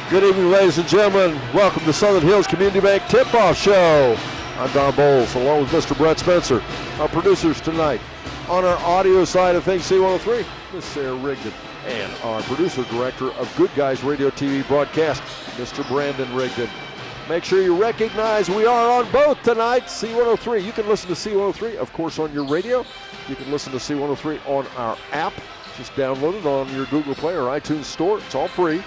Good evening, ladies and gentlemen. Welcome to Southern Hills Community Bank Tip-Off Show. I'm Don Bowles, along with Mr. Brett Spencer. Our producers tonight, on our audio side of things, C103, Miss Sarah Rigdon. And our producer director of Good Guys Radio TV broadcast, Mr. Brandon Rigdon. Make sure you recognize we are on both tonight, C103. You can listen to C103, of course, on your radio. You can listen to C103 on our app. Just download it on your Google Play or iTunes store. It's all free.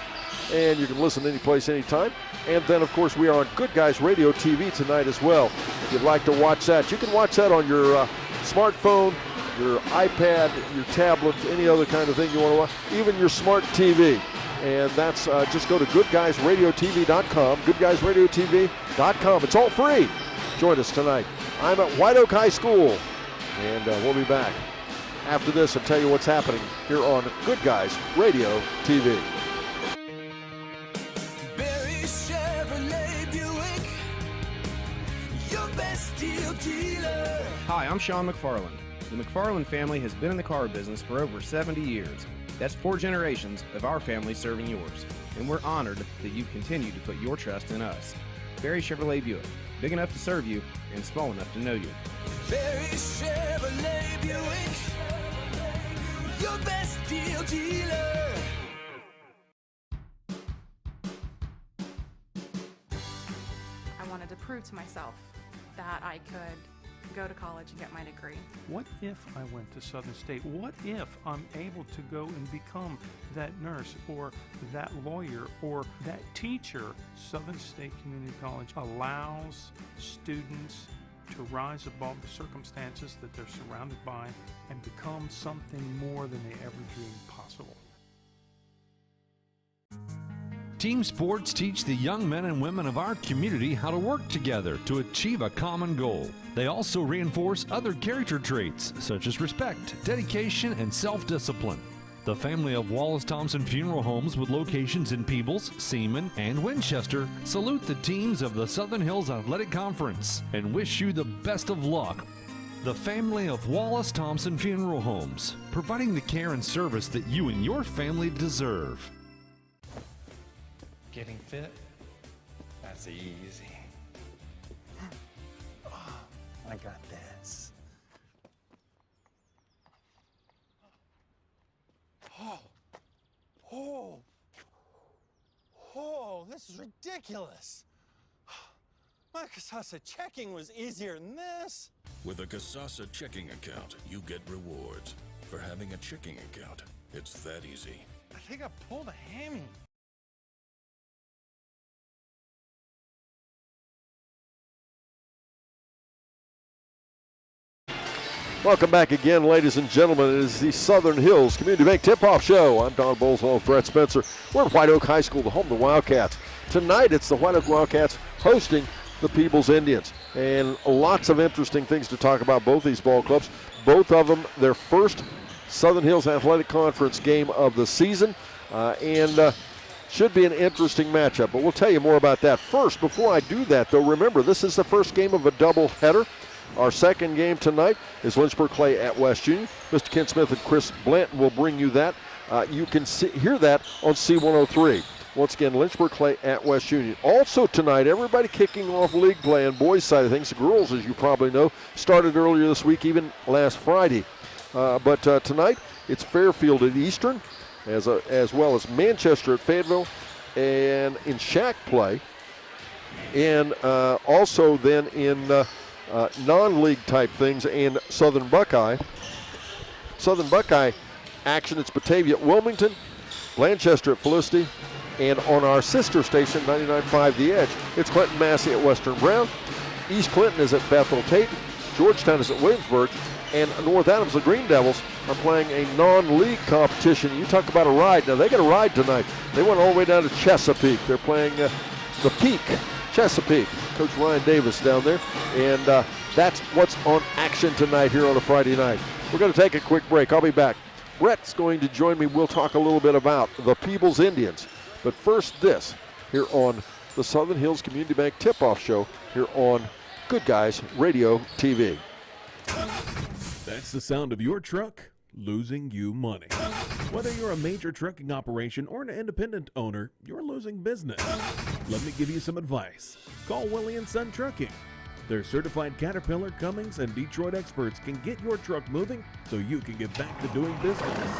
And you can listen anyplace, anytime. And then, of course, we are on Good Guys Radio TV tonight as well. If you'd like to watch that, you can watch that on your smartphone, your iPad, your tablet, any other kind of thing you want to watch, even your smart TV. And that's just go to goodguysradiotv.com, goodguysradiotv.com. It's all free. Join us tonight. I'm at Whiteoak High School, and we'll be back after this and tell you what's happening here on Good Guys Radio TV. Hi, I'm Sean McFarland. The McFarland family has been in the car business for over 70 years. That's 4 generations of our family serving yours. And we're honored that you continue to put your trust in us. Barry Chevrolet Buick, big enough to serve you and small enough to know you. Barry Chevrolet Buick, your best deal dealer. I wanted to prove to myself that I could go to college and get my degree. What if I went to Southern State? What if I'm able to go and become that nurse or that lawyer or that teacher? Southern State Community College allows students to rise above the circumstances that they're surrounded by and become something more than they ever dreamed possible. Team sports teach the young men and women of our community how to work together to achieve a common goal. They also reinforce other character traits such as respect, dedication, and self-discipline. The family of Wallace Thompson Funeral Homes with locations in Peebles, Seaman, and Winchester salute the teams of the Southern Hills Athletic Conference and wish you the best of luck. The family of Wallace Thompson Funeral Homes, providing the care and service that you and your family deserve. Getting fit? That's easy. Oh, I got this. Oh, this is ridiculous. My Kasasa checking was easier than this. With a Kasasa checking account, you get rewards for having a checking account. It's that easy. I think I pulled a hammy. Welcome back again, ladies and gentlemen. It is the Southern Hills Community Bank Tip-Off Show. I'm Don Bowles, along with Brett Spencer. We're at Whiteoak High School, the home of the Wildcats. Tonight, it's the Whiteoak Wildcats hosting the Peebles Indians. And lots of interesting things to talk about both these ball clubs. Both of them, their first Southern Hills Athletic Conference game of the season. And should be an interesting matchup. But we'll tell you more about that. First, before I do that, though, remember, this is the first game of a doubleheader. Our second game tonight is Lynchburg Clay at West Union. Mr. Ken Smith and Chris Blanton will bring you that. You can hear that on C103. Once again, Lynchburg Clay at West Union. Also tonight, everybody kicking off league play on boys' side of things. The girls, as you probably know, started earlier this week, even last Friday. But tonight, it's Fairfield at Eastern, as well as Manchester at Fayetteville, and in Shack play. And also then in non-league type things and Southern Buckeye. Southern Buckeye action, it's Batavia at Wilmington, Blanchester at Felicity, And on our sister station, 99.5 The Edge, it's Clinton Massey at Western Brown. East Clinton is at Bethel Tate. Georgetown is at Williamsburg. And North Adams, the Green Devils, are playing a non-league competition. You talk about a ride. Now, they got a ride tonight. They went all the way down to Chesapeake. They're playing the Peak, Chesapeake. Coach Ryan Davis down there. And that's what's on action tonight here on a Friday night. We're going to take a quick break. I'll be back. Brett's going to join me. We'll talk a little bit about the Peebles Indians. But first, this here on the Southern Hills Community Bank Tip-Off Show here on Good Guys Radio TV. That's the sound of your truck losing you money. Whether you're a major trucking operation or an independent owner, you're losing business. Let me give you some advice. Call Willie & Son Trucking. Their certified Caterpillar, Cummins, and Detroit experts can get your truck moving so you can get back to doing business.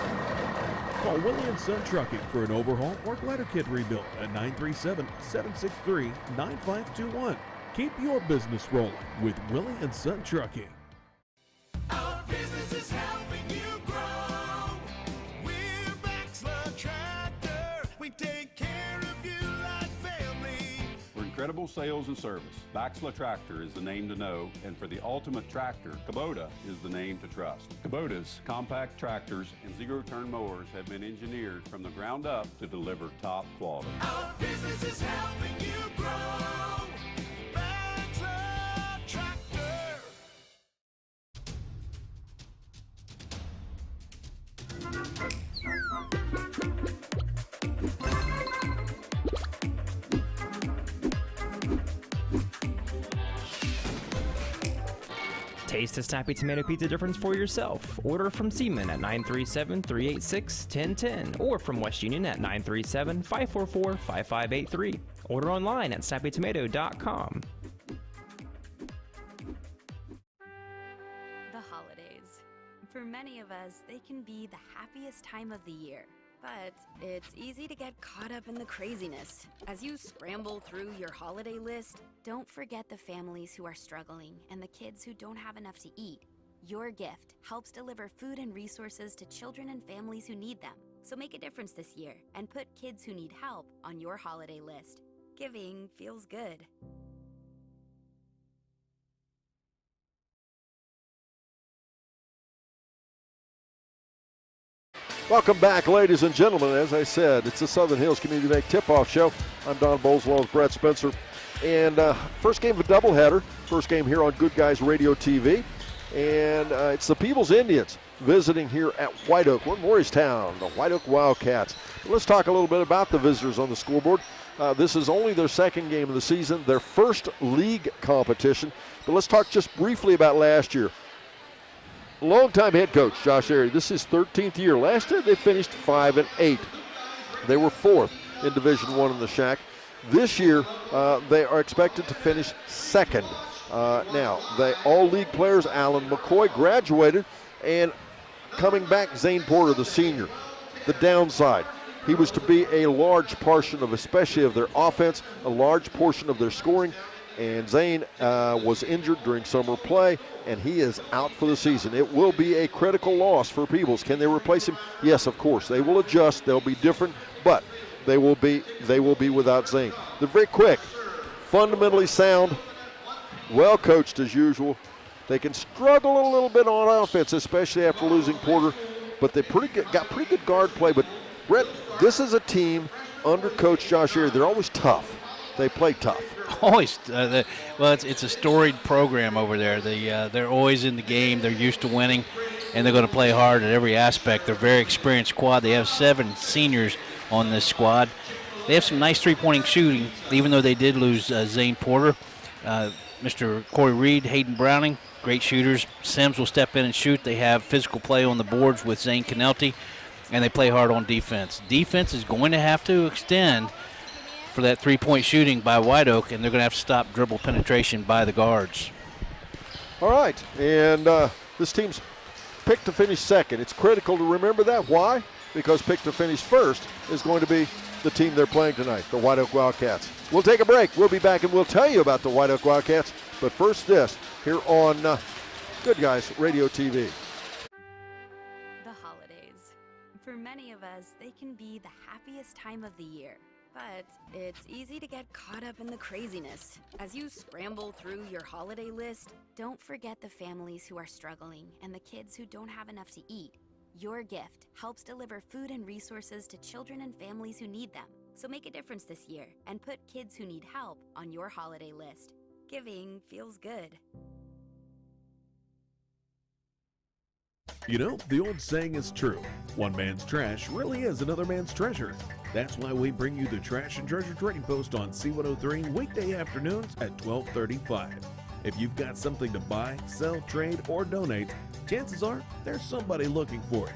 Call Willie & Son Trucking for an overhaul or glider kit rebuild at 937-763-9521. Keep your business rolling with Willie & Son Trucking. Our business is helping you grow. We're Baxler Tractor. We take care of you like family. For incredible sales and service, Baxler Tractor is the name to know, and for the ultimate tractor, Kubota is the name to trust. Kubota's compact tractors and zero-turn mowers have been engineered from the ground up to deliver top quality. Our business is helping you grow. Baxler Tractor. Taste a snappy tomato pizza difference for yourself. Order from Seaman at 937-386-1010 or from West Union at 937-544-5583. Order online at snappytomato.com. The holidays. For many of us, they can be the happiest time of the year. But it's easy to get caught up in the craziness. As you scramble through your holiday list, don't forget the families who are struggling and the kids who don't have enough to eat. Your gift helps deliver food and resources to children and families who need them. So make a difference this year and put kids who need help on your holiday list. Giving feels good. Welcome back, ladies and gentlemen. As I said, it's the Southern Hills Community Bank Tip-Off Show. I'm Don Bowles along with Brett Spencer. And first game of a doubleheader. First game here on Good Guys Radio TV. And it's the Peebles Indians visiting here at Whiteoak. We're in Morristown, the Whiteoak Wildcats. But let's talk a little bit about the visitors on the scoreboard. This is only their second game of the season, their first league competition. But let's talk just briefly about last year. Longtime head coach Josh Airy. This is his 13th year. Last year they finished 5-8. They were 4th in Division I in the Shack. This year they are expected to finish 2nd. Now, all league players, Alan McCoy graduated, and coming back, Zane Porter, the senior. The downside, he was to be a large portion of, especially of their offense, a large portion of their scoring. And Zane was injured during summer play, and he is out for the season. It will be a critical loss for Peebles. Can they replace him? Yes, of course. They will adjust. They'll be different, but they will be without Zane. They're very quick, fundamentally sound, well coached as usual. They can struggle a little bit on offense, especially after losing Porter, but they got pretty good guard play. But Brett, this is a team under Coach Josh Airy. They're always tough. They play tough. Always. Well, it's a storied program over there. They're always in the game. They're used to winning, and they're going to play hard at every aspect. They're a very experienced squad. They have 7 seniors on this squad. They have some nice three-pointing shooting, even though they did lose Zane Porter. Mr. Corey Reed, Hayden Browning, great shooters. Sims will step in and shoot. They have physical play on the boards with Zane Canelti, and they play hard on defense. Defense is going to have to extend for that three-point shooting by Whiteoak, and they're going to have to stop dribble penetration by the guards. All right, and this team's picked to finish 2nd. It's critical to remember that. Why? Because picked to finish 1st is going to be the team they're playing tonight, the Whiteoak Wildcats. We'll take a break. We'll be back, and we'll tell you about the Whiteoak Wildcats. But first this, here on Good Guys Radio TV. The holidays. For many of us, they can be the happiest time of the year. But it's easy to get caught up in the craziness. As you scramble through your holiday list, don't forget the families who are struggling and the kids who don't have enough to eat. Your gift helps deliver food and resources to children and families who need them. So make a difference this year and put kids who need help on your holiday list. Giving feels good. You know, the old saying is true. One man's trash really is another man's treasure. That's why we bring you the Trash and Treasure Trading Post on C103 weekday afternoons at 12:35. If you've got something to buy, sell, trade, or donate, chances are there's somebody looking for it.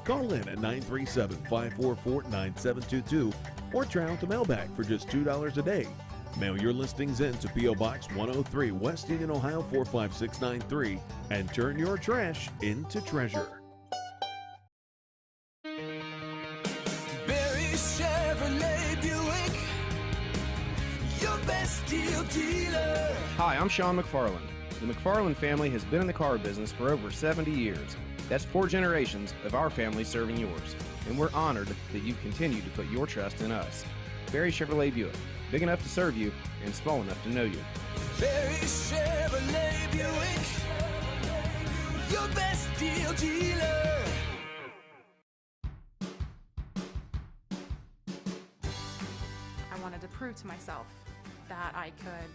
Call in at 937-544-9722 or try out the mailbag for just $2 a day. Mail your listings in to P.O. Box 103, West Union, Ohio 45693 and turn your trash into treasure. Barry Chevrolet Buick, your best deal dealer. Hi, I'm Sean McFarland. The McFarland family has been in the car business for over 70 years. That's 4 generations of our family serving yours. And we're honored that you continue to put your trust in us. Barry Chevrolet Buick, big enough to serve you and small enough to know you. Barry Chevrolet Buick, your best deal dealer. I wanted to prove to myself that I could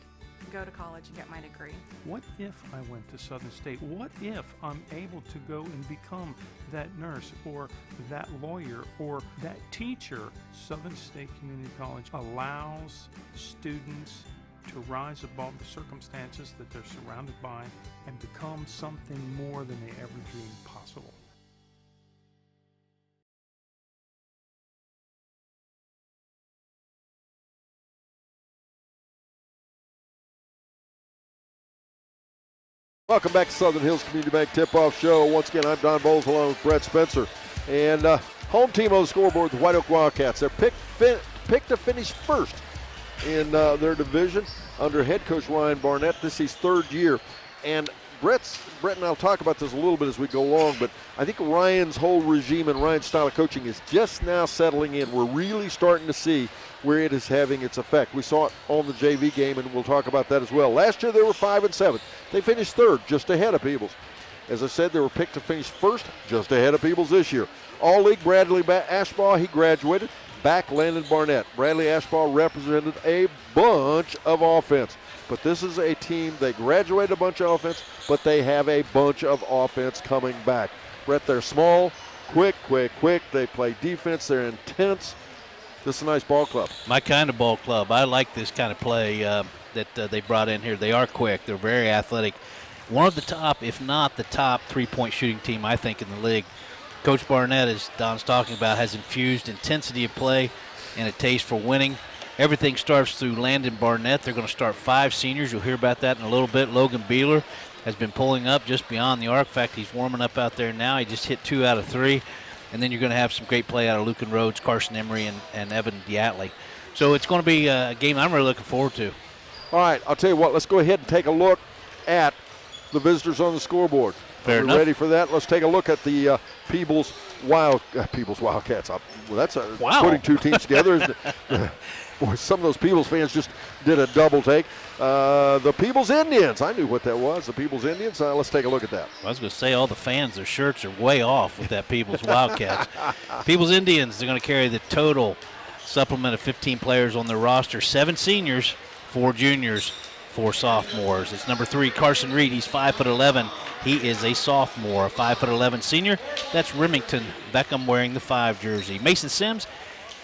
go to college and get my degree. What if I went to Southern State? What if I'm able to go and become that nurse or that lawyer or that teacher? Southern State Community College allows students to rise above the circumstances that they're surrounded by and become something more than they ever dreamed possible. Welcome back to Southern Hills Community Bank Tip-Off Show. Once again, I'm Don Bowles along with Brett Spencer. And home team on the scoreboard, the Whiteoak Wildcats. They're picked to finish first in their division under head coach Ryan Barnett. This is his 3rd year. And Brett and I'll talk about this a little bit as we go along, but I think Ryan's whole regime and Ryan's style of coaching is just now settling in. We're really starting to see where it is having its effect. We saw it on the JV game, and we'll talk about that as well. Last year they were 5-7. They finished 3rd, just ahead of Peebles. As I said, they were picked to finish 1st, just ahead of Peebles this year. All-League Bradley Ashbaugh, he graduated. Back Landon Barnett. Bradley Ashbaugh represented a bunch of offense. But this is a team, they graduated a bunch of offense, but they have a bunch of offense coming back. Brett, they're small, quick. They play defense, they're intense. This is a nice ball club. My kind of ball club. I like this kind of play that they brought in here. They are quick. They're very athletic. One of the top, if not the top, three-point shooting team, I think, in the league. Coach Barnett, as Don's talking about, has infused intensity of play and a taste for winning. Everything starts through Landon Barnett. They're going to start 5 seniors. You'll hear about that in a little bit. Logan Beeler has been pulling up just beyond the arc. In fact, he's warming up out there now. He just hit 2 out of 3. And then you're going to have some great play out of Lucan Rhodes, Carson Emery, and Evan Diatley. So it's going to be a game I'm really looking forward to. All right, I'll tell you what. Let's go ahead and take a look at the visitors on the scoreboard. Fair Are we enough. ready for that? Let's take a look at the Peebles Wildcats. Well, that's putting 2 teams together. Isn't it? Boy, some of those Peebles fans just did a double take. The Peebles Indians. I knew what that was. The Peebles Indians. Let's take a look at that. I was going to say all the fans, their shirts are way off with that Peebles Wildcats. Peebles Indians, they're going to carry the total supplement of 15 players on their roster. 7 seniors, 4 juniors, 4 sophomores. It's number 3, Carson Reed. He's 5'11". He is a sophomore, a 5'11" senior. That's Remington Beckham wearing the 5 jersey. Mason Sims,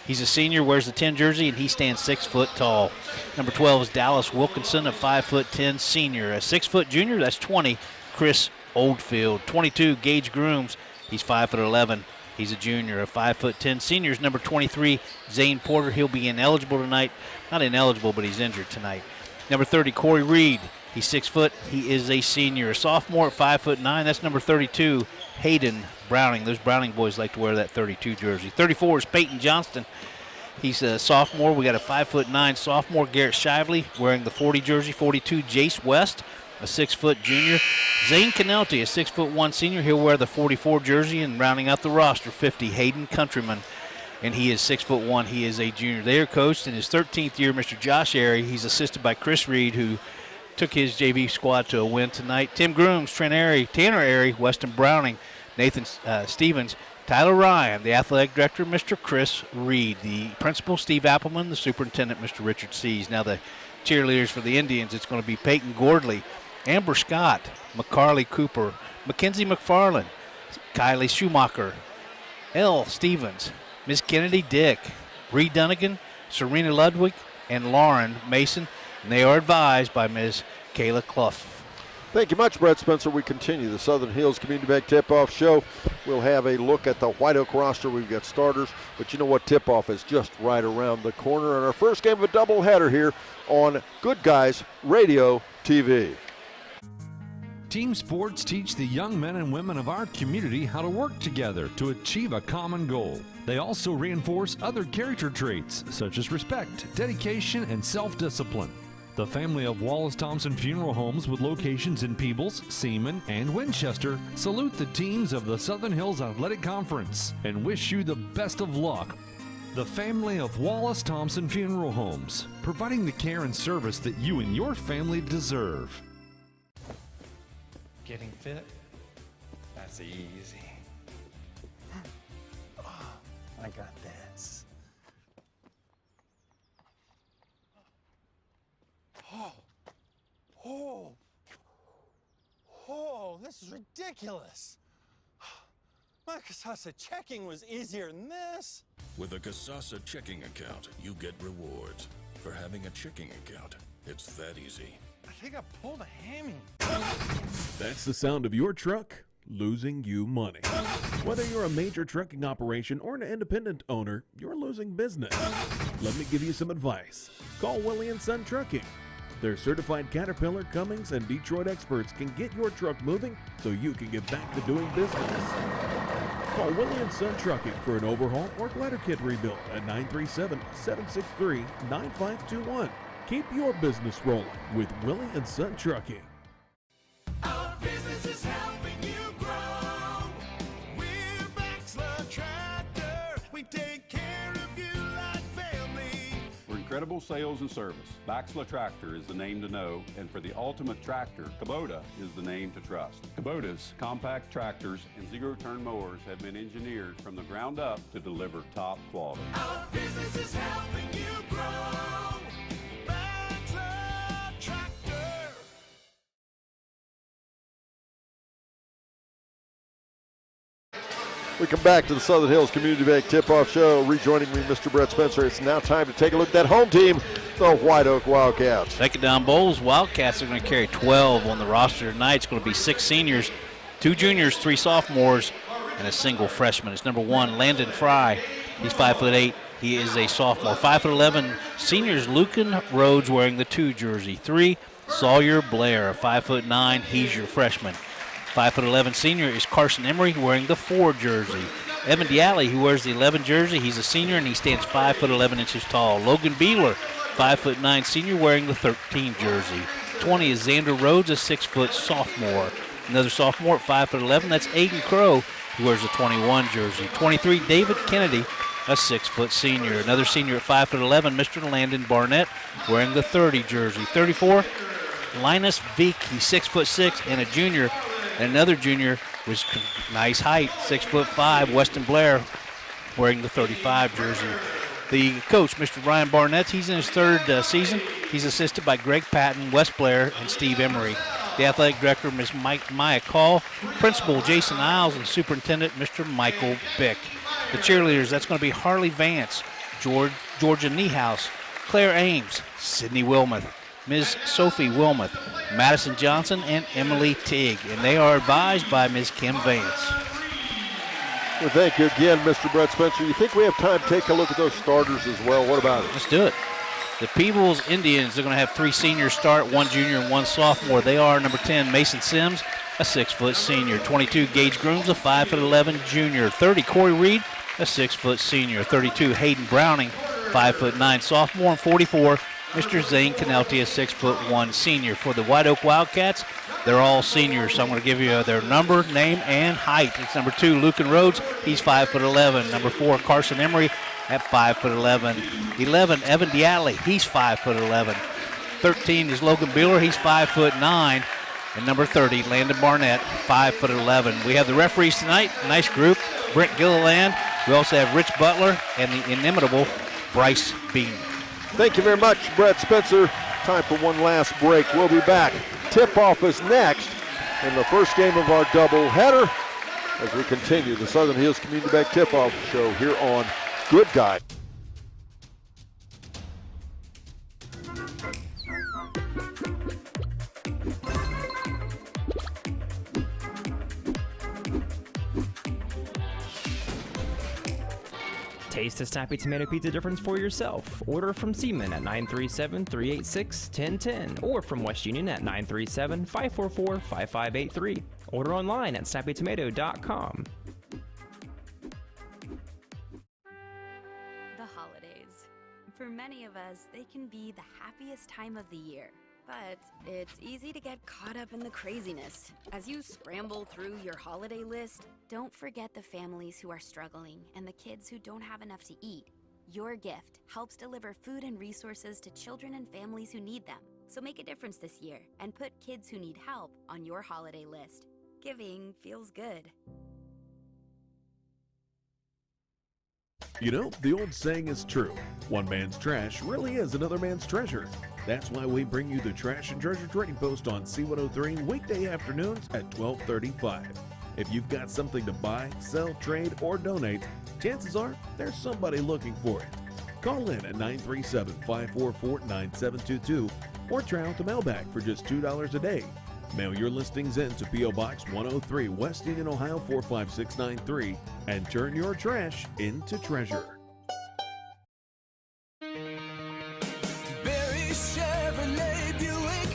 he's a senior, wears the 10 jersey, and he stands 6 foot tall. Number 12 is Dallas Wilkinson, a 5'10" senior. A 6 foot junior, that's 20, Chris Oldfield. 22, Gage Grooms, he's 5'11". He's a junior. A 5'10" senior is number 23, Zane Porter. He'll be ineligible tonight. Not ineligible, but he's injured tonight. Number 30, Corey Reed. He's 6 foot. He is a senior. A sophomore at 5'9". That's number 32, Hayden Browning. Those Browning boys like to wear that 32 jersey. 34 is Peyton Johnston. He's a sophomore. We got a 5'9" sophomore, Garrett Shively, wearing the 40 jersey. 42, Jace West, a 6 foot junior. Zane Canelti, a 6'1" senior. He'll wear the 44 jersey, and rounding out the roster, 50, Hayden Countryman. and he is 6'1". He is a junior. They are coached in his 13th year, Mr. Josh Airy. He's assisted by Chris Reed, who took his JV squad to a win tonight. Tim Grooms, Trent Airy, Tanner Airy, Weston Browning, Nathan Stevens, Tyler Ryan, the athletic director, Mr. Chris Reed, the principal, Steve Appleman, the superintendent, Mr. Richard Sees. Now the cheerleaders for the Indians, it's going to be Peyton Gordley, Amber Scott, McCarley Cooper, Mackenzie McFarland, Kylie Schumacher, L. Stevens, Miss Kennedy Dick, Bree Dunnigan, Serena Ludwig, and Lauren Mason. And they are advised by Ms. Kayla Clough. Thank you much, Brett Spencer. We continue the Southern Hills Community Bank Tip-Off Show. We'll have a look at the Whiteoak roster. We've got starters, but you know what? Tip-off is just right around the corner. And our first game of a doubleheader here on Good Guys Radio TV. Team sports teach the young men and women of our community how to work together to achieve a common goal. They also reinforce other character traits such as respect, dedication, and self-discipline. The family of Wallace Thompson Funeral Homes with locations in Peebles, Seaman, and Winchester salute the teams of the Southern Hills Athletic Conference and wish you the best of luck. The family of Wallace Thompson Funeral Homes, providing the care and service that you and your family deserve. Getting fit? That's easy. I got this. Oh, this is ridiculous. My Casasa checking was easier than this. With a Casasa checking account, you get rewards. For having a checking account, it's that easy. I think I pulled a hammy. That's the sound of your truck losing you money. Whether you're a major trucking operation or an independent owner, you're losing business. Let me give you some advice. Call Willie & Son Trucking. Their certified Caterpillar, Cummins, and Detroit experts can get your truck moving so you can get back to doing business. Call Willie & Son Trucking for an overhaul or glider kit rebuild at 937-763-9521. Keep your business rolling with Willie & Son Trucking. Our business is helping you grow. We're Baxler Tractor. We take care of you like family. For incredible sales and service, Baxler Tractor is the name to know, and for the ultimate tractor, Kubota is the name to trust. Kubota's compact tractors and zero-turn mowers have been engineered from the ground up to deliver top quality. Our business is helping you grow. Baxler Tractor. We come back to the Southern Hills Community Bank Tip-Off Show. Rejoining me, Mr. Brett Spencer. It's now time to take a look at that home team, the Whiteoak Wildcats. Take it down, Bowles. Wildcats are going to carry 12 on the roster tonight. It's going to be 6 seniors, 2 juniors, 3 sophomores, and a single freshman. It's number 1, Landon Fry. He's 5'8". He is a sophomore. 5'11", seniors Lucan Rhodes wearing the 2 jersey. 3, Sawyer Blair, 5'9". He's your freshman. 5'11" senior is Carson Emery wearing the 4 jersey. Evan Dialli, who wears the 11 jersey, he's a senior and he stands 5'11" tall. Logan Beeler, 5'9" senior wearing the 13 jersey. 20 is Xander Rhodes, a 6-foot sophomore. Another sophomore at 5'11", that's Aiden Crow, who wears the 21 jersey. 23, David Kennedy, a 6-foot senior. Another senior at 5'11", Mr. Landon Barnett, wearing the 30 jersey. 34, Linus Veek, he's 6'6" and a junior. And another junior was nice height, 6'5", Weston Blair, wearing the 35 jersey. The coach, Mr. Ryan Barnett, he's in his 3rd season. He's assisted by Greg Patton, Wes Blair, and Steve Emery. The athletic director, Ms. Maya Call, principal Jason Isles, and superintendent, Mr. Michael Bick. The cheerleaders, that's going to be Harley Vance, Georgia Niehaus, Claire Ames, Sydney Wilmoth, Ms. Sophie Wilmoth, Madison Johnson, and Emily Teague. And they are advised by Ms. Kim Vance. Well, thank you again, Mr. Brett Spencer. You think we have time to take a look at those starters as well? What about it? Let's do it. The Peebles Indians are going to have 3 seniors start, 1 junior and 1 sophomore. They are number 10, Mason Sims, a 6-foot senior. 22, Gage Grooms, a 5'11" junior. 30, Corey Reed, a 6-foot senior. 32, Hayden Browning, 5'9" sophomore. And 44, Mr. Zane Canelti, a 6'1" senior. For the Whiteoak Wildcats, they're all seniors, so I'm going to give you their number, name, and height. It's number 2, Lucan Rhodes. He's 5'11". Number 4, Carson Emery. at 5'11". 11, Evan Diatley, he's 5'11". 13 is Logan Bueller, he's 5'9". And number 30, Landon Barnett, 5'11". We have the referees tonight, nice group, Brent Gilliland. We also have Rich Butler and the inimitable Bryce Bean. Thank you very much, Brett Spencer. Time for one last break. We'll be back. Tip-off is next in the first game of our doubleheader as we continue the Southern Hills Community Bank Tip-Off Show here on Good Guy. Taste the snappy tomato pizza difference for yourself. Order from Seaman at 937-386-1010 or from West Union at 937-544-5583. Order online at snappytomato.com. The holidays. For many of us, they can be the happiest time of the year. But it's easy to get caught up in the craziness. As you scramble through your holiday list, don't forget the families who are struggling and the kids who don't have enough to eat. Your gift helps deliver food and resources to children and families who need them. So make a difference this year and put kids who need help on your holiday list. Giving feels good. You know, the old saying is true. One man's trash really is another man's treasure. That's why we bring you the Trash and Treasure Trading Post on C103 weekday afternoons at 12:35. If you've got something to buy, sell, trade, or donate, chances are there's somebody looking for it. Call in at 937-544-9722 or try out the mailbag for just $2 a day. Mail your listings in to P.O. Box 103, West Union, Ohio 45693 and turn your trash into treasure. Barry Chevrolet Buick,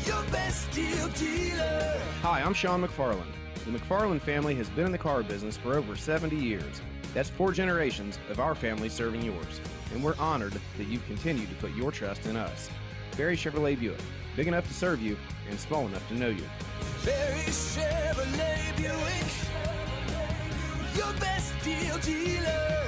your best deal dealer. Hi, I'm Sean McFarland. The McFarland family has been in the car business for over 70 years. That's 4 generations of our family serving yours. And we're honored that you continue to put your trust in us. Barry Chevrolet Buick, big enough to serve you and small enough to know you. Barry Chevrolet Buick, your best deal dealer.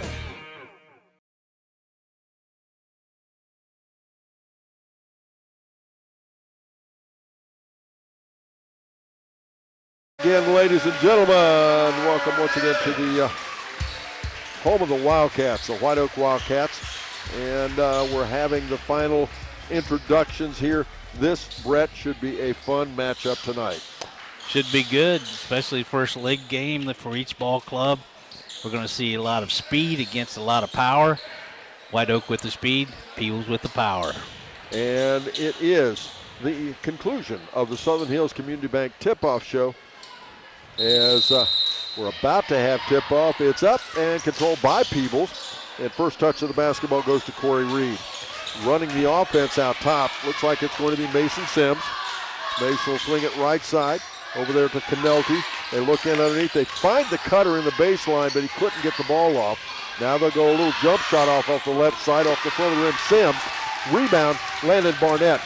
Again, ladies and gentlemen, welcome once again to the home of the Wildcats, the Whiteoak Wildcats. And we're having the final introductions here. This, Brett, should be a fun matchup tonight. Should be good, especially first league game for each ball club. We're going to see a lot of speed against a lot of power. Whiteoak with the speed, Peebles with the power. And it is the conclusion of the Southern Hills Community Bank Tip-Off Show. As we're about to have tip-off, it's up and controlled by Peebles. And first touch of the basketball goes to Corey Reed. Running the offense out top. Looks like it's going to be Mason Sims. Mason will swing it right side. Over there to Canelty. They look in underneath. They find the cutter in the baseline, but he couldn't get the ball off. Now they'll go a little jump shot off the left side, off the front of the rim. Sims. Rebound, Landon Barnett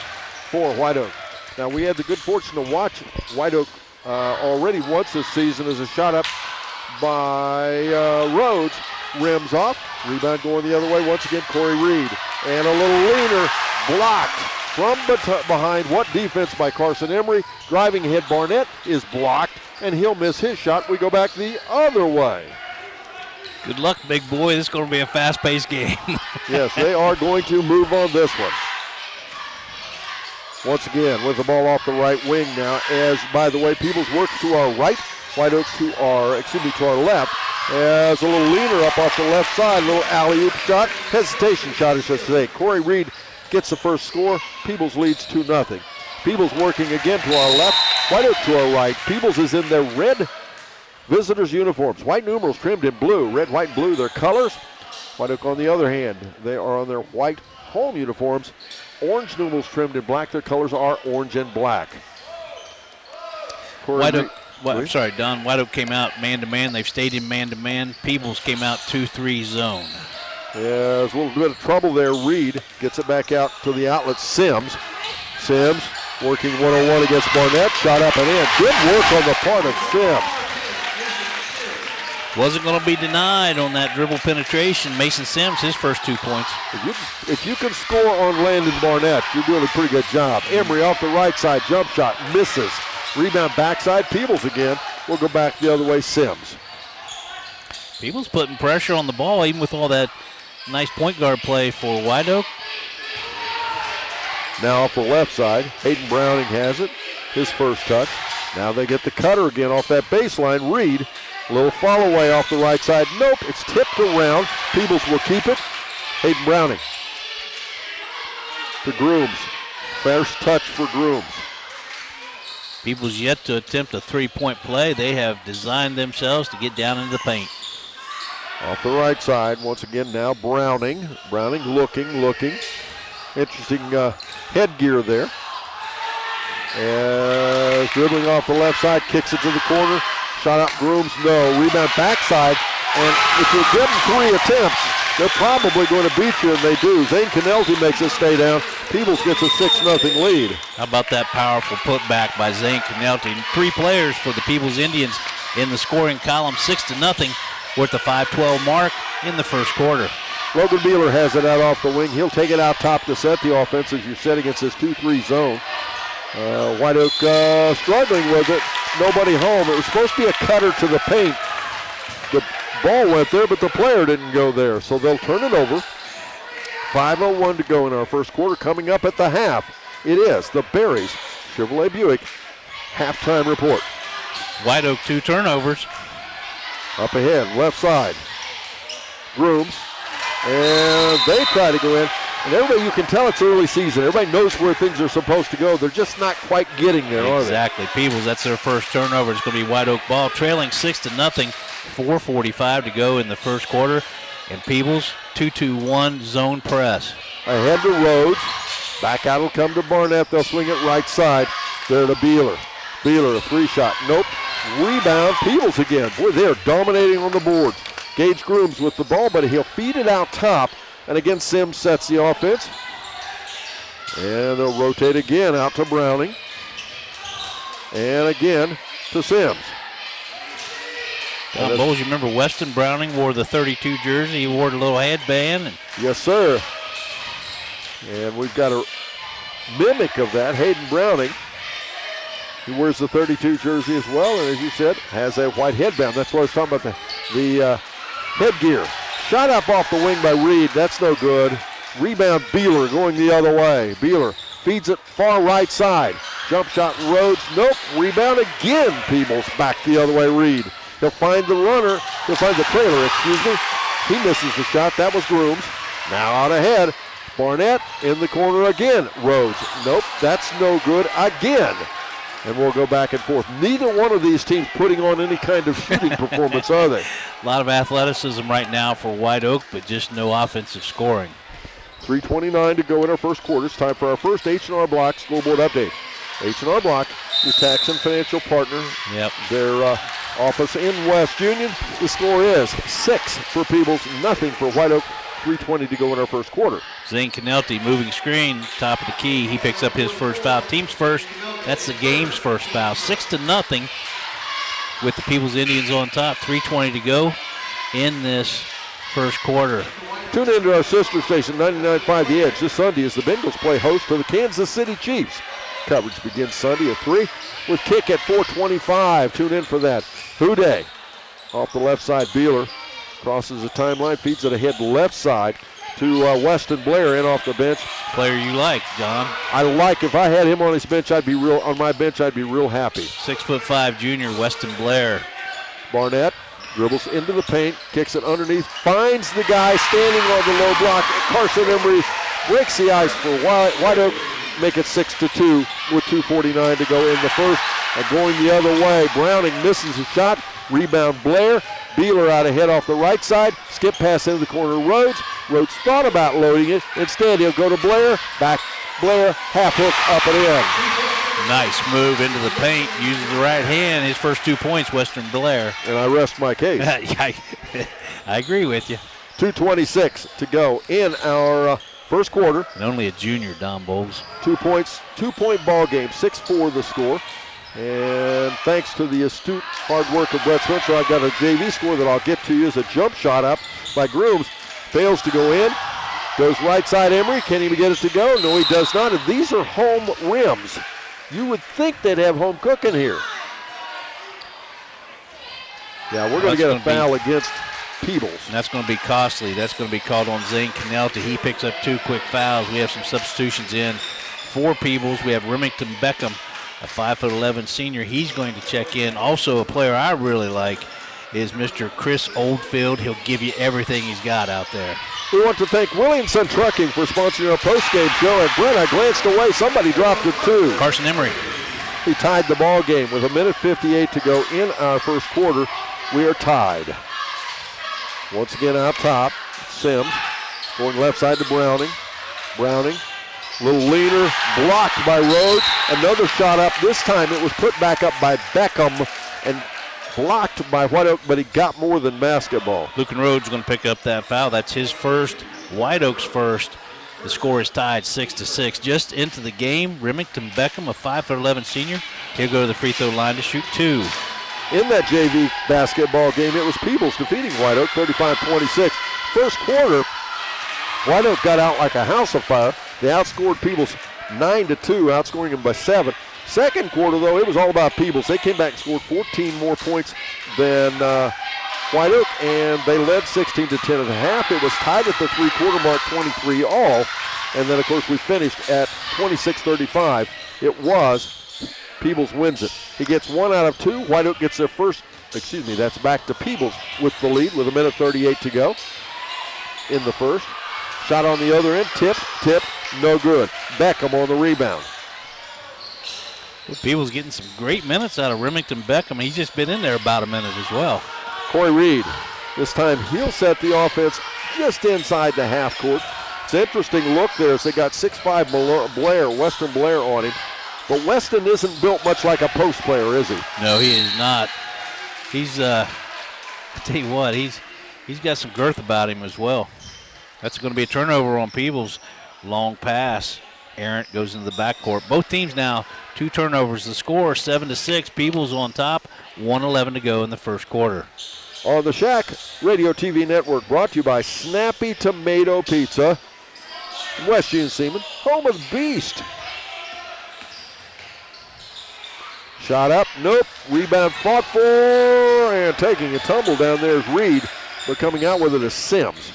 for Whiteoak. Now we had the good fortune to watch Whiteoak already once this season as a shot up by Rhodes. Rims off. Rebound going the other way. Once again, Corey Reed. And a little leaner blocked from behind. What defense by Carson Emery. Driving ahead, Barnett is blocked, and he'll miss his shot. We go back the other way. Good luck, big boy. This is going to be a fast-paced game. Yes, they are going to move on this one. Once again, with the ball off the right wing now, as, by the way, Peebles works to our right, Whiteoak to our left. As a little leaner up off the left side, a little alley-oop shot, hesitation shot, I should say. Corey Reed gets the first score. Peebles leads 2-0. Peebles working again to our left, Whiteoak to our right. Peebles is in their red visitors uniforms. White numerals trimmed in blue, red, white, and blue, their colors. Whiteoak on the other hand, they are on their white home uniforms. Orange numerals trimmed in black, their colors are orange and black. Whiteoak. I'm sorry, Don. Whiteoak came out man-to-man. They've stayed in man-to-man. Peebles came out 2-3 zone. Yeah, there's a little bit of trouble there. Reed gets it back out to the outlet. Sims working one-on-one against Barnett. Shot up and in. Good work on the part of Sims. Wasn't going to be denied on that dribble penetration. Mason Sims, his first 2 points. If you can score on Landon Barnett, you're doing a pretty good job. Emery off the right side, jump shot, misses. Rebound backside, Peebles again. We'll go back the other way, Sims. Peebles putting pressure on the ball, even with all that nice point guard play for Whiteoak. Now off the left side, Hayden Browning has it, his first touch. Now they get the cutter again off that baseline. Reed, a little follow away off the right side. Nope, it's tipped around. Peebles will keep it. Hayden Browning to Grooms. First touch for Grooms. Peebles yet to attempt a three-point play. They have designed themselves to get down into the paint. Off the right side, once again now Browning. Browning looking. Interesting headgear there. As dribbling off the left side, kicks it to the corner. Shot out Grooms, no. Rebound backside. And if you give them 3 attempts, they're probably going to beat you, and they do. Zane Canelty makes it stay down. Peebles gets a 6-0 lead. How about that powerful putback by Zane Canelty? 3 players for the Peebles Indians in the scoring column, 6-0. We're at the 5:12 mark in the first quarter. Logan Beeler has it out off the wing. He'll take it out top to set the offense as you set against this 2-3 zone. Whiteoak struggling with it. Nobody home. It was supposed to be a cutter to the paint. The ball went there, but the player didn't go there. So they'll turn it over. 5:01 to go in our first quarter. Coming up at the half, it is the Berries Chevrolet Buick halftime report. Whiteoak 2 turnovers. Up ahead, left side. Grooms. And they try to go in. And everybody, you can tell it's early season. Everybody knows where things are supposed to go. They're just not quite getting there, are they? Exactly. Peebles, that's their first turnover. It's going to be Whiteoak ball, trailing 6-0. 4:45 to go in the first quarter. And Peebles, 2-2-1 zone press. Ahead to Rhodes. Back out will come to Barnett. They'll swing it right side. There to Beeler. Beeler, a 3-shot. Nope. Rebound. Peebles again. Boy, they're dominating on the boards. Gage Grooms with the ball, but he'll feed it out top. And again, Sims sets the offense. And they'll rotate again out to Browning. And again to Sims. Bowles, you remember Weston Browning wore the 32 jersey. He wore the little headband. Yes, sir. And we've got a mimic of that, Hayden Browning. He wears the 32 jersey as well, and as you said, has a white headband. That's what I was talking about, the headgear. Shot up off the wing by Reed. That's no good. Rebound, Beeler going the other way. Beeler feeds it far right side. Jump shot, Rhodes. Nope. Rebound again. Peebles back the other way. Reed. He'll find the runner. He'll find the trailer, excuse me. He misses the shot. That was Grooms. Now out ahead. Barnett in the corner again. Rhodes. Nope. That's no good again. And we'll go back and forth. Neither one of these teams putting on any kind of shooting performance, are they? A lot of athleticism right now for Whiteoak, but just no offensive scoring. 3:29 to go in our first quarter. It's time for our first H&R Block scoreboard update. H&R Block, your tax and financial partner. Yep. Their office in West Union. The score is 6 for Peebles, nothing for Whiteoak. 3:20 to go in our first quarter. Zane Canelty moving screen, top of the key. He picks up his first foul. Team's first. That's the game's first foul. 6-0 with the Peebles Indians on top. 3:20 to go in this first quarter. Tune in to our sister station, 99.5 The Edge. This Sunday as the Bengals play host to the Kansas City Chiefs. Coverage begins Sunday at 3 with kick at 4:25. Tune in for that. Houday off the left side. Beeler crosses the timeline, feeds it ahead left side to Weston Blair in off the bench. Player you like, John. I like. If I had him on his bench, I'd be real happy. 6'5" junior Weston Blair. Barnett dribbles into the paint, kicks it underneath, finds the guy standing on the low block. Carson Emery breaks the ice for Whiteoak. Make it 6-2 with 2:49 to go in the first. And going the other way, Browning misses a shot. Rebound Blair. Beeler out ahead off the right side. Skip pass into the corner. Rhodes. Rhodes thought about loading it. Instead, he'll go to Blair. Back Blair. Half hook up and in. Nice move into the paint. Uses the right hand. His first 2 points, Western Blair. And I rest my case. I agree with you. 2:26 to go in our first quarter. And only a junior, Don Bowles. 2 points, 2-point ball game. 6-4 the score. And thanks to the astute hard work of Brett Spencer, I've got a JV score that I'll get to you as a jump shot up by Grooms. Fails to go in. Goes right side Emery. Can't even get it to go. No, he does not. And these are home rims. You would think they'd have home cooking here. Yeah, we're going to get a foul against Peebles. And that's going to be costly. That's going to be called on Zane Canelta. He picks up 2 quick fouls. We have some substitutions in for Peebles. We have Remington Beckham, a 5'11" senior. He's going to check in. Also, a player I really like is Mr. Chris Oldfield. He'll give you everything he's got out there. We want to thank Williamson Trucking for sponsoring our postgame show. And Brent, I glanced away. Somebody dropped it too. Carson Emery. He tied the ball game with 1:58 to go in our first quarter. We are tied. Once again out top, Sims going left side to Browning. Browning, a little leaner, blocked by Rhodes. Another shot up. This time it was put back up by Beckham and blocked by Whiteoak, but he got more than basketball. Lucan Rhodes is going to pick up that foul. That's his first. Whiteoak's first. The score is tied 6-6. Just into the game, Remington Beckham, a 5'11" senior. He'll go to the free throw line to shoot 2. In that JV basketball game, it was Peebles defeating Whiteoak 35-26. First quarter, Whiteoak got out like a house of fire. They outscored Peebles 9-2, outscoring them by 7. Second quarter, though, it was all about Peebles. They came back and scored 14 more points than Whiteoak, and they led 16-10 at the half. It was tied at the three-quarter mark, 23 all, and then, of course, we finished at 26-35. It was Peebles wins it. He gets 1 out of 2. Whiteoak gets their first, that's back to Peebles with the lead with 1:38 to go in the first. Shot on the other end, tip, no good. Beckham on the rebound. Well, Peebles getting some great minutes out of Remington Beckham. He's just been in there about a minute as well. Corey Reed, this time he'll set the offense just inside the half court. It's an interesting look there as they got 6'5" Weston Blair on him. But Weston isn't built much like a post player, is he? No, he is not. He's, I tell you what, he's got some girth about him as well. That's going to be a turnover on Peebles. Long pass. Errant goes into the backcourt. Both teams now 2 turnovers. The score 7-6. Peebles on top. 1:11 to go in the first quarter. On the Shack Radio TV Network, brought to you by Snappy Tomato Pizza. West Union Seaman, home of the Beast. Shot up, nope. Rebound fought for, and taking a tumble down there is Reed, but coming out with it is Sims.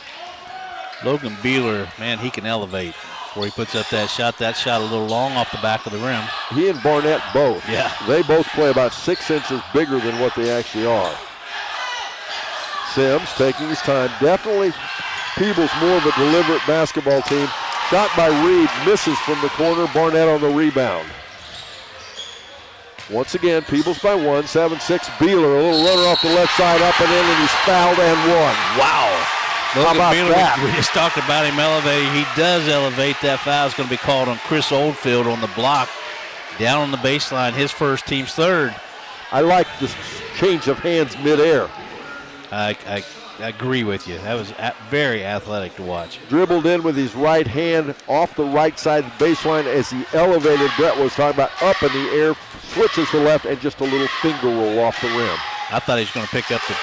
Logan Beeler, man, he can elevate before he puts up that shot. That shot a little long off the back of the rim. He and Barnett both. Yeah. They both play about 6 inches bigger than what they actually are. Sims taking his time. Definitely Peebles more of a deliberate basketball team. Shot by Reed, misses from the corner. Barnett on the rebound. Once again, Peebles by 1, 7-6. Beeler, a little runner off the left side, up and in, and he's fouled and one. Wow. How about that? We just talked about him elevating. He does elevate. That foul is going to be called on Chris Oldfield on the block. Down on the baseline, his first, team's third. I like this change of hands midair. I agree with you. That was very athletic to watch. Dribbled in with his right hand off the right side of the baseline as he elevated. Brett was talking about up in the air, switches to left, and just a little finger roll off the rim. I thought he was going to pick up the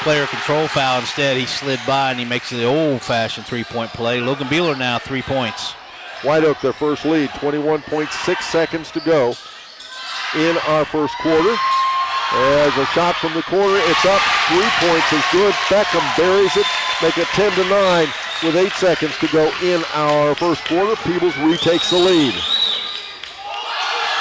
player control foul. Instead, he slid by and he makes the old-fashioned three-point play. Logan Beeler now 3 points. Whiteoak their first lead, 21.6 seconds to go in our first quarter. As a shot from the corner, it's up. 3 points is good. Beckham buries it. Make it 10-9 with 8 seconds to go in our first quarter. Peebles retakes the lead.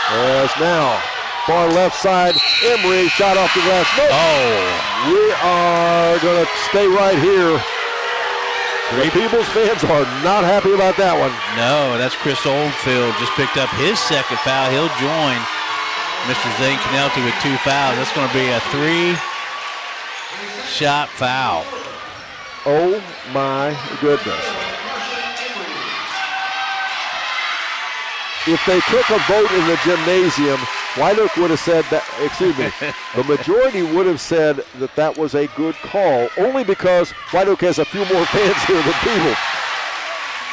As now, far left side, Emery shot off the glass. No. Oh. We are going to stay right here. The Peebles fans are not happy about that one. No, that's Chris Oldfield. Just picked up his second foul. He'll join Mr. Zane Canelti with 2 fouls. That's going to be a 3-shot foul. Oh my goodness. If they took a vote in the gymnasium, Whiteoak would have said that, the majority would have said that that was a good call, only because Whiteoak has a few more fans here than Peebles.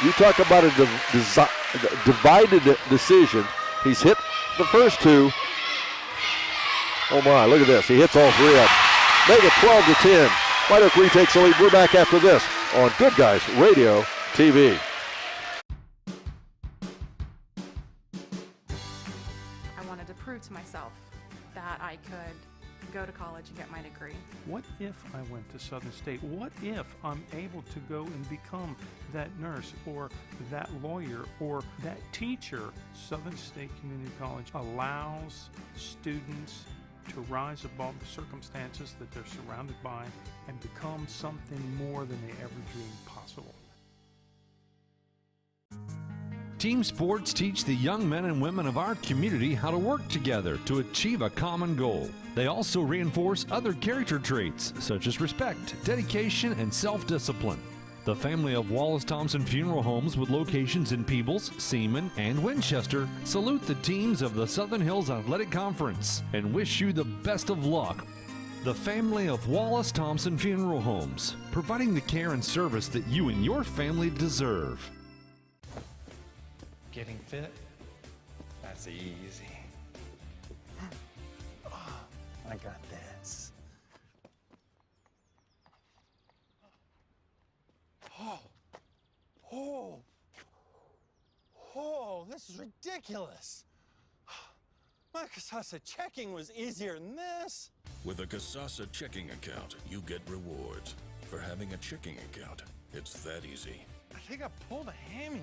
You talk about a divided decision. He's hit the first 2. Oh my, look at this. He hits all three of them. Make it 12-10. Whiteoak retakes the lead. We're back after this on Good Guys Radio TV. I wanted to prove to myself that I could go to college and get my degree. What if I went to Southern State? What if I'm able to go and become that nurse or that lawyer or that teacher? Southern State Community College allows students to rise above the circumstances that they're surrounded by and become something more than they ever dreamed possible. Team sports teach the young men and women of our community how to work together to achieve a common goal. They also reinforce other character traits such as respect, dedication, and self-discipline. The family of Wallace Thompson Funeral Homes with locations in Peebles, Seaman, and Winchester salute the teams of the Southern Hills Athletic Conference and wish you the best of luck. The family of Wallace Thompson Funeral Homes, providing the care and service that you and your family deserve. Getting fit? That's easy. I got this. Oh, this is ridiculous. My Casasa checking was easier than this. With a Casasa checking account, you get rewards. For having a checking account, it's that easy. I think I pulled a hammy.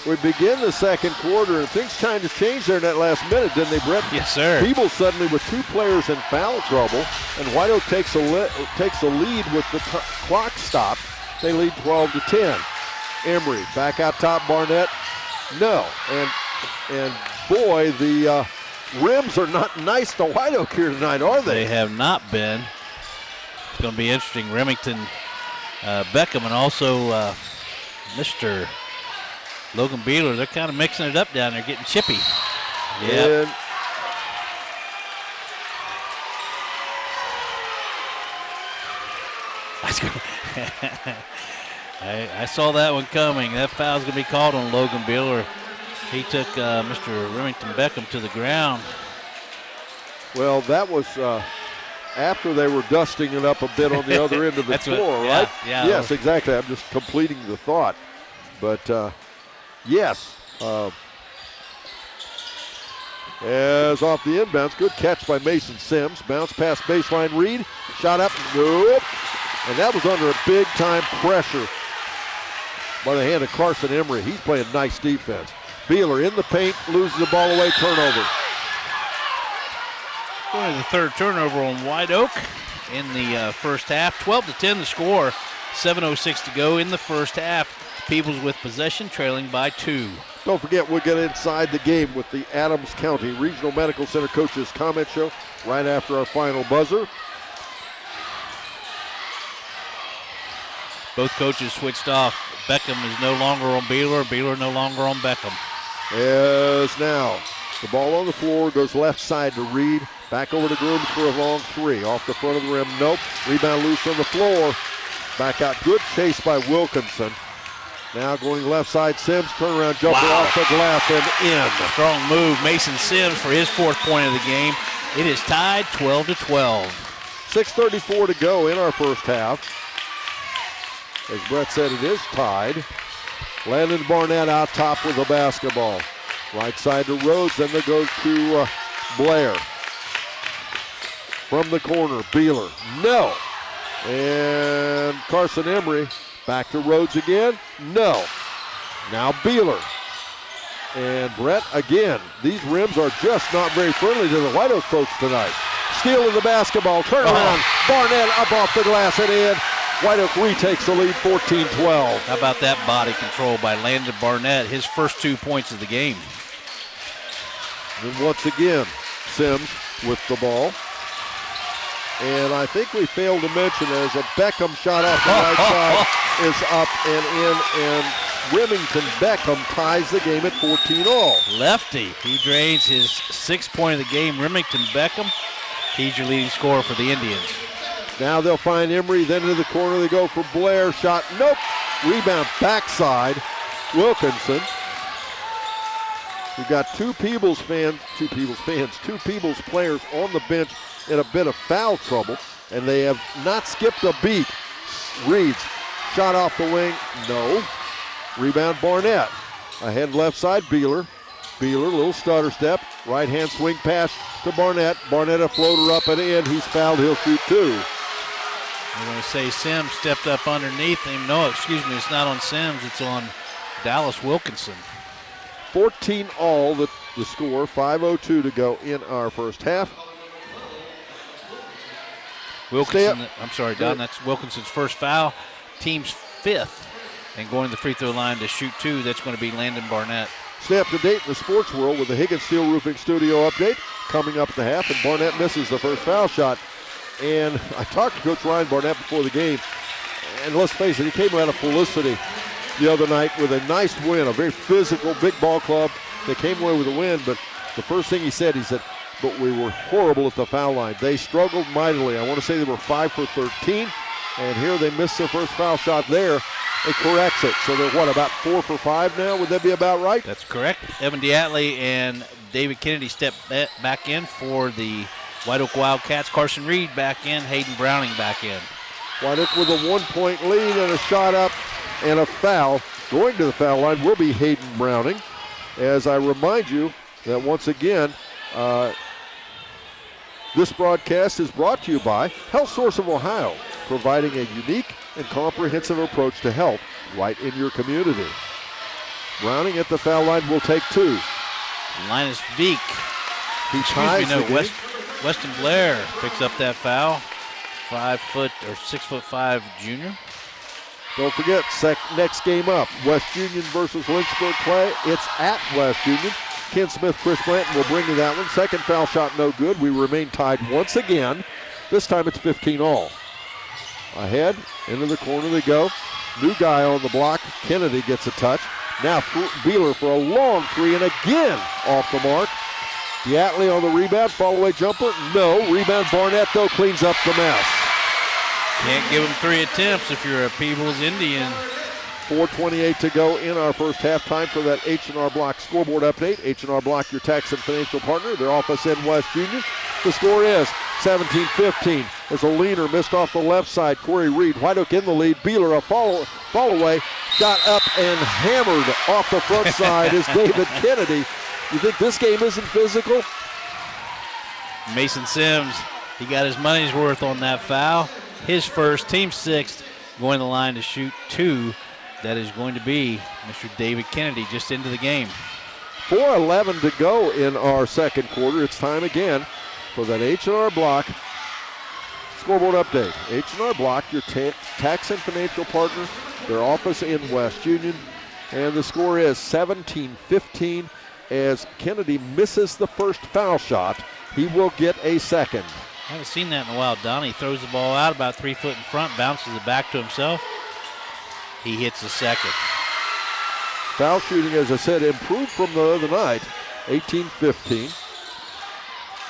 We begin the second quarter, and things kind of changed there in that last minute, didn't they, Brett? Yes, sir. Peebles suddenly with two players in foul trouble, and Whiteoak takes a lead with the clock stopped. They lead 12-10. Emery back out top, Barnett. No, and boy, the rims are not nice to Whiteoak here tonight, are they? They have not been. It's going to be interesting. Remington, Beckham, and also Mr. Logan Beeler, they're kind of mixing it up down there, getting chippy. Yep. I saw that one coming. That foul's going to be called on Logan Beeler. He took Mr. Remington Beckham to the ground. Well, that was after they were dusting it up a bit on the other end of the floor, right? Yeah. Yes, exactly. I'm just completing the thought. But, yes. As off the inbounds, good catch by Mason Sims. Bounce past baseline Reed. Shot up, nope. And that was under a big-time pressure by the hand of Carson Emery. He's playing nice defense. Beeler in the paint, loses the ball away, turnover. Going to the third turnover on Whiteoak in the first half. 12-10 the score. 7:06 to go in the first half. Peebles with possession, trailing by 2. Don't forget, we'll get inside the game with the Adams County Regional Medical Center Coaches Comment Show right after our final buzzer. Both coaches switched off. Beckham is no longer on Beeler. Beeler no longer on Beckham. As now the ball on the floor goes left side to Reed. Back over to Grooms for a long three. Off the front of the rim, nope. Rebound loose on the floor. Back out, good chase by Wilkinson. Now going left side, Sims, turnaround jumper off the glass and in. Strong move, Mason Sims for his 4th point of the game. It is tied 12-12. 6:34 to go in our first half. As Brett said, it is tied. Landon Barnett out top with the basketball. Right side to Rhodes, then it goes to Blair. From the corner, Beeler, no. And Carson Emery, back to Rhodes again, no. Now Beeler. And Brett again. These rims are just not very friendly to the Whiteoak folks tonight. Stealing the basketball, turnaround, Barnett up off the glass and in. Whiteoak retakes the lead 14-12. How about that body control by Landon Barnett, his first 2 points of the game. And once again, Sims with the ball. And I think we failed to mention as a Beckham shot off the right side is up and in, and Remington Beckham ties the game at 14-all. Lefty, he drains his 6th point of the game. Remington Beckham, he's your leading scorer for the Indians. Now they'll find Emery, then into the corner they go for Blair. Shot, nope. Rebound backside. Wilkinson. We've got two Peebles players on the bench in a bit of foul trouble, and they have not skipped a beat. Reeds, shot off the wing, no. Rebound Barnett. Ahead left side, Beeler. Beeler, little stutter step. Right hand swing pass to Barnett. Barnett a floater up and in. He's fouled, he'll shoot two. I'm going to say Sims stepped up underneath him. No, excuse me, it's not on Sims, it's on Dallas Wilkinson. 14 all, the score, 5:02 to go in our first half. Wilkinson, I'm sorry, Don, that's Wilkinson's first foul. Team's fifth. And going to the free throw line to shoot two, that's going to be Landon Barnett. Stay up to date in the sports world with the Higgins Steel Roofing Studio update coming up at the half, and Barnett misses the first foul shot. And I talked to Coach Ryan Barnett before the game, and let's face it, he came out of Felicity the other night with a nice win, a very physical, big ball club. They came away with a win, but the first thing he said, but we were horrible at the foul line. They struggled mightily. I want to say they were 5 for 13, and here they missed their first foul shot there. It corrects it. So they're, about 4 for 5 now? Would that be about right? That's correct. Evan Diatley and David Kennedy step back in for the Whiteoak Wildcats. Carson Reed back in, Hayden Browning back in. Whiteoak with a 1-point lead and a shot up and a foul. Going to the foul line will be Hayden Browning. As I remind you that once again, this broadcast is brought to you by Health Source of Ohio, providing a unique and comprehensive approach to health right in your community. Browning at the foul line will take two. Linus Veek. He ties the game. Weston Blair picks up that foul. 6'5" junior. Don't forget, next game up, West Union versus Lynchburg Clay. It's at West Union. Ken Smith, Chris Blanton will bring you that one. Second foul shot, no good. We remain tied once again. This time it's 15 all. Ahead, into the corner they go. New guy on the block. Kennedy gets a touch. Now Beeler for a long three, and again off the mark. Diatley on the rebound, fall-away jumper, no. Rebound Barnett, though, cleans up the mess. Can't give him 3 attempts if you're a Peebles Indian. 4:28 to go in our first half. Time for that H&R Block scoreboard update. H&R Block, your tax and financial partner. Their office in West Union. The score is 17-15. There's a leaner missed off the left side. Corey Reed, Whiteoak in the lead. Beeler a fall away. Shot up and hammered off the front side is David Kennedy. You think this game isn't physical? Mason Sims, he got his money's worth on that foul. His first, team sixth, going to the line to shoot two. That is going to be Mr. David Kennedy just into the game. 4:11 to go in our second quarter. It's time again for that H&R Block scoreboard update. H&R Block, your tax and financial partner, their office in West Union. And the score is 17-15 as Kennedy misses the first foul shot. He will get a second. I haven't seen that in a while. Donnie throws the ball out about 3 foot in front, bounces it back to himself. He hits the second. Foul shooting, as I said, improved from the other night. 18-15.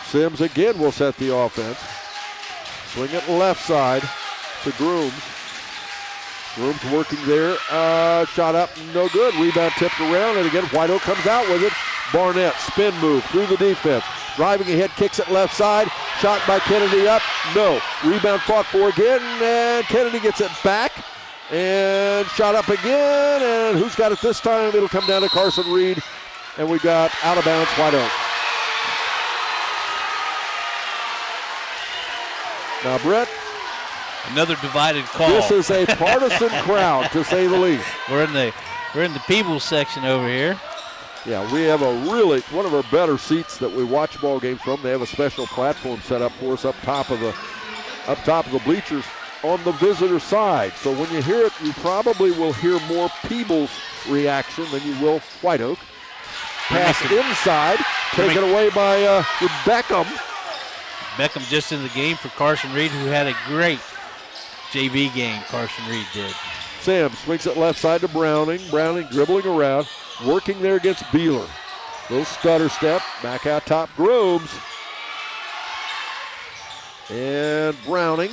Sims again will set the offense. Swing it left side to Grooms. Grooms working there. Shot up, no good. Rebound tipped around, and again, Whiteoak comes out with it. Barnett, spin move through the defense. Driving ahead, kicks it left side. Shot by Kennedy up, no. Rebound fought for again, and Kennedy gets it back. And shot up again, and who's got it this time? It'll come down to Carson Reed, and we got out of bounds Whiteoak. Now, Brett. Another divided call. This is a partisan crowd, to say the least. We're in the Peebles section over here. Yeah, we have one of our better seats that we watch ball games from. They have a special platform set up for us up top of the bleachers on the visitor side. So when you hear it, you probably will hear more Peebles reaction than you will Whiteoak. Pass inside, taken away by Beckham. Beckham just in the game for Carson Reed, who had a great JV game. Carson Reed did. Sims swings it left side to Browning. Browning dribbling around, working there against Beeler. Little stutter step, back out top, Grooms. And Browning.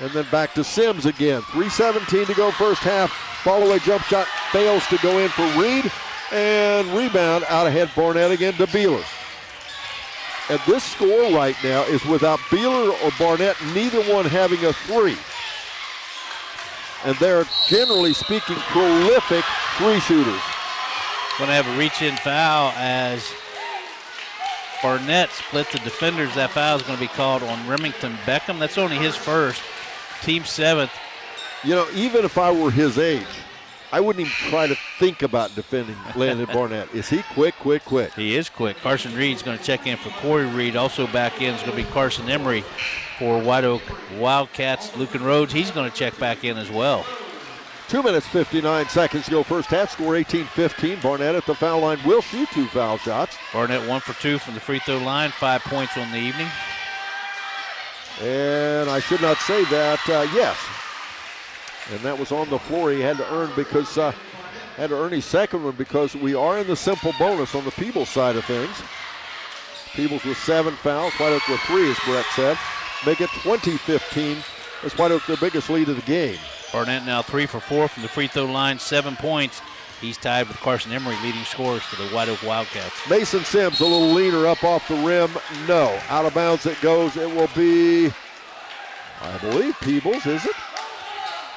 And then back to Sims again. 3:17 to go first half. Follow-away jump shot fails to go in for Reed, and rebound out ahead Barnett again to Beeler. And this score right now is without Beeler or Barnett, neither one having a three. And they're, generally speaking, prolific three shooters. Going to have a reach-in foul as Barnett split the defenders. That foul is going to be called on Remington Beckham. That's only his first, team 7th. You know, even if I were his age, I wouldn't even try to think about defending Landon Barnett. Is he quick? He is quick. Carson Reed's going to check in for Corey Reed. Also back in is going to be Carson Emery for Whiteoak Wildcats. Lucan Rhodes, he's going to check back in as well. 2 minutes, 59 seconds to go. First half, score 18-15. Barnett at the foul line will shoot 2 foul shots. Barnett 1 for 2 from the free throw line, 5 points on the evening. And I should not say that, yes. And that was on the floor. He had to earn his second one because we are in the simple bonus on the Peebles side of things. Peebles with 7 fouls, Whiteoak with 3, as Brett said. Make it 20-15 as Whiteoak their biggest lead of the game. Barnett now 3 for 4 from the free throw line, 7 points. He's tied with Carson Emery leading scorers for the Whiteoak Wildcats. Mason Sims a little leaner up off the rim. No. Out of bounds it goes. It will be, I believe, Peebles, is it?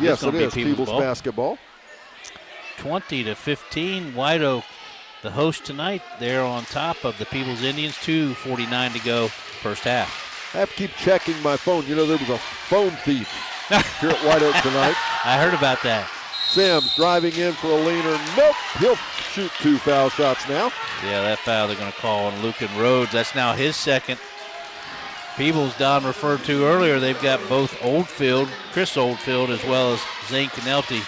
Yes, it is. Peebles basketball. 20-15. Whiteoak, the host tonight, they're on top of the Peebles Indians. 2:49 to go, first half. I have to keep checking my phone. You know, there was a phone thief here at Whiteoak tonight. I heard about that. Sims driving in for a leaner. Nope. He'll shoot 2 foul shots now. Yeah, that foul they're going to call on Lucan Rhodes. That's now his second. Peebles, Don referred to earlier, they've got both Chris Oldfield, as well as Zane Canelti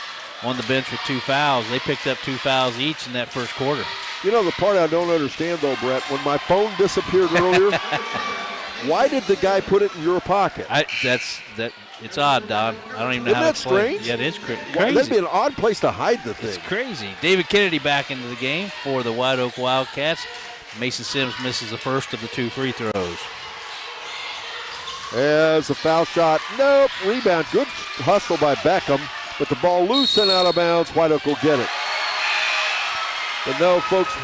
on the bench with 2 fouls. They picked up 2 fouls each in that first quarter. You know, the part I don't understand, though, Brett, when my phone disappeared earlier, why did the guy put it in your pocket? It's odd, Don. I don't even know how to explain. Strange? Yeah, it is crazy. That'd be an odd place to hide the thing. It's crazy. David Kennedy back into the game for the Whiteoak Wildcats. Mason Sims misses the first of the 2 free throws. As a foul shot, nope, rebound, good hustle by Beckham, but the ball loose and out of bounds. Whiteoak will get it. But no, folks,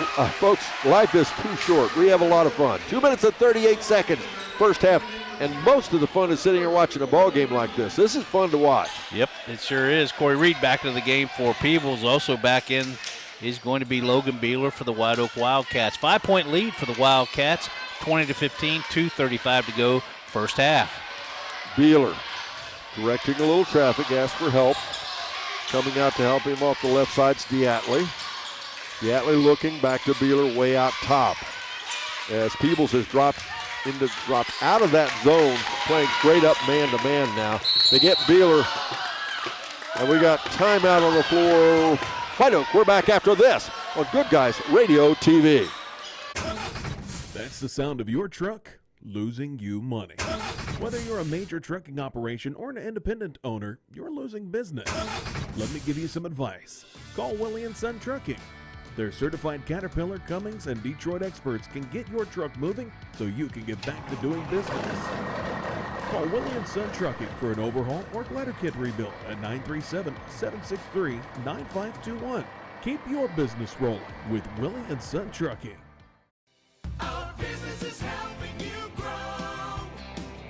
life is too short. We have a lot of fun. 2 minutes and 38 seconds, first half, and most of the fun is sitting here watching a ball game like this. This is fun to watch. Yep, it sure is. Corey Reed back into the game for Peebles. Also back in is going to be Logan Beeler for the Whiteoak Wildcats. 5-point lead for the Wildcats, 20-15, 2:35 to go. First half. Beeler directing a little traffic, asked for help. Coming out to help him off the left side's Diatley. Diatley looking back to Beeler way out top. As Peebles has dropped out of that zone, playing straight up man-to-man now. They get Beeler, and we got timeout on the floor. Whiteoak, we're back after this on Good Guys Radio TV. That's the sound of your truck losing you money. Whether you're a major trucking operation or an independent owner, you're losing business. Let me give you some advice. Call Willie & Son Trucking. Their certified Caterpillar, Cummins, and Detroit experts can get your truck moving so you can get back to doing business. Call Willie & Son Trucking for an overhaul or glider kit rebuild at 937-763-9521. Keep your business rolling with Willie & Son Trucking. Our business is helping you grow.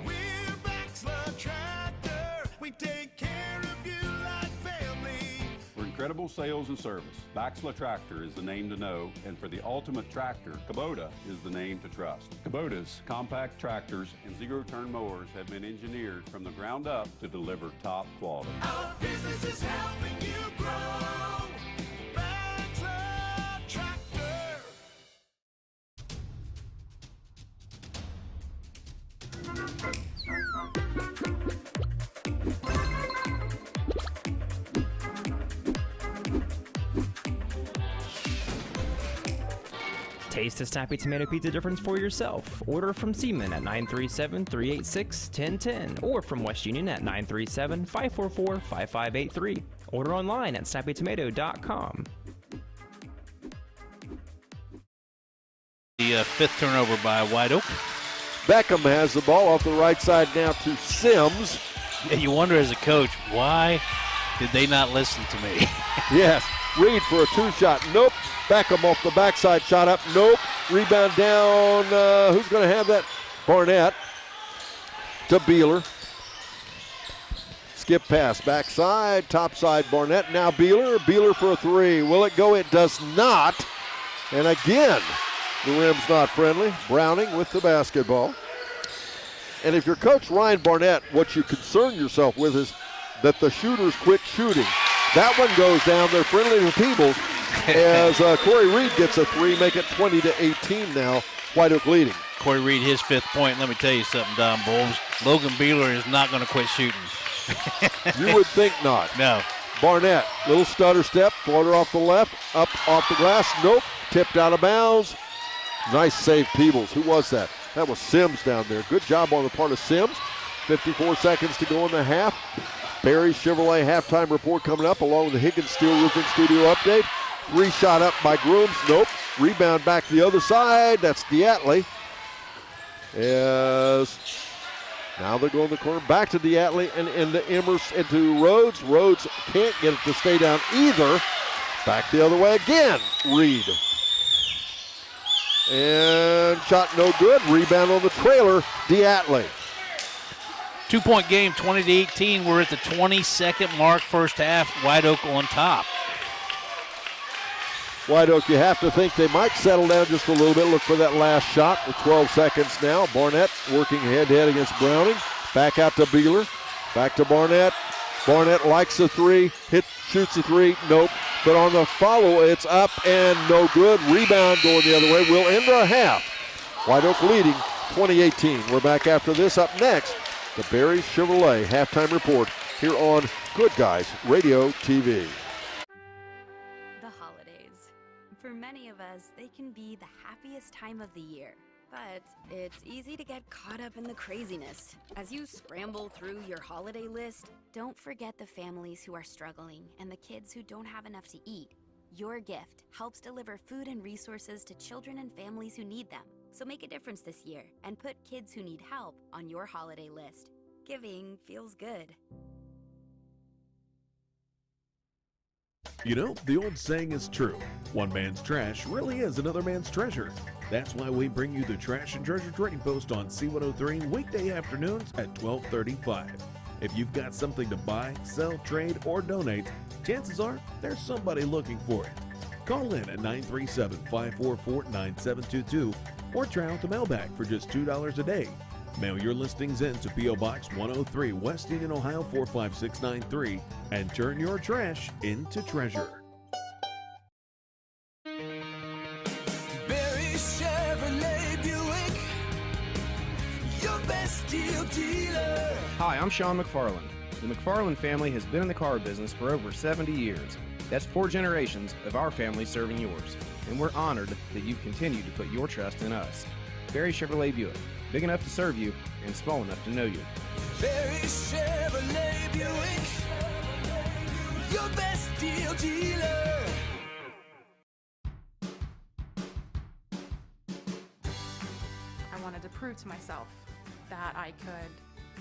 We're Baxler Tractor. We take care of you like family. For incredible sales and service, Baxler Tractor is the name to know, and for the ultimate tractor, Kubota is the name to trust. Kubota's compact tractors and zero-turn mowers have been engineered from the ground up to deliver top quality. Our business is helping you grow. Baxler Tractor. Taste the snappy tomato pizza difference for yourself. Order from Seaman at 937-386-1010 or from West Union at 937-544-5583. Order online at snappytomato.com. The fifth turnover by Whiteoak. Beckham has the ball off the right side now to Sims. Yeah, you wonder as a coach, why Did they not listen to me? Yes. Reed for a two-shot. Nope. Beckham off the backside. Shot up. Nope. Rebound down. Who's going to have that? Barnett to Beeler. Skip pass. Backside. Top side. Barnett. Now Beeler. Beeler for a three. Will it go? It does not. And again, the rim's not friendly. Browning with the basketball. And if you're Coach Ryan Barnett, what you concern yourself with is that the shooters quit shooting. That one goes down. They're friendly to Peebles as Corey Reed gets a three, make it 20-18 now. Whiteoak leading. Corey Reed, his 5th point. Let me tell you something, Don Bowles. Logan Beeler is not going to quit shooting. You would think not. No. Barnett, little stutter step, floater off the left, up off the glass. Nope, tipped out of bounds. Nice save, Peebles. Who was that? That was Sims down there. Good job on the part of Sims. 54 seconds to go in the half. Barry Chevrolet halftime report coming up along with the Higgins Steel Roofing Studio update. 3-shot up by Grooms. Nope. Rebound back to the other side. That's Diatley. As now they're going the corner back to Diatley and into Rhodes. Rhodes can't get it to stay down either. Back the other way again. Reed. And shot no good. Rebound on the trailer. Diatley. 2-point game, 20-18. We're at the 22nd mark, first half. Whiteoak on top. Whiteoak, you have to think they might settle down just a little bit. Look for that last shot with 12 seconds now. Barnett working head-to-head against Browning. Back out to Beeler. Back to Barnett. Barnett likes the three. Shoots the three. Nope. But on the follow, it's up and no good. Rebound going the other way. We'll end our half. Whiteoak leading 20-18. We're back after this. Up next, the Barry Chevrolet halftime report here on Good Guys Radio TV. The holidays. For many of us, they can be the happiest time of the year. But it's easy to get caught up in the craziness. As you scramble through your holiday list, don't forget the families who are struggling and the kids who don't have enough to eat. Your gift helps deliver food and resources to children and families who need them. So make a difference this year and put kids who need help on your holiday list. Giving feels good. You know, the old saying is true. One man's trash really is another man's treasure. That's why we bring you the Trash and Treasure Trading Post on C103 weekday afternoons at 12:35. If you've got something to buy, sell, trade, or donate, chances are there's somebody looking for it. Call in at 937-544-9722 or try out the mailbag for just $2 a day. Mail your listings in to P.O. Box 103, West Union, Ohio 45693 and turn your trash into treasure. Barry Chevrolet Buick, your best deal dealer. Hi, I'm Sean McFarland. The McFarland family has been in the car business for over 70 years. That's 4 generations of our family serving yours. And we're honored that you continue to put your trust in us. Barry Chevrolet Buick, big enough to serve you and small enough to know you. Barry Chevrolet Buick, your best deal dealer. I wanted to prove to myself that I could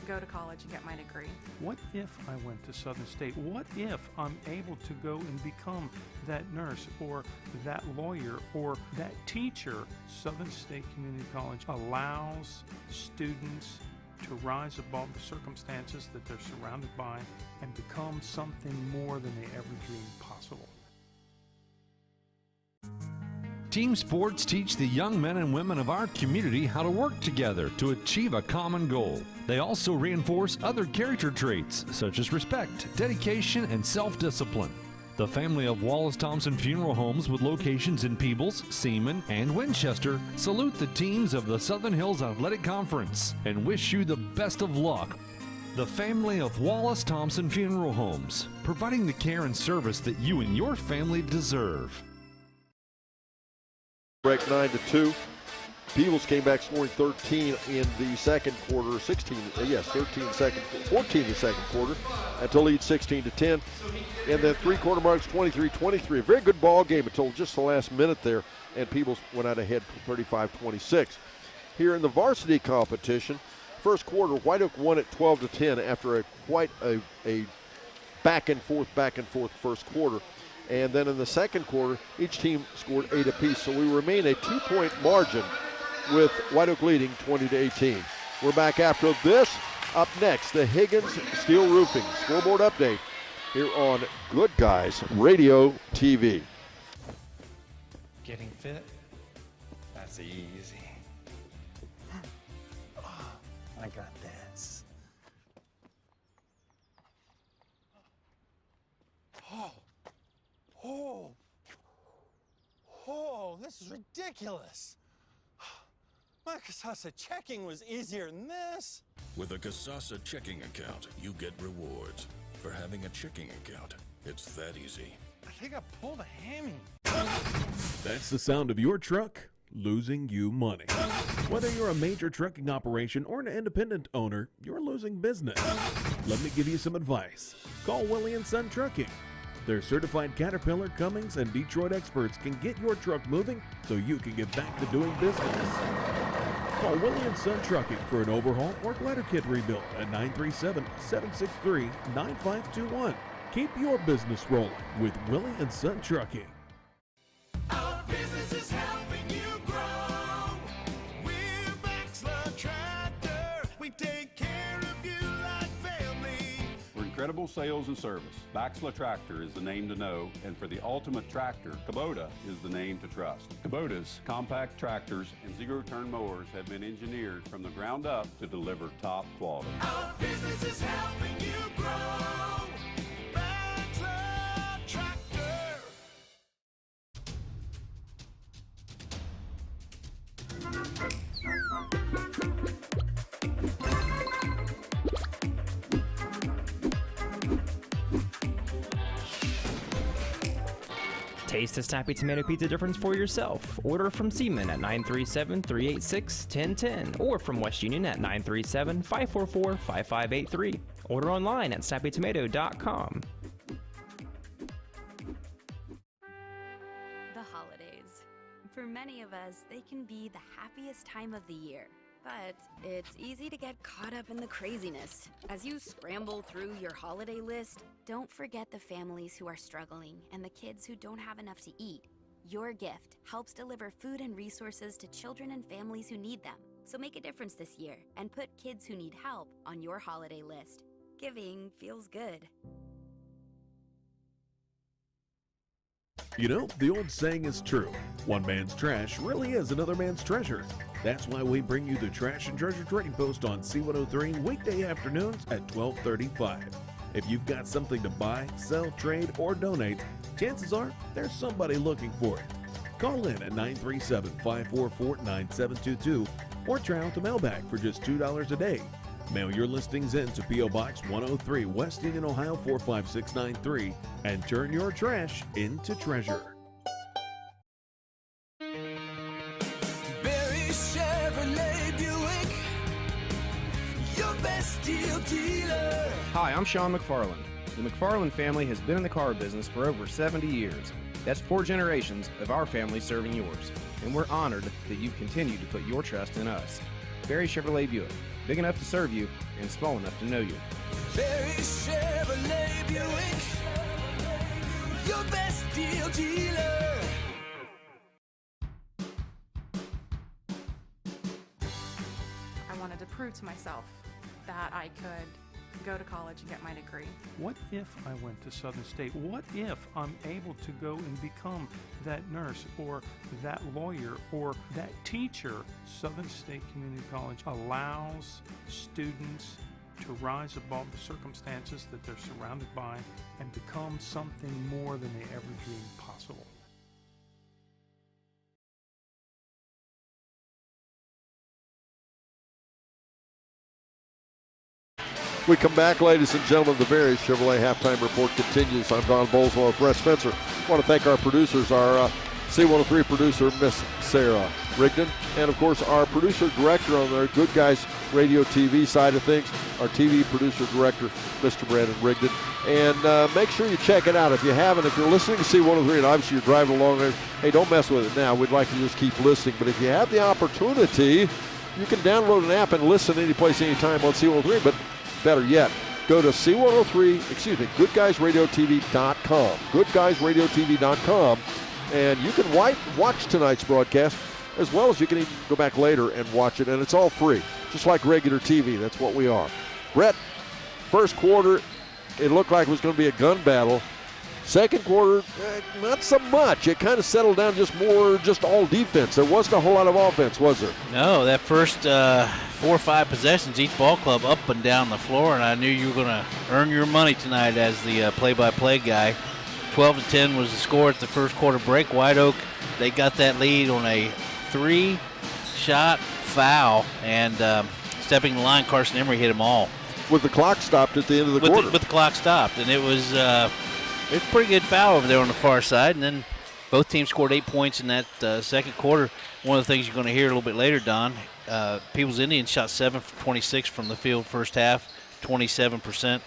go to college and get my degree. What if I went to Southern State? What if I'm able to go and become that nurse or that lawyer or that teacher? Southern State Community College allows students to rise above the circumstances that they're surrounded by and become something more than they ever dreamed possible. Team sports teach the young men and women of our community how to work together to achieve a common goal. They also reinforce other character traits such as respect, dedication, and self-discipline. The family of Wallace Thompson Funeral Homes with locations in Peebles, Seaman, and Winchester salute the teams of the Southern Hills Athletic Conference and wish you the best of luck. The family of Wallace Thompson Funeral Homes, providing the care and service that you and your family deserve. Break 9-2. Peebles came back scoring 13 in the second quarter, 14 the second quarter, until lead 16-10. And then three-quarter marks 23-23. A very good ball game until just the last minute there, and Peebles went out ahead 35-26. Here in the varsity competition, first quarter, Whiteoak won at 12-10 after quite a back and forth first quarter. And then in the second quarter, each team scored 8 apiece. So we remain a 2-point margin with Whiteoak leading 20-18. We're back after this. Up next, the Higgins Steel Roofing scoreboard update here on Good Guys Radio TV. Getting fit? That's easy. I got this. Oh, this is ridiculous. My Casasa checking was easier than this. With a Casasa checking account, you get rewards. For having a checking account, it's that easy. I think I pulled a hammy. That's the sound of your truck losing you money. Whether you're a major trucking operation or an independent owner, you're losing business. Let me give you some advice. Call Willie & Son Trucking. Their certified Caterpillar, Cummins, and Detroit experts can get your truck moving so you can get back to doing business. Call Willie & Son Trucking for an overhaul or glider kit rebuild at 937-763-9521. Keep your business rolling with Willie & Son Trucking. Our business is helping you grow. We're Baxler Tractor. We take care of you like family. For incredible sales and service, Baxla Tractor is the name to know, and for the ultimate tractor, Kubota is the name to trust. Kubota's compact tractors and zero-turn mowers have been engineered from the ground up to deliver top quality. Our business is helping you grow. Baxler Tractor. Taste the snappy tomato pizza difference for yourself. Order from Seaman at 937-386-1010 or from West Union at 937-544-5583. Order online at snappytomato.com. The holidays. For many of us, they can be the happiest time of the year. But it's easy to get caught up in the craziness. As you scramble through your holiday list, don't forget the families who are struggling and the kids who don't have enough to eat. Your gift helps deliver food and resources to children and families who need them. So make a difference this year and put kids who need help on your holiday list. Giving feels good. You know, the old saying is true. One man's trash really is another man's treasure. That's why we bring you the Trash and Treasure Trading Post on C103 weekday afternoons at 12:35. If you've got something to buy, sell, trade, or donate, chances are there's somebody looking for it. Call in at 937-544-9722 or try out the mailbag for just $2 a day. Mail your listings in to P.O. Box 103, West Union, Ohio 45693 and turn your trash into treasure. Barry Chevrolet Buick, your best deal dealer. Hi, I'm Sean McFarland. The McFarland family has been in the car business for over 70 years. That's 4 generations of our family serving yours. And we're honored that you continue to put your trust in us. Barry Chevrolet Buick, big enough to serve you and small enough to know you. Barry Chevrolet Buick, your best deal dealer. I wanted to prove to myself that I could go to college and get my degree. What if I went to Southern State? What if I'm able to go and become that nurse or that lawyer or that teacher? Southern State Community College allows students to rise above the circumstances that they're surrounded by and become something more than they ever dreamed possible. We come back, ladies and gentlemen. The Barry Chevrolet halftime report continues. I'm Don Bolswell with Brett Spencer. I want to thank our producers, our C103 producer, Miss Sarah Rigdon, and of course our producer director on the Good Guys Radio TV side of things, our TV producer director, Mr. Brandon Rigdon. And make sure you check it out. If you haven't, if you're listening to C103 and obviously you're driving along there, hey, don't mess with it now. We'd like to just keep listening. But if you have the opportunity, you can download an app and listen any place, anytime on C103. But better yet, Go to Goodguysradiotv.com. Goodguysradiotv.com. And you can watch tonight's broadcast as well as you can even go back later and watch it. And it's all free, just like regular TV. That's what we are. Brett, first quarter, it looked like it was going to be a gun battle. Second quarter, not so much. It kind of settled down just all defense. There wasn't a whole lot of offense, was there? No, that first 4 or 5 possessions, each ball club up and down the floor, and I knew you were going to earn your money tonight as the play-by-play guy. 12-10 was the score at the first quarter break. Whiteoak, they got that lead on a 3-shot foul, and stepping the line, Carson Emery hit them all. With the clock stopped at the end of the quarter. With the clock stopped, and it was a pretty good foul over there on the far side. And then both teams scored 8 points in that second quarter. One of the things you're going to hear a little bit later, Don, Peebles Indians shot 7 for 26 from the field first half, 27%.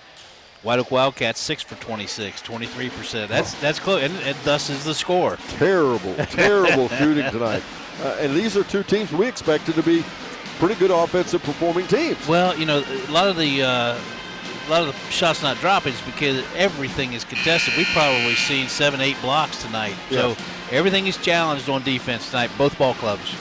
Whiteoak Wildcats 6 for 26, 23%. That's close, and thus is the score. Terrible shooting tonight. And these are two teams we expected to be pretty good offensive performing teams. Well, you know, a lot of the shots not dropping is because everything is contested. We've probably seen 7-8 blocks tonight. Yeah. So everything is challenged on defense tonight, both ball clubs.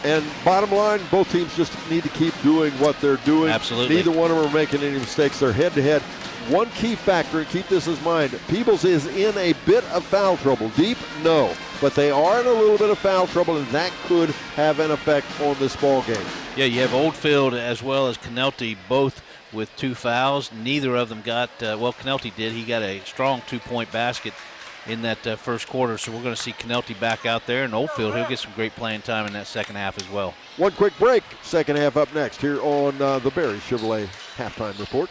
And bottom line, both teams just need to keep doing what they're doing. Absolutely. Neither one of them are making any mistakes. They're head-to-head. One key factor, and keep this in mind, Peebles is in a bit of foul trouble. Deep? No. But they are in a little bit of foul trouble, and that could have an effect on this ball game. Yeah, you have Oldfield as well as Canelty both with 2 fouls. Neither of them got, Canelty did. He got a strong 2-point basket in that first quarter. So we're going to see Canelty back out there, and Oldfield, he'll get some great playing time in that second half as well. One quick break. Second half up next here on the Barry Chevrolet Halftime Report.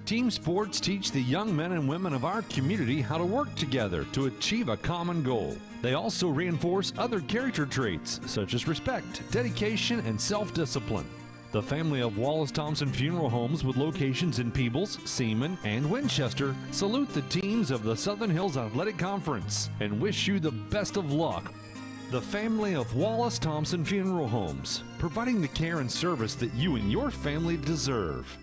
Team sports teach the young men and women of our community how to work together to achieve a common goal. They also reinforce other character traits such as respect, dedication, and self-discipline. The family of Wallace Thompson Funeral Homes with locations in Peebles, Seaman, and Winchester salute the teams of the Southern Hills Athletic Conference and wish you the best of luck. The family of Wallace Thompson Funeral Homes, providing the care and service that you and your family deserve.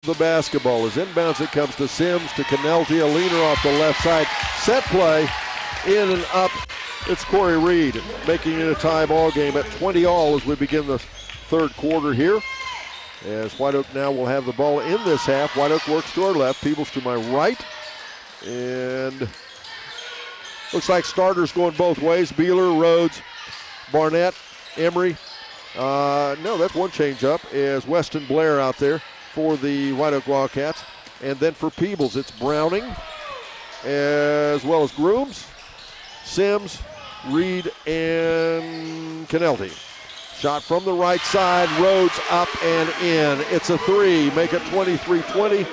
The basketball is inbounds. It comes to Sims, to Canelty, a leaner off the left side. Set play, in and up. It's Corey Reed making it a tie ball game at 20-all as we begin the third quarter here. As Whiteoak now will have the ball in this half. Whiteoak works to our left, Peebles to my right. And looks like starters going both ways. Beeler, Rhodes, Barnett, Emery. No, that's one change up as Weston Blair out there for the Whiteoak Wildcats. And then for Peebles, it's Browning as well as Grooms, Sims, Reed, and Canelty. Shot from the right side, Rhodes up and in. It's a 3, make it 23-20.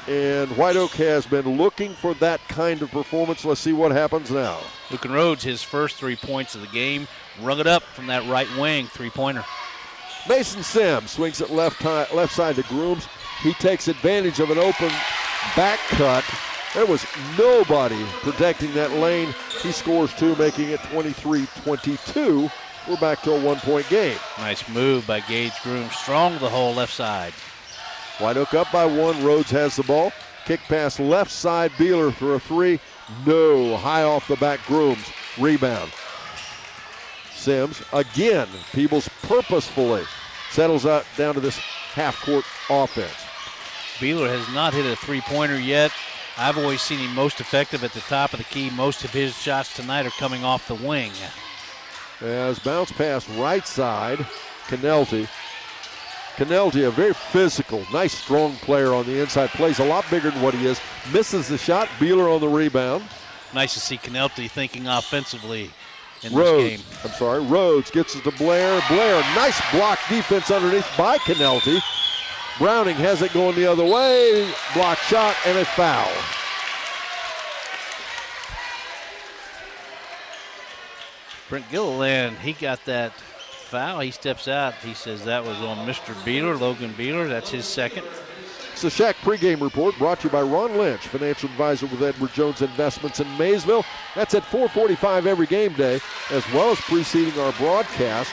And Whiteoak has been looking for that kind of performance. Let's see what happens now. Lucan Rhodes, his first 3 points of the game, rung it up from that right wing three-pointer. Mason Sims swings it left side to Grooms. He takes advantage of an open back cut. There was nobody protecting that lane. He scores 2, making it 23-22. We're back to a 1-point game. Nice move by Gage Grooms. Strong the whole left side. Whiteoak up by 1. Rhodes has the ball. Kick pass left side. Beeler for a 3. No. High off the back. Grooms. Rebound. Sims again. Peebles purposefully settles out down to this half-court offense. Beeler has not hit a three-pointer yet. I've always seen him most effective at the top of the key. Most of his shots tonight are coming off the wing. As bounce pass right side, Canelty. Canelty, a very physical, nice, strong player on the inside. Plays a lot bigger than what he is. Misses the shot. Beeler on the rebound. Nice to see Canelty thinking offensively in this game. Rhodes gets it to Blair. Blair, nice block defense underneath by Canelty. Browning has it going the other way. Block shot and a foul. Brent Gilliland, he got that foul. He steps out. He says that was on Mr. Beeler, Logan Beeler. That's his second. It's the Shack pregame report brought to you by Ron Lynch, financial advisor with Edward Jones Investments in Maysville. That's at 4:45 every game day, as well as preceding our broadcast.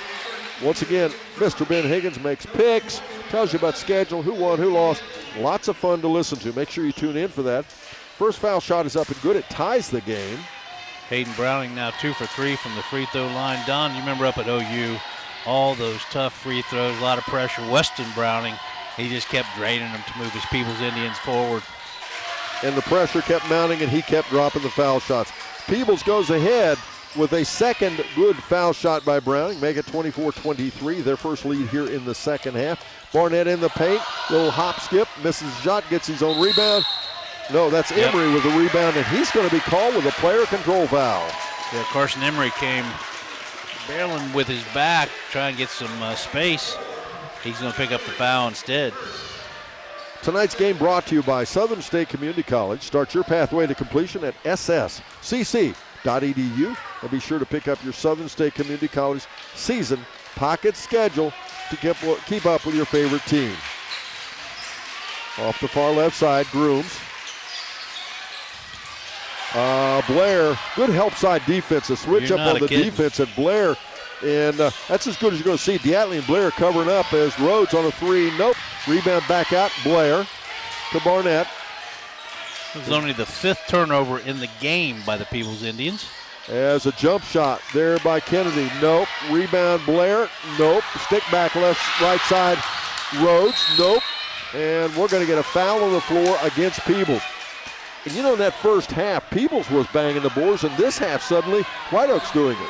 Once again, Mr. Ben Higgins makes picks, tells you about schedule, who won, who lost. Lots of fun to listen to. Make sure you tune in for that. First foul shot is up and good. It ties the game. Hayden Browning now 2 for 3 from the free throw line. Don, you remember up at OU, all those tough free throws, a lot of pressure. Weston Browning, he just kept draining them to move his Peebles Indians forward. And the pressure kept mounting, and he kept dropping the foul shots. Peebles goes ahead with a second good foul shot by Browning, make it 24-23, their first lead here in the second half. Barnett in the paint, little hop skip, misses the shot, gets his own rebound. No, that's Emery with the rebound, and he's going to be called with a player control foul. Yeah, Carson Emery came barreling with his back, trying to get some space. He's going to pick up the foul instead. Tonight's game brought to you by Southern State Community College. Start your pathway to completion at sscc.edu, and be sure to pick up your Southern State Community College season pocket schedule to keep up with your favorite team. Off the far left side, Grooms. Blair, good help side defense. A switch up on the defense at Blair, and that's as good as you're going to see. Diatley and Blair covering up as Rhodes on a three. Nope. Rebound back out. Blair to Barnett. It was only the 5th turnover in the game by the Peebles Indians. As a jump shot there by Kennedy. Nope. Rebound Blair. Nope. Stick back right side. Rhodes. Nope. And we're going to get a foul on the floor against Peebles. And you know, in that first half, Peebles was banging the boards, and this half suddenly, Whiteoak's doing it.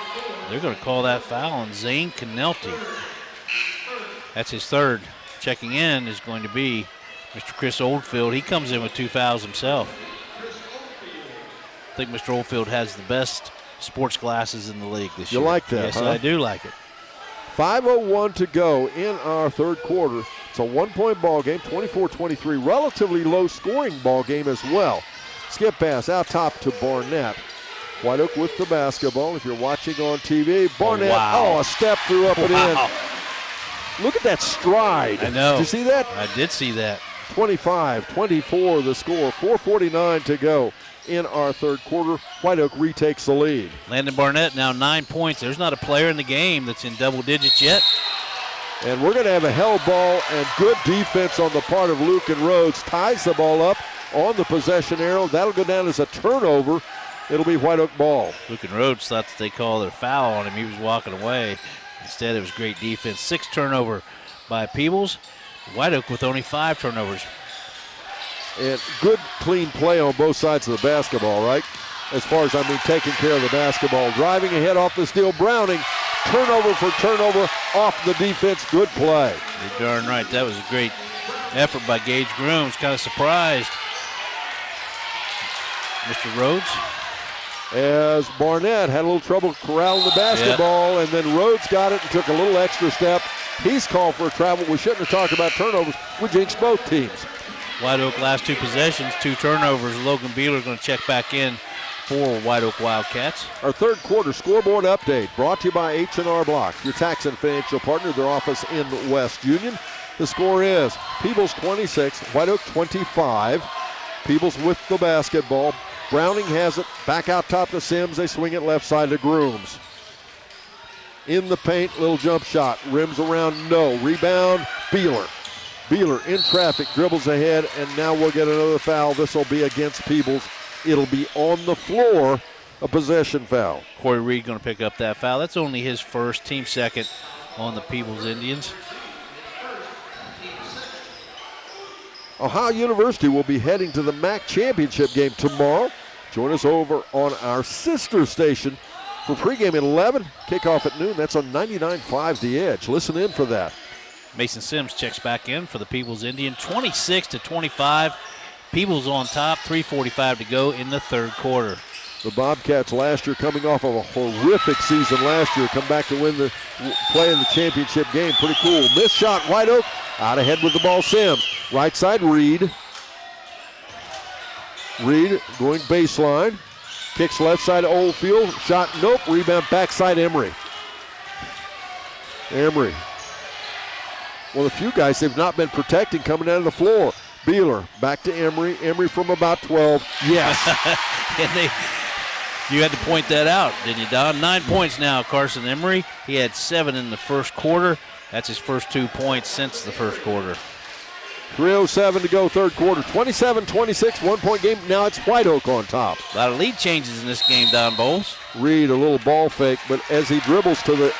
They're going to call that foul on Zane Canelti. That's his 3rd. Checking in is going to be Mr. Chris Oldfield. He comes in with 2 fouls himself. I think Mr. Oldfield has the best sports glasses in the league this year. You like that, Yes, huh? I do like it. 5:01 to go in our third quarter. It's a 1-point ball game, 24-23. Relatively low-scoring ball game as well. Skip pass out top to Barnett. Whiteoak with the basketball. If you're watching on TV, Barnett, a step through up and in. Look at that stride. I know. Did you see that? I did see that. 25-24 the score, 4:49 to go in our third quarter. Whiteoak retakes the lead. Landon Barnett now 9 points. There's not a player in the game that's in double digits yet. And we're going to have a held ball and good defense on the part of Luke and Rhodes. Ties the ball up on the possession arrow. That'll go down as a turnover. It'll be Whiteoak ball. Luke and Rhodes thought that they called a foul on him. He was walking away. Instead, it was great defense. 6th turnover by Peebles. Whiteoak with only 5 turnovers. And good, clean play on both sides of the basketball, right? As far as, taking care of the basketball. Driving ahead off the steal, Browning. Turnover for turnover off the defense. Good play. You're darn right. That was a great effort by Gage Grooms. Kind of surprised Mr. Rhodes. As Barnett had a little trouble corralling the basketball, and then Rhodes got it and took a little extra step. He's called for a travel. We shouldn't have talked about turnovers. We jinxed both teams. Whiteoak last 2 possessions, 2 turnovers. Logan Beeler going to check back in for Whiteoak Wildcats. Our third quarter scoreboard update brought to you by H&R Block, your tax and financial partner, their office in West Union. The score is Peebles 26, Whiteoak 25. Peebles with the basketball. Browning has it, back out top to Sims. They swing it left side to Grooms. In the paint, little jump shot. Rims around, no. Rebound, Beeler. Beeler in traffic, dribbles ahead, and now we'll get another foul. This will be against Peebles. It'll be on the floor, a possession foul. Corey Reed going to pick up that foul. That's only his first, team second on the Peebles Indians. Ohio University will be heading to the MAC championship game tomorrow. Join us over on our sister station for pregame at 11, kickoff at noon. That's on 99.5 The Edge. Listen in for that. Mason Sims checks back in for the Peebles Indian, 26-25. Peebles on top, 3:45 to go in the third quarter. The Bobcats last year, coming off of a horrific season last year, come back to play in the championship game. Pretty cool. Missed shot, Whiteoak. Out ahead with the ball, Sims. Right side, Reed. Reed going baseline. Kicks left side, Oldfield. Shot, nope. Rebound, backside, Emery. Emery. One of the few guys they've not been protecting coming down to the floor. Beeler back to Emery. Emery from about 12. Yes. And you had to point that out, didn't you, Don? 9 points now, Carson Emery. He had 7 in the first quarter. That's his first 2 points since the first quarter. 3:07 to go, third quarter. 27-26, 1-point game. Now it's Whiteoak on top. A lot of lead changes in this game, Don Bowles. Reed, a little ball fake, but as he dribbles to the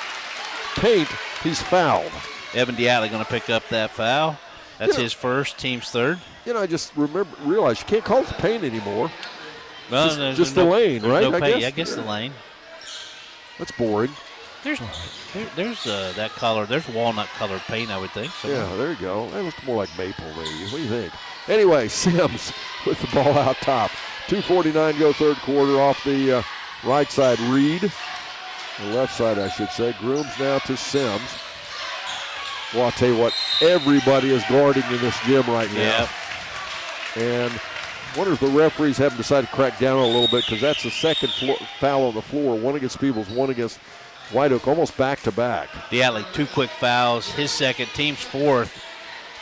paint, he's fouled. Evan Diatley going to pick up that foul. That's his first, team's third. I just realized you can't call it the paint anymore. Well, just the lane, right? No paint. I guess the lane. That's boring. There's that color. There's walnut colored paint, I would think. Yeah, there you go. That looks more like maple, maybe. What do you think? Anyway, Sims with the ball out top. 2:49 go, third quarter. Off the right side, Reed. The left side, I should say. Grooms now to Sims. Well, I'll tell you what, everybody is guarding in this gym right now. Yep. And wonder if the referees haven't decided to crack down a little bit, because that's the second foul on the floor. One against Peebles, one against Whiteoak, almost back-to-back. Diatley, 2 quick fouls. His second, team's fourth.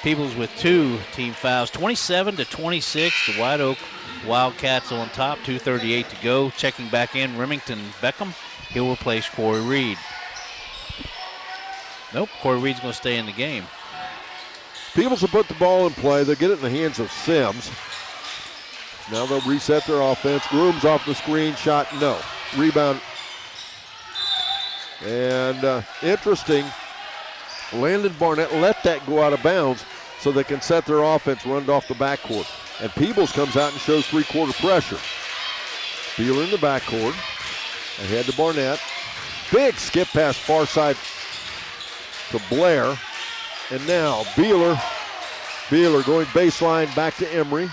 Peebles with 2 team fouls. 27-26, the Whiteoak Wildcats on top. 2:38 to go. Checking back in, Remington Beckham. He'll replace Corey Reed. Nope, Corey Reed's going to stay in the game. Peebles will put the ball in play. They'll get it in the hands of Sims. Now they'll reset their offense. Grooms off the screen, shot, no. Rebound. And interesting, Landon Barnett let that go out of bounds so they can set their offense, run it off the backcourt. And Peebles comes out and shows three-quarter pressure. Beeler in the backcourt. Ahead to Barnett. Big skip pass far side to Blair. And now Beeler going baseline back to Emery.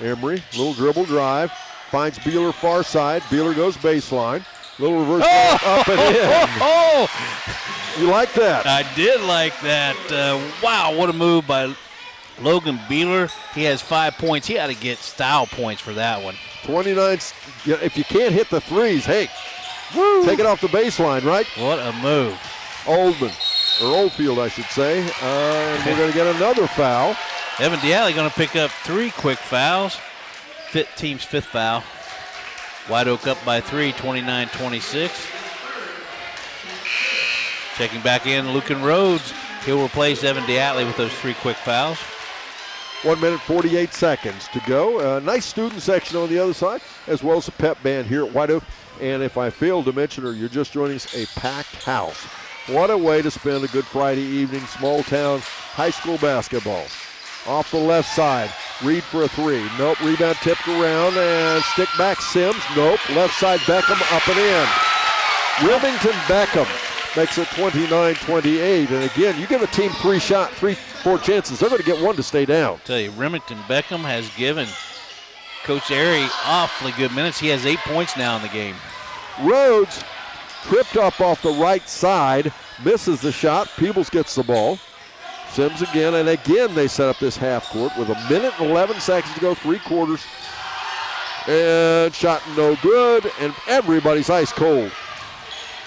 Emery, little dribble drive. Finds Beeler far side. Beeler goes baseline. Little reverse up and in. You like that? I did like that. Wow, what a move by Logan Beeler. He has 5 points. He had to get style points for that one. 29. If you can't hit the threes, hey, take it off the baseline, right? What a move. Oldfield, I should say. And we're going to get another foul. Evan Diatley going to pick up 3 quick fouls. Team's 5th foul. Whiteoak up by 3, 29-26. Checking back in, Lucan Rhodes. He'll replace Evan Diatley with those 3 quick fouls. 1 minute, 48 seconds to go. Nice student section on the other side, as well as a pep band here at Whiteoak. And if I failed to mention, or you're just joining us, a packed house. What a way to spend a good Friday evening, small town high school basketball. Off the left side, Reed for a 3. Nope, rebound tipped around and stick back Sims. Nope, left side Beckham up and in. Remington Beckham makes it 29-28. And again, you give a team 4 chances, they're going to get 1 to stay down. I'll tell you, Remington Beckham has given Coach Airy awfully good minutes. He has 8 points now in the game. Rhodes tripped up off the right side, misses the shot. Peebles gets the ball. Sims again, and again they set up this half court with 1 minute and 11 seconds to go, 3 quarters. And shot no good, and everybody's ice cold.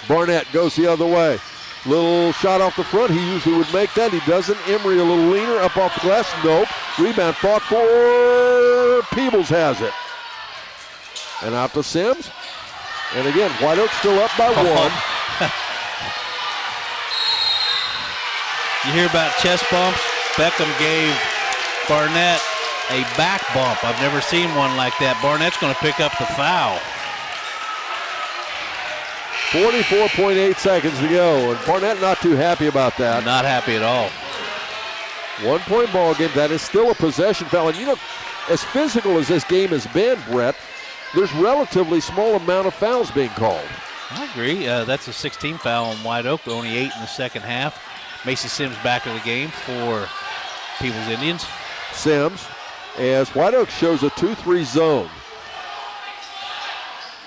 Barnett goes the other way. Little shot off the front, he usually would make that. He doesn't. Emery a little leaner, up off the glass, nope. Rebound fought for, Peebles has it. And out to Sims. And again, Whiteoak still up by 1. You hear about chest bumps? Beckham gave Barnett a back bump. I've never seen one like that. Barnett's going to pick up the foul. 44.8 seconds to go, and Barnett not too happy about that. Not happy at all. 1 point ball game. That is still a possession foul. And you know, as physical as this game has been, Brett, there's relatively small amount of fouls being called. I agree. That's a 16 foul on Whiteoak, only 8 in the second half. Macy Sims back in the game for Peebles Indians. Sims, as Whiteoak shows a 2-3 zone.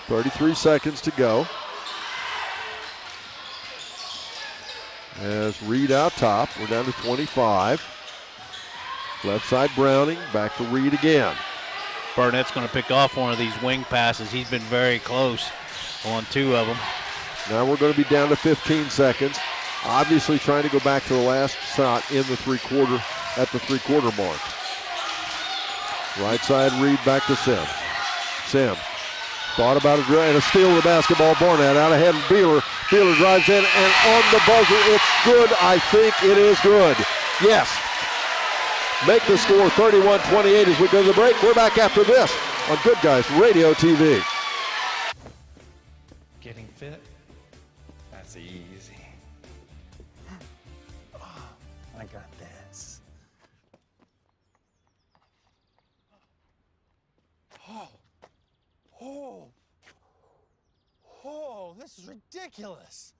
33 seconds to go. As Reed out top, we're down to 25. Left side Browning, back to Reed again. Barnett's going to pick off one of these wing passes. He's been very close on 2 of them. Now we're going to be down to 15 seconds. Obviously trying to go back to the last shot in the 3-quarter, at the 3-quarter mark. Right side, Reed back to Sims. Sims thought about it, and a steal of the basketball. Barnett out ahead of Beeler. Beeler drives in, and on the buzzer, it's good. I think it is good. Yes. Make the score 31-28 as we go to the break. We're back after this on Good Guys Radio TV. Getting fit? That's easy. I got this. Oh, this is ridiculous.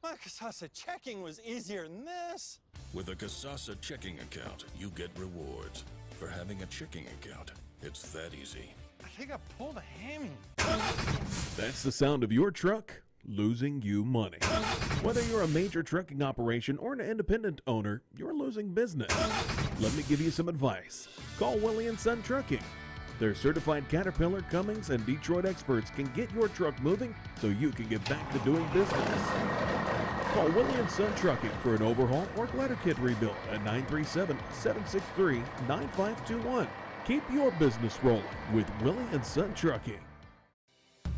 My Casasa checking was easier than this. With a Casasa checking account, you get rewards. For having a checking account, it's that easy. I think I pulled a hammy. That's the sound of your truck losing you money. Whether you're a major trucking operation or an independent owner, you're losing business. Let me give you some advice. Call Willie & Son Trucking. Their certified Caterpillar, Cummins, and Detroit experts can get your truck moving so you can get back to doing business. Call Willie & Son Trucking for an overhaul or glider kit rebuild at 937-763-9521. Keep your business rolling with Willie & Son Trucking.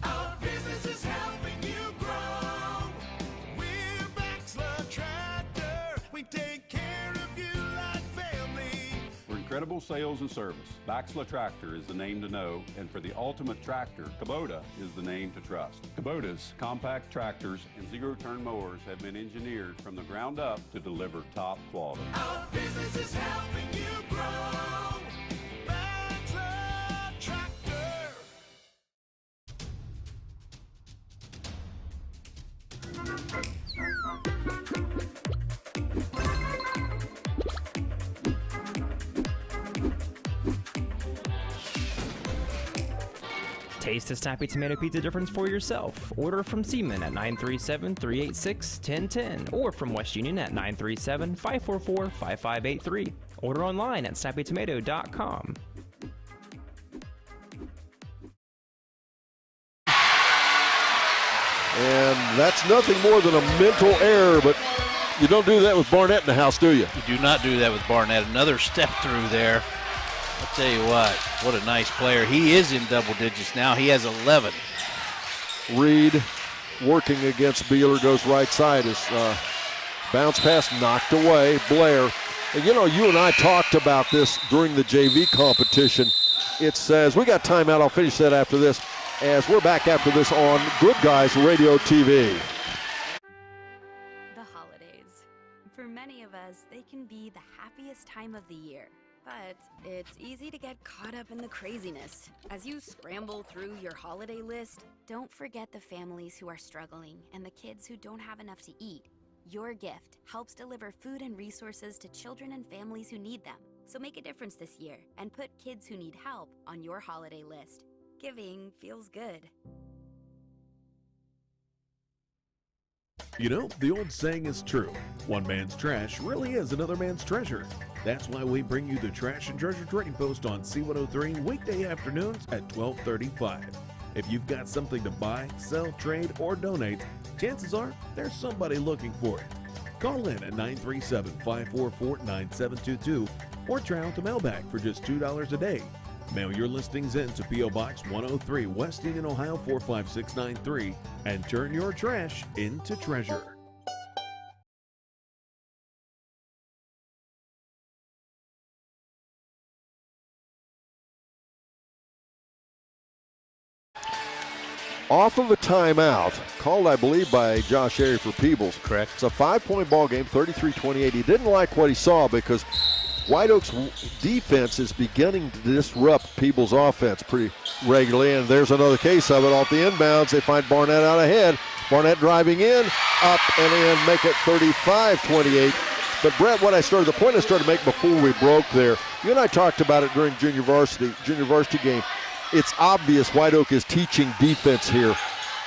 Our business is helping you grow. We're Baxler Tractor. We take care of you like family. For incredible sales and service, Baxla Tractor is the name to know, and for the ultimate tractor, Kubota is the name to trust. Kubota's compact tractors and zero-turn mowers have been engineered from the ground up to deliver top quality. Our business is helping you grow. Baxler Tractor. Taste the snappy tomato pizza difference for yourself. Order from Seaman at 937-386-1010 or from West Union at 937-544-5583. Order online at snappytomato.com. And that's nothing more than a mental error, but you don't do that with Barnett in the house, do you? You do not do that with Barnett. Another step through there. I'll tell you what a nice player. He is in double digits now. He has 11. Reed working against Beeler, goes right side. His bounce pass knocked away. Blair. And you know, you and I talked about this during the JV competition. It says, we got timeout. I'll finish that after this, as we're back after this on Good Guys Radio TV. The holidays. For many of us, they can be the happiest time of the year. But it's easy to get caught up in the craziness. As you scramble through your holiday list, don't forget the families who are struggling and the kids who don't have enough to eat. Your gift helps deliver food and resources to children and families who need them. So make a difference this year and put kids who need help on your holiday list. Giving feels good. You know, the old saying is true. One man's trash really is another man's treasure. That's why we bring you the Trash and Treasure Trading Post on C103 weekday afternoons at 12:35. If you've got something to buy, sell, trade, or donate, chances are there's somebody looking for it. Call in at 937-544-9722 or try out the mailbag for just $2 a day. Mail your listings in to P.O. Box 103, West Union, Ohio 45693, and turn your trash into treasure. Off of a timeout, called, I believe, by Josh Airy for Peebles. Correct. It's a 5-point ball game, 33-28. He didn't like what he saw because Whiteoak's defense is beginning to disrupt Peebles' offense pretty regularly, and there's another case of it off the inbounds. They find Barnett out ahead. Barnett driving in, up and in, make it 35-28. But Brett, the point I started to make before we broke there, you and I talked about it during junior varsity game. It's obvious Whiteoak is teaching defense here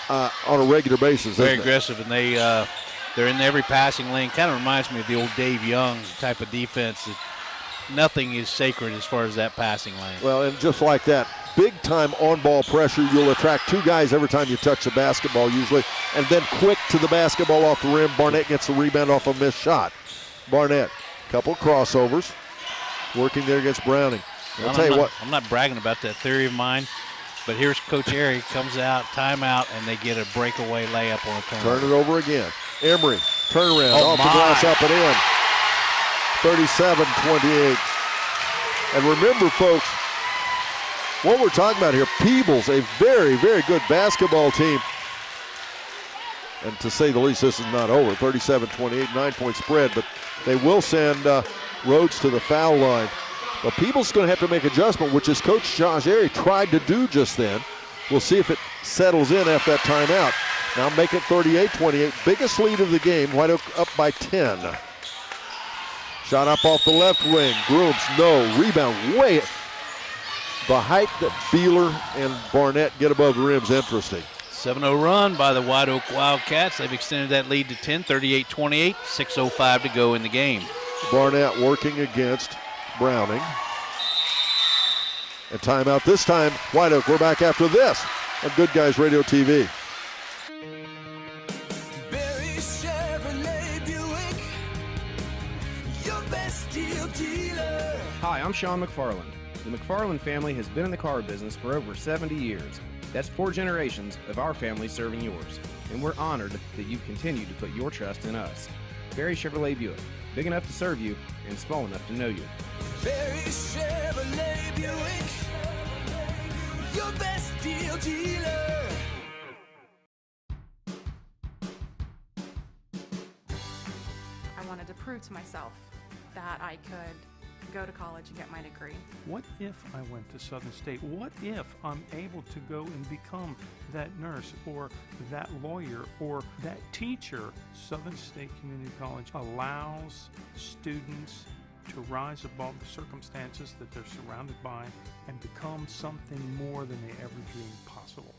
on a regular basis. Very aggressive, and they're in every passing lane. Kind of reminds me of the old Dave Young type of defense. Nothing is sacred as far as that passing lane. Well, and just like that, big-time on-ball pressure. You'll attract two guys every time you touch the basketball usually, and then quick to the basketball off the rim. Barnett gets the rebound off a missed shot. Barnett, couple crossovers, working there against Browning. I'll tell you what. I'm not bragging about that theory of mine, but here's Coach Airy comes out, timeout, and they get a breakaway layup on a turnover. Turn it over again. Emery, turnaround, off the my. glass, up and in. 37-28. And remember, folks, what we're talking about here, Peebles, a very, very good basketball team. And to say the least, this is not over. 37-28, 9-point spread, but they will send Rhodes to the foul line. But Peebles is going to have to make adjustment, which is Coach Josh Airy tried to do just then. We'll see if it settles in after that timeout. Now make it 38-28, biggest lead of the game. Whiteoak up by 10. Shot up off the left wing. Grooms, no. Rebound way. The height that Beeler and Barnett get above the rim is interesting. 7-0 run by the Whiteoak Wildcats. They've extended that lead to 10, 38-28, 6:05 to go in the game. Barnett working against Browning. And timeout this time, Whiteoak. We're back after this on Good Guys Radio TV. Hi, I'm Sean McFarland. The McFarland family has been in the car business for over 70 years. That's 4 generations of our family serving yours. And we're honored that you continue to put your trust in us. Barry Chevrolet Buick, big enough to serve you and small enough to know you. Barry Chevrolet Buick, your best deal dealer. I wanted to prove to myself that I could go to college and get my degree. What if I went to Southern State? What if I'm able to go and become that nurse or that lawyer or that teacher? Southern State Community College allows students to rise above the circumstances that they're surrounded by and become something more than they ever dreamed possible.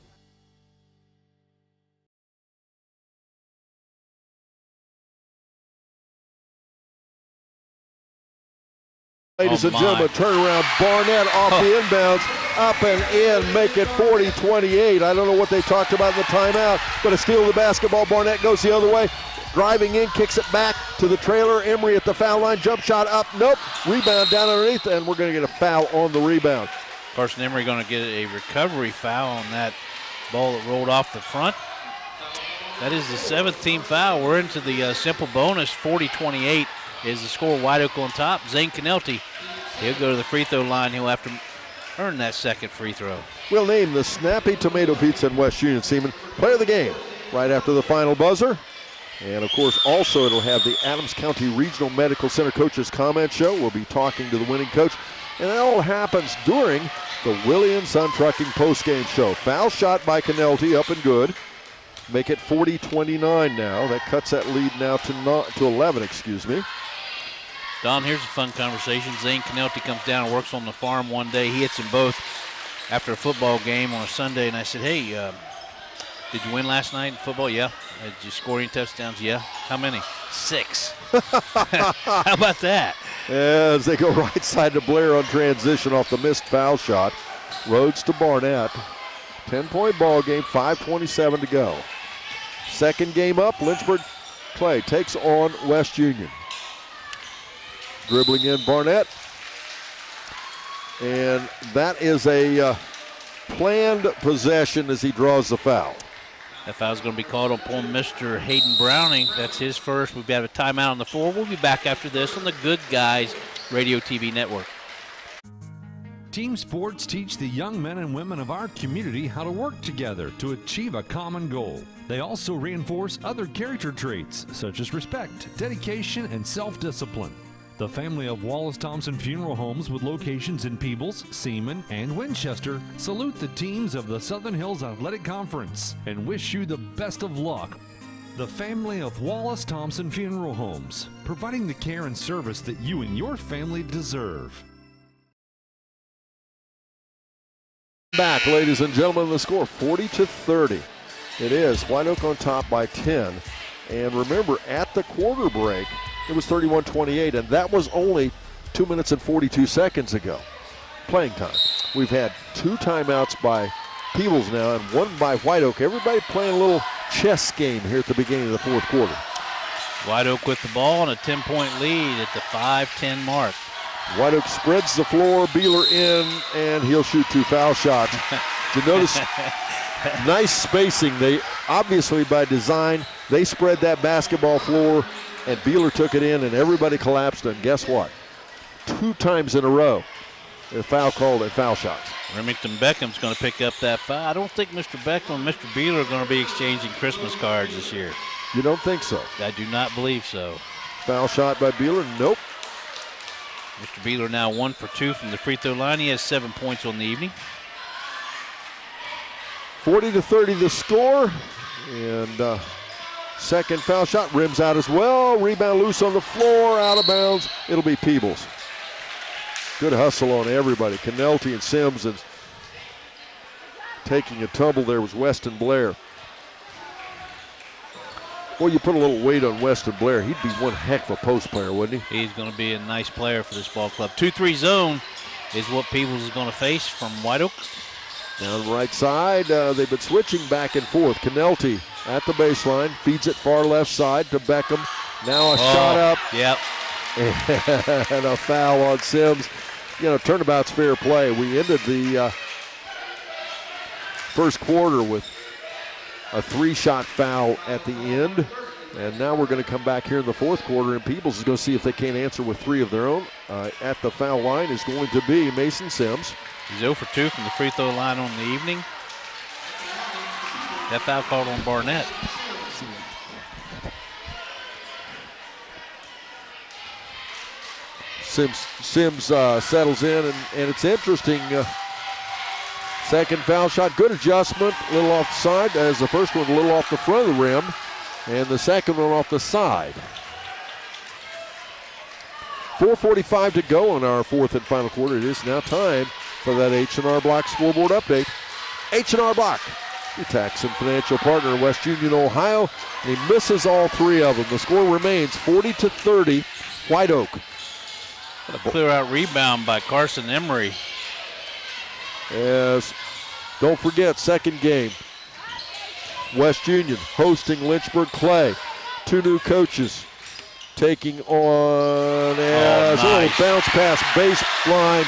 Ladies and gentlemen, turnaround. Barnett off the inbounds, up and in, make it 40-28. I don't know what they talked about in the timeout, but a steal of the basketball. Barnett goes the other way, driving in, kicks it back to the trailer. Emery at the foul line, jump shot up, nope. Rebound down underneath, and we're going to get a foul on the rebound. Carson Emery going to get a recovery foul on that ball that rolled off the front. That is the 7th team foul. We're into the simple bonus. 40-28 is the score. Whiteoak on top. Zane Canelti, he'll go to the free throw line. He'll have to earn that second free throw. We'll name the Snappy Tomato Pizza in West Union Seaman player of the game right after the final buzzer. And, of course, also it'll have the Adams County Regional Medical Center Coaches Comment Show. We'll be talking to the winning coach. And that all happens during the Willie and Son Trucking postgame show. Foul shot by Canelti, up and good. Make it 40-29 now. That cuts that lead now to 11, excuse me. Don, here's a fun conversation. Zane Canelti comes down and works on the farm one day. He hits them both after a football game on a Sunday. And I said, hey, did you win last night in football? Yeah. Did you score any touchdowns? Yeah. How many? 6. How about that? As they go right side to Blair on transition off the missed foul shot. Rhodes to Barnett. 10-point ball game, 5:27 to go. Second game up, Lynchburg Clay takes on West Union. Dribbling in Barnett. And that is a planned possession as he draws the foul. That foul's going to be called upon Mr. Hayden Browning. That's his first. We've got a timeout on the floor. We'll be back after this on the Good Guys Radio TV network. Team sports teach the young men and women of our community how to work together to achieve a common goal. They also reinforce other character traits such as respect, dedication, and self-discipline. The family of Wallace Thompson Funeral Homes with locations in Peebles, Seaman, and Winchester salute the teams of the Southern Hills Athletic Conference and wish you the best of luck. The family of Wallace Thompson Funeral Homes, providing the care and service that you and your family deserve. Back, ladies and gentlemen, the score 40-30. It is Whiteoak on top by 10. And remember, at the quarter break, it was 31-28, and that was only 2 minutes and 42 seconds ago. Playing time. We've had 2 timeouts by Peebles now and 1 by Whiteoak. Everybody playing a little chess game here at the beginning of the fourth quarter. Whiteoak with the ball and a 10-point lead at the 5:10 mark. Whiteoak spreads the floor, Beeler in, and he'll shoot 2 foul shots. Did you notice? Nice spacing. They obviously, by design, they spread that basketball floor, and Beeler took it in, and everybody collapsed. And guess what? 2 times in a row, a foul called and foul shots. Remington Beckham's going to pick up that foul. I don't think Mr. Beckham and Mr. Beeler are going to be exchanging Christmas cards this year. You don't think so? I do not believe so. Foul shot by Beeler. Nope. Mr. Beeler now 1 for 2 from the free throw line. He has 7 points on the evening. 40-30 the score, and second foul shot rims out as well. Rebound loose on the floor, out of bounds. It'll be Peebles. Good hustle on everybody. Canelty and Sims, and taking a tumble there was Weston Blair. Well, you put a little weight on Weston Blair, he'd be one heck of a post player, wouldn't he? He's going to be a nice player for this ball club. 2-3 zone is what Peebles is going to face from Whiteoak. Down the right side, they've been switching back and forth. Canelty at the baseline, feeds it far left side to Beckham. Now a shot up. Yep. And a foul on Sims. You know, turnabout's fair play. We ended the first quarter with a 3-shot foul at the end. And now we're going to come back here in the fourth quarter, and Peebles is going to see if they can't answer with 3 of their own. At the foul line is going to be Mason Sims. He's 0 for 2 from the free throw line on the evening. That foul called on Barnett. Sims settles in, and it's interesting. Second foul shot, good adjustment, a little off the side, as the first one a little off the front of the rim, and the second one off the side. 4:45 to go in our fourth and final quarter. It is now time for that H&R Block scoreboard update. H&R Block, your tax and financial partner in West Union, Ohio. And he misses all 3 of them. The score remains 40-30, Whiteoak. What a clear out rebound by Carson Emery. As, don't forget, second game. West Union hosting Lynchburg Clay. 2 new coaches taking on as a little bounce pass baseline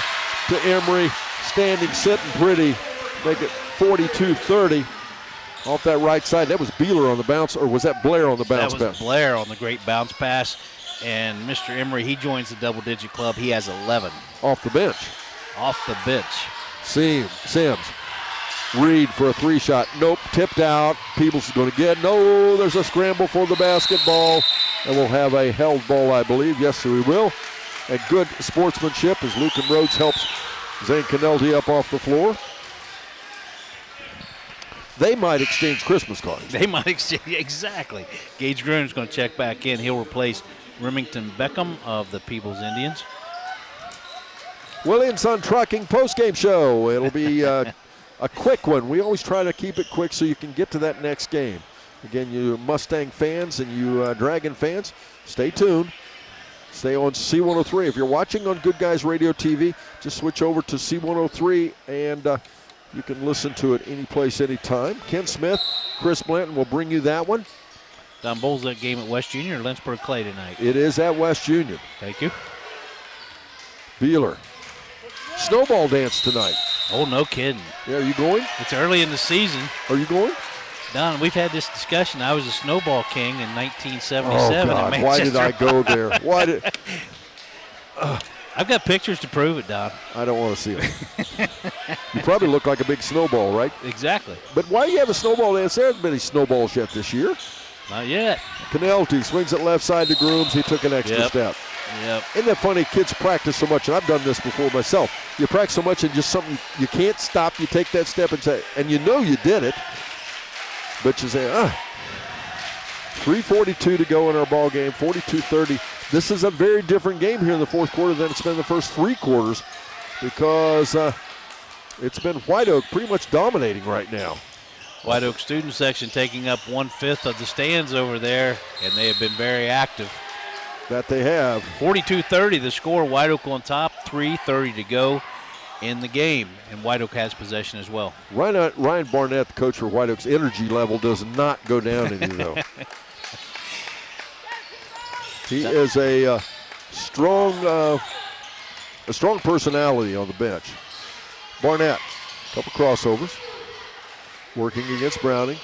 to Emery. Standing, sitting pretty. Make it 42-30 off that right side. That was Beeler on the bounce, or was that Blair on the bounce pass? That was Blair on the great bounce pass. And Mr. Emery, he joins the double-digit club. He has 11. Off the bench. Off the bench. Sims. Reed for a 3-shot. Nope, tipped out. Peebles is going to get. No, there's a scramble for the basketball. And we'll have a held ball, I believe. Yes, we will. A good sportsmanship as Lucan Rhodes helps Zane Canelty up off the floor. They might exchange Christmas cards. They might exchange, exactly. Gage Gruner's going to check back in. He'll replace Remington Beckham of the Peebles Indians. Willie and Son Trucking postgame show. It'll be a quick one. We always try to keep it quick so you can get to that next game. Again, you Mustang fans and you Dragon fans, stay tuned. Stay on C103. If you're watching on Good Guys Radio TV, just switch over to C103 and you can listen to it any place, anytime. Ken Smith, Chris Blanton will bring you that one. Don Bowles, that game at West Union or Lynchburg Clay tonight? It is at West Union. Thank you. Beeler. Snowball dance tonight. Oh, no kidding. Yeah, are you going? It's early in the season. Are you going? Don, we've had this discussion. I was a snowball king in 1977. Oh, God, why did I go there? Why did... I've got pictures to prove it, Don. I don't want to see them. You probably look like a big snowball, right? Exactly. But why do you have a snowball dance? There hasn't been any snowballs yet this year. Not yet. Canelty swings it left side to Grooms. He took an extra step. Yep. Isn't that funny? Kids practice so much, and I've done this before myself. You practice so much and just something you can't stop. You take that step and say, and you know you did it, but you say, 3:42 to go in our ball game, 42-30. This is a very different game here in the fourth quarter than it's been the first 3 quarters because it's been Whiteoak pretty much dominating right now. Whiteoak student section taking up 1/5 of the stands over there, and they have been very active. That they have. 42-30 the score. Whiteoak on top, 3:30 to go in the game, and Whiteoak has possession as well. Ryan Barnett, the coach for Whiteoak's energy level does not go down any though. He is a strong a strong personality on the bench. Barnett, couple crossovers, working against Browning.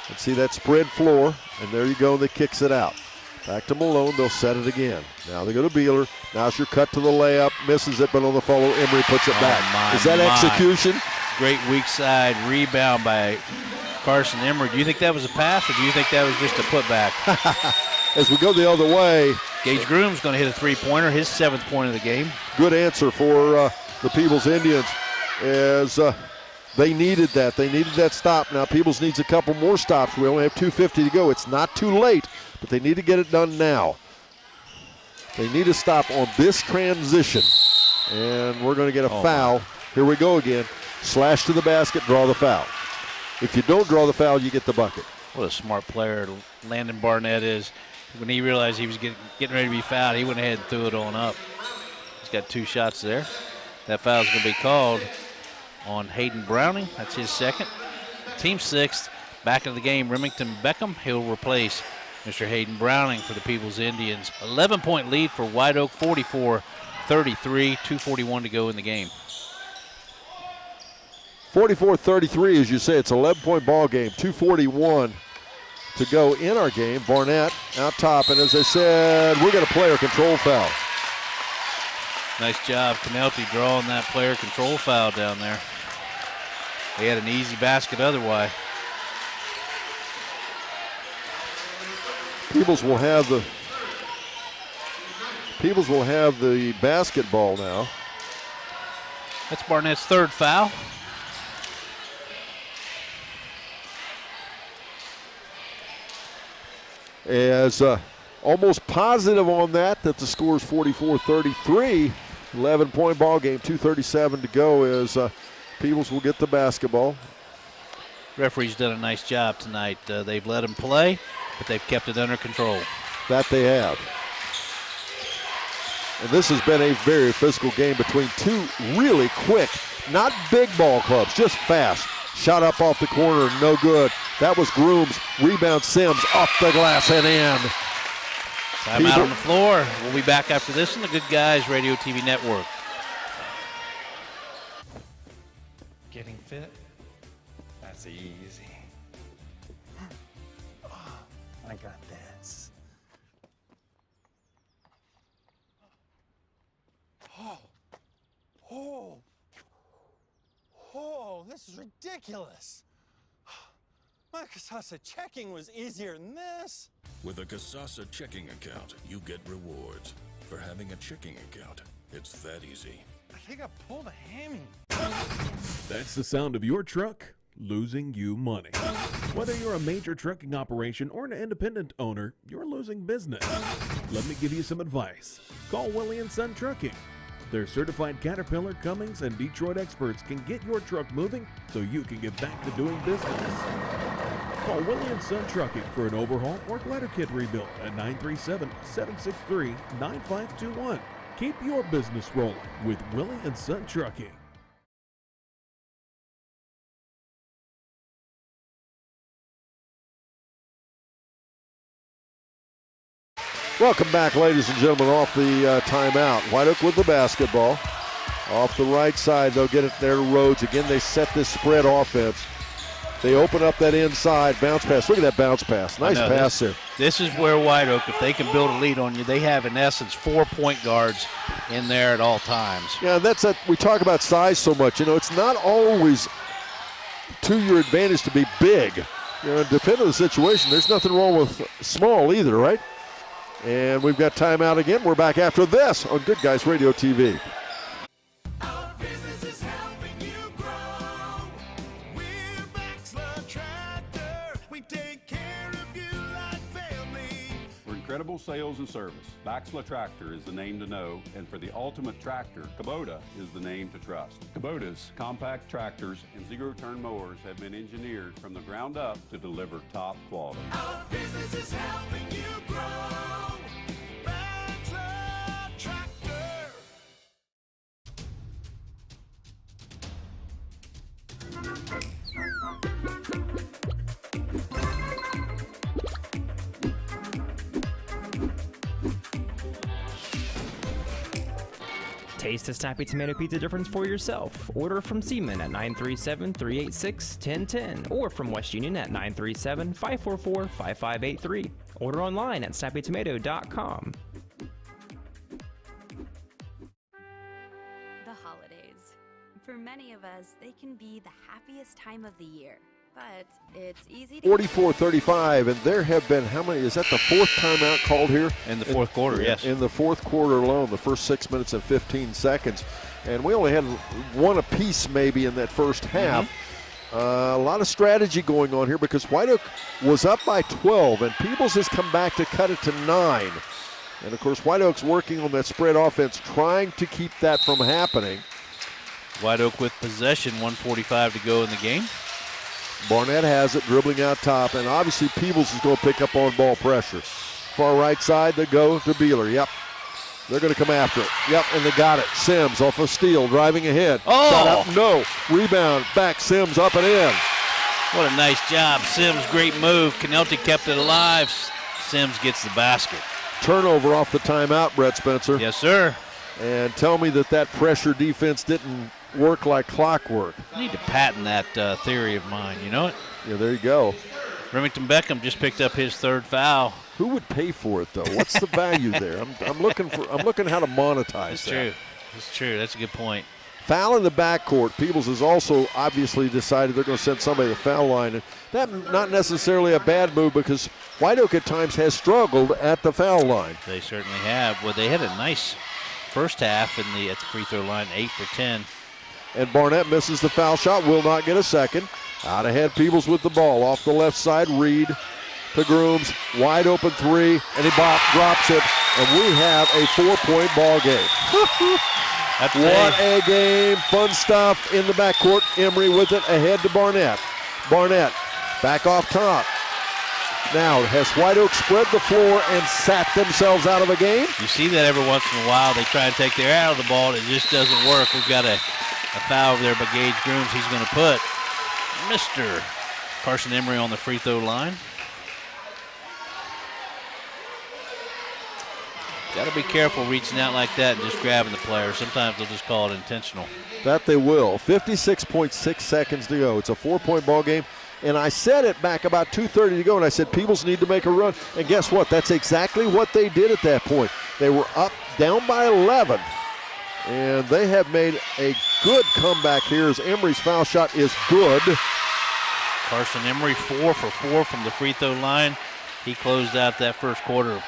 Let's see that spread floor, and there you go, and they kicks it out. Back to Malone, they'll set it again. Now they go to Beeler. Now it's your cut to the layup, misses it, but on the follow, Emery puts it back. Is that execution? Great weak side rebound by Carson Emery. Do you think that was a pass, or do you think that was just a putback? As we go the other way. Gage Groom's going to hit a three-pointer, his 7th point of the game. Good answer for the Peebles Indians, as they needed that. They needed that stop. Now Peebles needs a couple more stops. We only have 2:50 to go. It's not too late, but they need to get it done now. They need to stop on this transition, and we're going to get a foul. Here we go again. Slash to the basket, draw the foul. If you don't draw the foul, you get the bucket. What a smart player Landon Barnett is. When he realized he was getting ready to be fouled, he went ahead and threw it on up. He's got 2 shots there. That foul's going to be called on Hayden Browning. That's his 2nd. Team 6th. Back in the game, Remington Beckham. He'll replace Mr. Hayden Browning for the Peebles Indians. 11-point lead for Whiteoak, 44-33, 2:41 to go in the game. 44-33, as you say, it's an 11-point ball game, 2:41 to go in our game. Barnett out top, and as I said, we're going to player control foul. Nice job, Canelti, drawing that player control foul down there. They had an easy basket otherwise. Peebles will have the basketball now. That's Barnett's 3rd foul. As almost positive on that the score is 44-33, 11-point ball game, 2:37 to go as Peebles will get the basketball. Referee's done a nice job tonight. They've let him play, but they've kept it under control. That they have. And this has been a very physical game between two really quick, not big ball clubs, just fast. Shot up off the corner, no good. That was Grooms. Rebound Sims off the glass and in. Time out on the floor. We'll be back after this on the Good Guys Radio TV network. Getting fit? That's easy. I got this. Oh, this is ridiculous. My Casasa checking was easier than this. With a Casasa checking account, you get rewards. For having a checking account, it's that easy. I think I pulled a hammy. That's the sound of your truck losing you money. Whether you're a major trucking operation or an independent owner, you're losing business. Let me give you some advice. Call Willie & Son Trucking. Their certified Caterpillar, Cummins, and Detroit experts can get your truck moving so you can get back to doing business. Call Willie & Son Trucking for an overhaul or glider kit rebuild at 937-763-9521. Keep your business rolling with Willie & Son Trucking. Welcome back, ladies and gentlemen, off the timeout. Whiteoak with the basketball. Off the right side, they'll get it there to Rhodes. Again, they set this spread offense. They open up that inside bounce pass. Look at that bounce pass. Nice pass there. This is where Whiteoak, if they can build a lead on you, they have, in essence, 4 point guards in there at all times. Yeah, that's it. We talk about size so much. You know, it's not always to your advantage to be big. You know, depending on the situation, there's nothing wrong with small either, right? And we've got timeout again. We're back after this on Good Guys Radio TV. Our business is helping you grow. We're Baxler Tractor. We take care of you like family. For incredible sales and service, Baxler Tractor is the name to know, and for the ultimate tractor, Kubota is the name to trust. Kubota's compact tractors and zero-turn mowers have been engineered from the ground up to deliver top quality. Our business is helping you grow. Baxler Tractor. Taste the snappy tomato pizza difference for yourself. Order from Seaman at 937-386-1010 or from West Union at 937-544-5583. Order online at snappytomato.com. The holidays. For many of us, they can be the happiest time of the year. But it's easy to 44-35, and there have been how many? Is that the fourth timeout called here? In the fourth quarter, yes. In the fourth quarter alone, the first 6 minutes and 15 seconds. And we only had one apiece maybe in that first half. A lot of strategy going on here because Whiteoak was up by 12, and Peebles has come back to cut it to 9. And, of course, Whiteoak's working on that spread offense, trying to keep that from happening. Whiteoak with possession, 1:45 to go in the game. Barnett has it, dribbling out top, and obviously Peebles is going to pick up on ball pressure. Far right side, they go to Beeler. Yep, they're going to come after it. Yep, and they got it. Sims off a steal, driving ahead. Oh! Shot up, no. Rebound, back, Sims up and in. What a nice job. Sims, great move. Canelti kept it alive. Sims gets the basket. Turnover off the timeout, Brett Spencer. Yes, sir. And tell me that pressure defense didn't work like clockwork. I need to patent that theory of mine, you know it? Yeah, there you go. Remington Beckham just picked up his third foul. Who would pay for it though? What's the value there? I'm looking how to monetize That's that. True. That's true. That's a good point. Foul in the backcourt. Peebles has also obviously decided they're going to send somebody to the foul line, and that not necessarily a bad move because Whiteoak at times has struggled at the foul line. They certainly have. Well, they had a nice first half at the free throw line, 8 for 10. And Barnett misses the foul shot, will not get a second. Out ahead, Peebles with the ball. Off the left side, Reed to Grooms. Wide open three, and he drops it. And we have a 4-point ball game. What a game. Fun stuff in the backcourt. Emery with it ahead to Barnett. Barnett back off top. Now, has Whiteoak spread the floor and sat themselves out of a game? You see that every once in a while. They try to take their eye out of the ball, and it just doesn't work. We've got a foul over there by Gage Grooms. He's going to put Mr. Carson Emery on the free throw line. Got to be careful reaching out like that and just grabbing the player. Sometimes they'll just call it intentional. That they will. 56.6 seconds to go. It's a 4-point ball game. And I said it back about 2:30 to go, and I said Peebles need to make a run. And guess what? That's exactly what they did at that point. They were down by 11. And they have made a good comeback here as Emery's foul shot is good. Carson Emery 4 for 4 from the free throw line. He closed out that first quarter.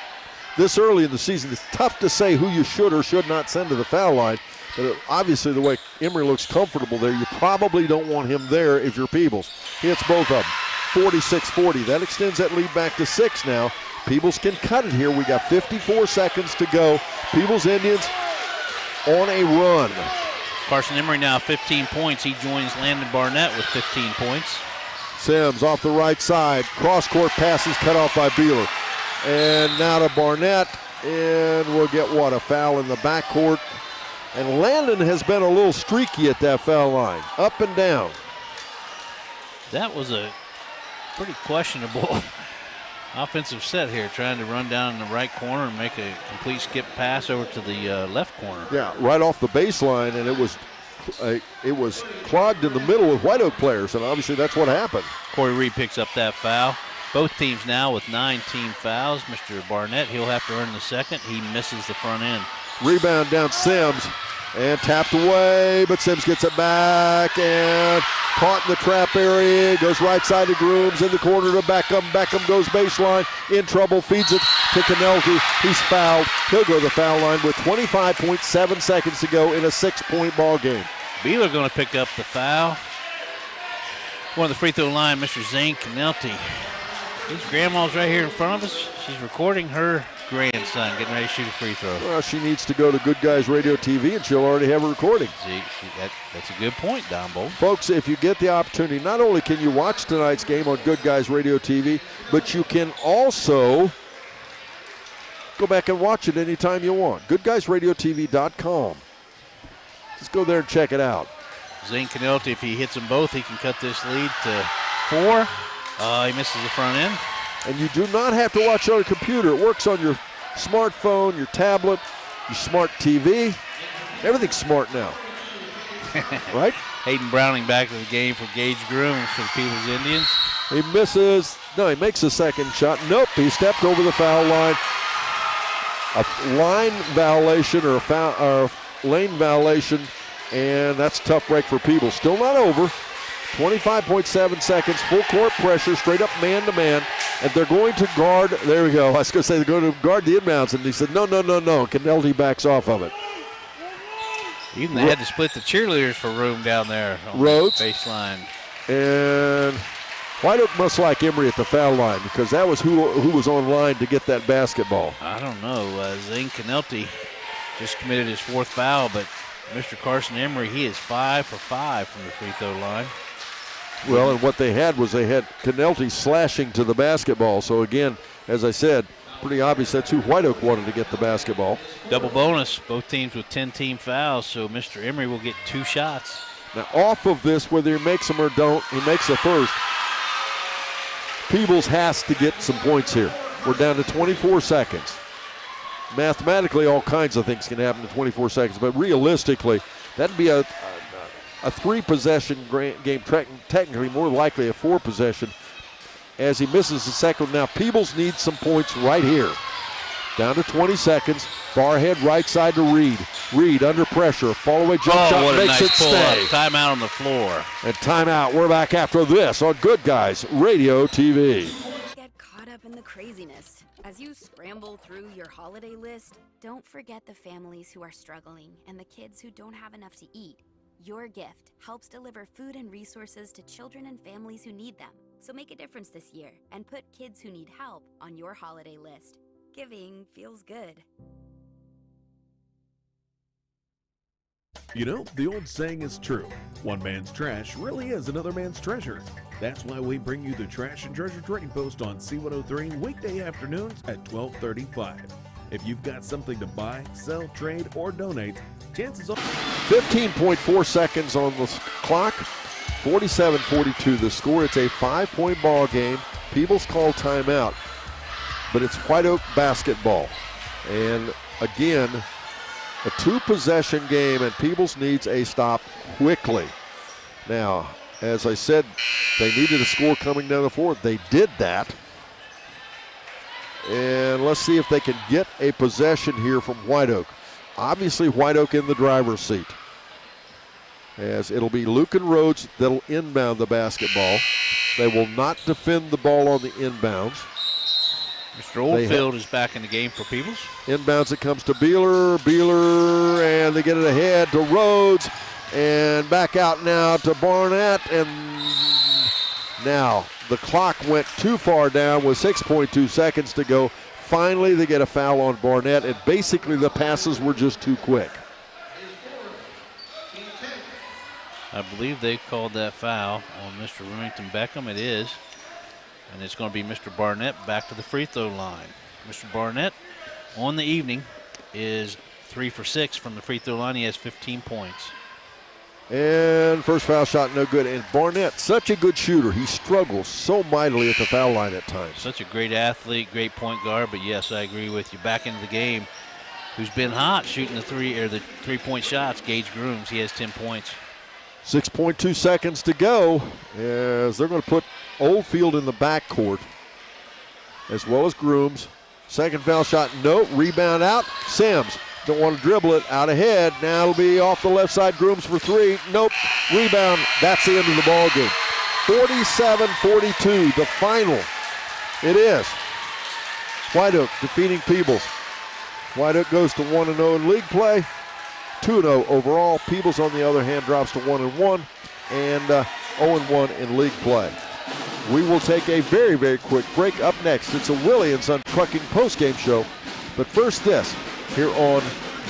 This early in the season, it's tough to say who you should or should not send to the foul line. But obviously the way Emery looks comfortable there, you probably don't want him there if you're Peebles. He hits both of them, 46-40. That extends that lead back to 6 now. Peebles can cut it here. We got 54 seconds to go. Peebles Indians on a run. Carson Emery now 15 points. He joins Landon Barnett with 15 points. Sims off the right side. Cross-court passes cut off by Beeler. And now to Barnett. And we'll get, a foul in the backcourt. And Landon has been a little streaky at that foul line, up and down. That was a pretty questionable offensive set here, trying to run down in the right corner and make a complete skip pass over to the left corner. Yeah, right off the baseline, and it was clogged in the middle with Whiteoak players, and obviously that's what happened. Corey Reed picks up that foul. Both teams now with 9 team fouls. Mr. Barnett, he'll have to earn the second. He misses the front end. Rebound down Sims, and tapped away, but Sims gets it back, and caught in the trap area, goes right side to Grooms, in the corner to Beckham. Beckham goes baseline, in trouble, feeds it to Canelti. He's fouled. He'll go to the foul line with 25.7 seconds to go in a 6-point ball game. Beeler going to pick up the foul. One of the free throw line, Mr. Zane Canelti. His grandma's right here in front of us. She's recording her grandson getting ready to shoot a free throw. Well, she needs to go to Good Guys Radio TV, and she'll already have a recording. See, that's a good point, Don Bolt. Folks, if you get the opportunity, not only can you watch tonight's game on Good Guys Radio TV, but you can also go back and watch it anytime you want. Goodguysradiotv.com. Just go there and check it out. Zane Canelti, if he hits them both, he can cut this lead to 4. He misses the front end. And you do not have to watch it on a computer. It works on your smartphone, your tablet, your smart TV. Everything's smart now. Right? Hayden Browning back to the game for Gage Grooms for the Peebles Indians. He misses. No, he makes a second shot. Nope, he stepped over the foul line. A line violation or a lane violation, and that's a tough break for Peebles. Still not over. 25.7 seconds, full court pressure, straight up man-to-man, and they're going to guard. There we go. I was going to say they're going to guard the inbounds, and he said, no. Canelti backs off of it. Even they had to split the cheerleaders for room down there on Rhodes. the baseline. And Whiteoak must like Emory at the foul line because that was who was on line to get that basketball. I don't know. Zane Canelti just committed his 4th foul, but Mr. Carson Emory, he is 5 for 5 from the free throw line. Well, and what they had Canelti slashing to the basketball. So again, as I said, pretty obvious that's who Whiteoak wanted to get the basketball. Double bonus, both teams with 10 team fouls, so Mr. Emory will get 2 shots. Now off of this, whether he makes them or don't, he makes the first. Peebles has to get some points here. We're down to 24 seconds. Mathematically, all kinds of things can happen in 24 seconds, but realistically, that'd be a 3-possession game, technically more likely a 4-possession, as he misses the second. Now Peebles needs some points right here. Down to 20 seconds. Barhead right side to Reed. Reed under pressure. Fall away jump shot makes it stay. Timeout on the floor. And timeout. We're back after this on Good Guys Radio TV. Get caught up in the craziness. As you scramble through your holiday list, don't forget the families who are struggling and the kids who don't have enough to eat. Your gift helps deliver food and resources to children and families who need them. So make a difference this year and put kids who need help on your holiday list. Giving feels good. You know, the old saying is true. One man's trash really is another man's treasure. That's why we bring you the Trash and Treasure Trading Post on C103 weekday afternoons at 12:35. If you've got something to buy, sell, trade, or donate, chances are 15.4 seconds on the clock. 47-42 the score. It's a 5-point ball game. Peebles called timeout, but it's Whiteoak basketball. And again, a 2-possession game, and Peebles needs a stop quickly. Now, as I said, they needed a score coming down the floor. They did that. And let's see if they can get a possession here from Whiteoak. Obviously, Whiteoak in the driver's seat, as it'll be Luke and Rhodes that'll inbound the basketball. They will not defend the ball on the inbounds. Mr. Oldfield is back in the game for Peebles. Inbounds, it comes to Beeler, and they get it ahead to Rhodes, and back out now to Barnett, and now the clock went too far down with 6.2 seconds to go. Finally, they get a foul on Barnett, and basically the passes were just too quick. I believe they called that foul on Mr. Remington Beckham. It is. And it's going to be Mr. Barnett back to the free throw line. Mr. Barnett on the evening is 3 for 6 from the free throw line. He has 15 points. And first foul shot, no good. And Barnett, such a good shooter. He struggles so mightily at the foul line at times. Such a great athlete, great point guard. But yes, I agree with you. Back into the game, who's been hot shooting the 3-point shots, Gage Grooms. He has 10 points. 6.2 seconds to go, as they're going to put Oldfield in the backcourt, as well as Grooms. Second foul shot, no. Rebound out. Sims don't want to dribble it. Out ahead. Now it'll be off the left side. Grooms for 3. Nope. Rebound. That's the end of the ball game. 47-42, the final. It is. Whiteoak defeating Peebles. Whiteoak goes to 1-0 in league play. 2-0 overall. Peebles, on the other hand, drops to 1-1 and 0-1 in league play. We will take a very, very quick break. Up next, it's a Willie and Son Trucking postgame show. But first this, here on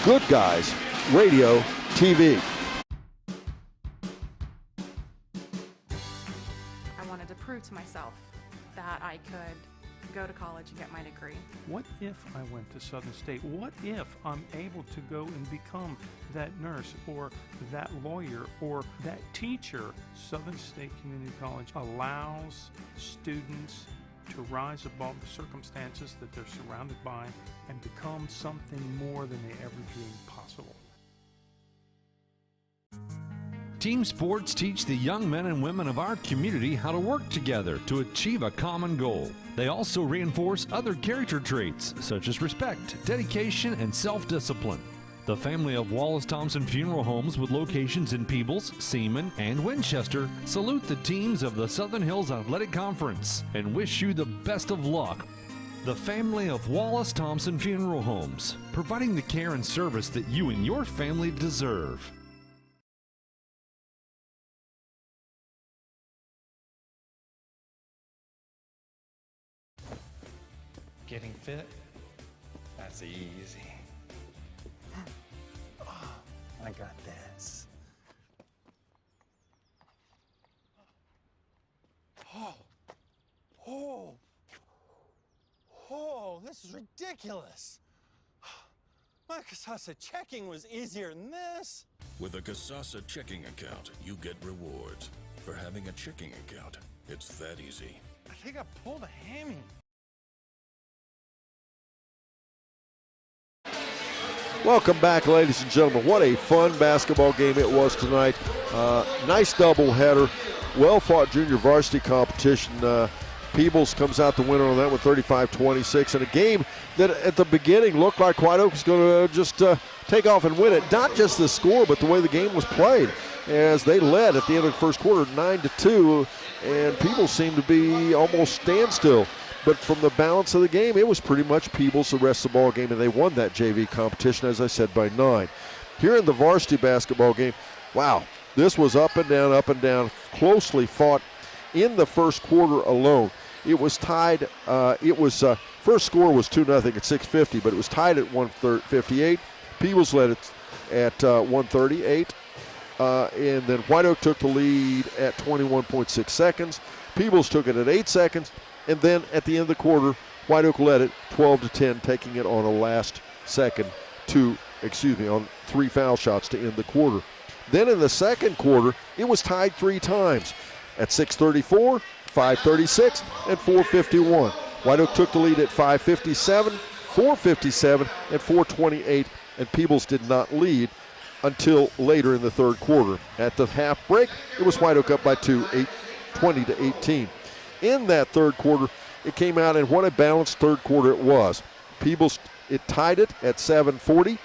Good Guys Radio TV. I wanted to prove to myself that I could go to college and get my degree. What if I went to Southern State? What if I'm able to go and become that nurse or that lawyer or that teacher? Southern State Community College allows students to rise above the circumstances that they're surrounded by and become something more than they ever dreamed possible. Team sports teach the young men and women of our community how to work together to achieve a common goal. They also reinforce other character traits such as respect, dedication, and self-discipline. The family of Wallace Thompson Funeral Homes with locations in Peebles, Seaman, and Winchester salute the teams of the Southern Hills Athletic Conference and wish you the best of luck. The family of Wallace Thompson Funeral Homes, providing the care and service that you and your family deserve. Getting fit? That's easy. I got this. Oh, this is ridiculous. My Casasa checking was easier than this. With a Casasa checking account, you get rewards. For having a checking account, it's that easy. I think I pulled a hammy. Welcome back, ladies and gentlemen. What a fun basketball game it was tonight. Nice doubleheader. Well-fought junior varsity competition. Peebles comes out the winner on that one, 35-26. And a game that at the beginning looked like Whiteoak was going to just take off and win it. Not just the score, but the way the game was played. As they led at the end of the first quarter, 9-2. And Peebles seemed to be almost standstill. But from the balance of the game, it was pretty much Peebles the rest of the ball game, and they won that JV competition, as I said, by 9. Here in the varsity basketball game, wow, this was up and down, closely fought in the first quarter alone. It was tied. First score was 2-0 at 6:50, but it was tied at 1:58. Peebles led it at 1:38, and then Whiteoak took the lead at 21.6 seconds. Peebles took it at 8 seconds. And then at the end of the quarter, Whiteoak led it 12-10, taking it on a last second on 3 foul shots to end the quarter. Then in the second quarter, it was tied 3 times at 6:34, 5:36, and 4:51. Whiteoak took the lead at 5:57, 4:57, and 4:28, and Peebles did not lead until later in the third quarter. At the half break, it was Whiteoak up by 2, 20-18. In that third quarter, it came out, and what a balanced third quarter it was. Peebles, it tied it at 7:40.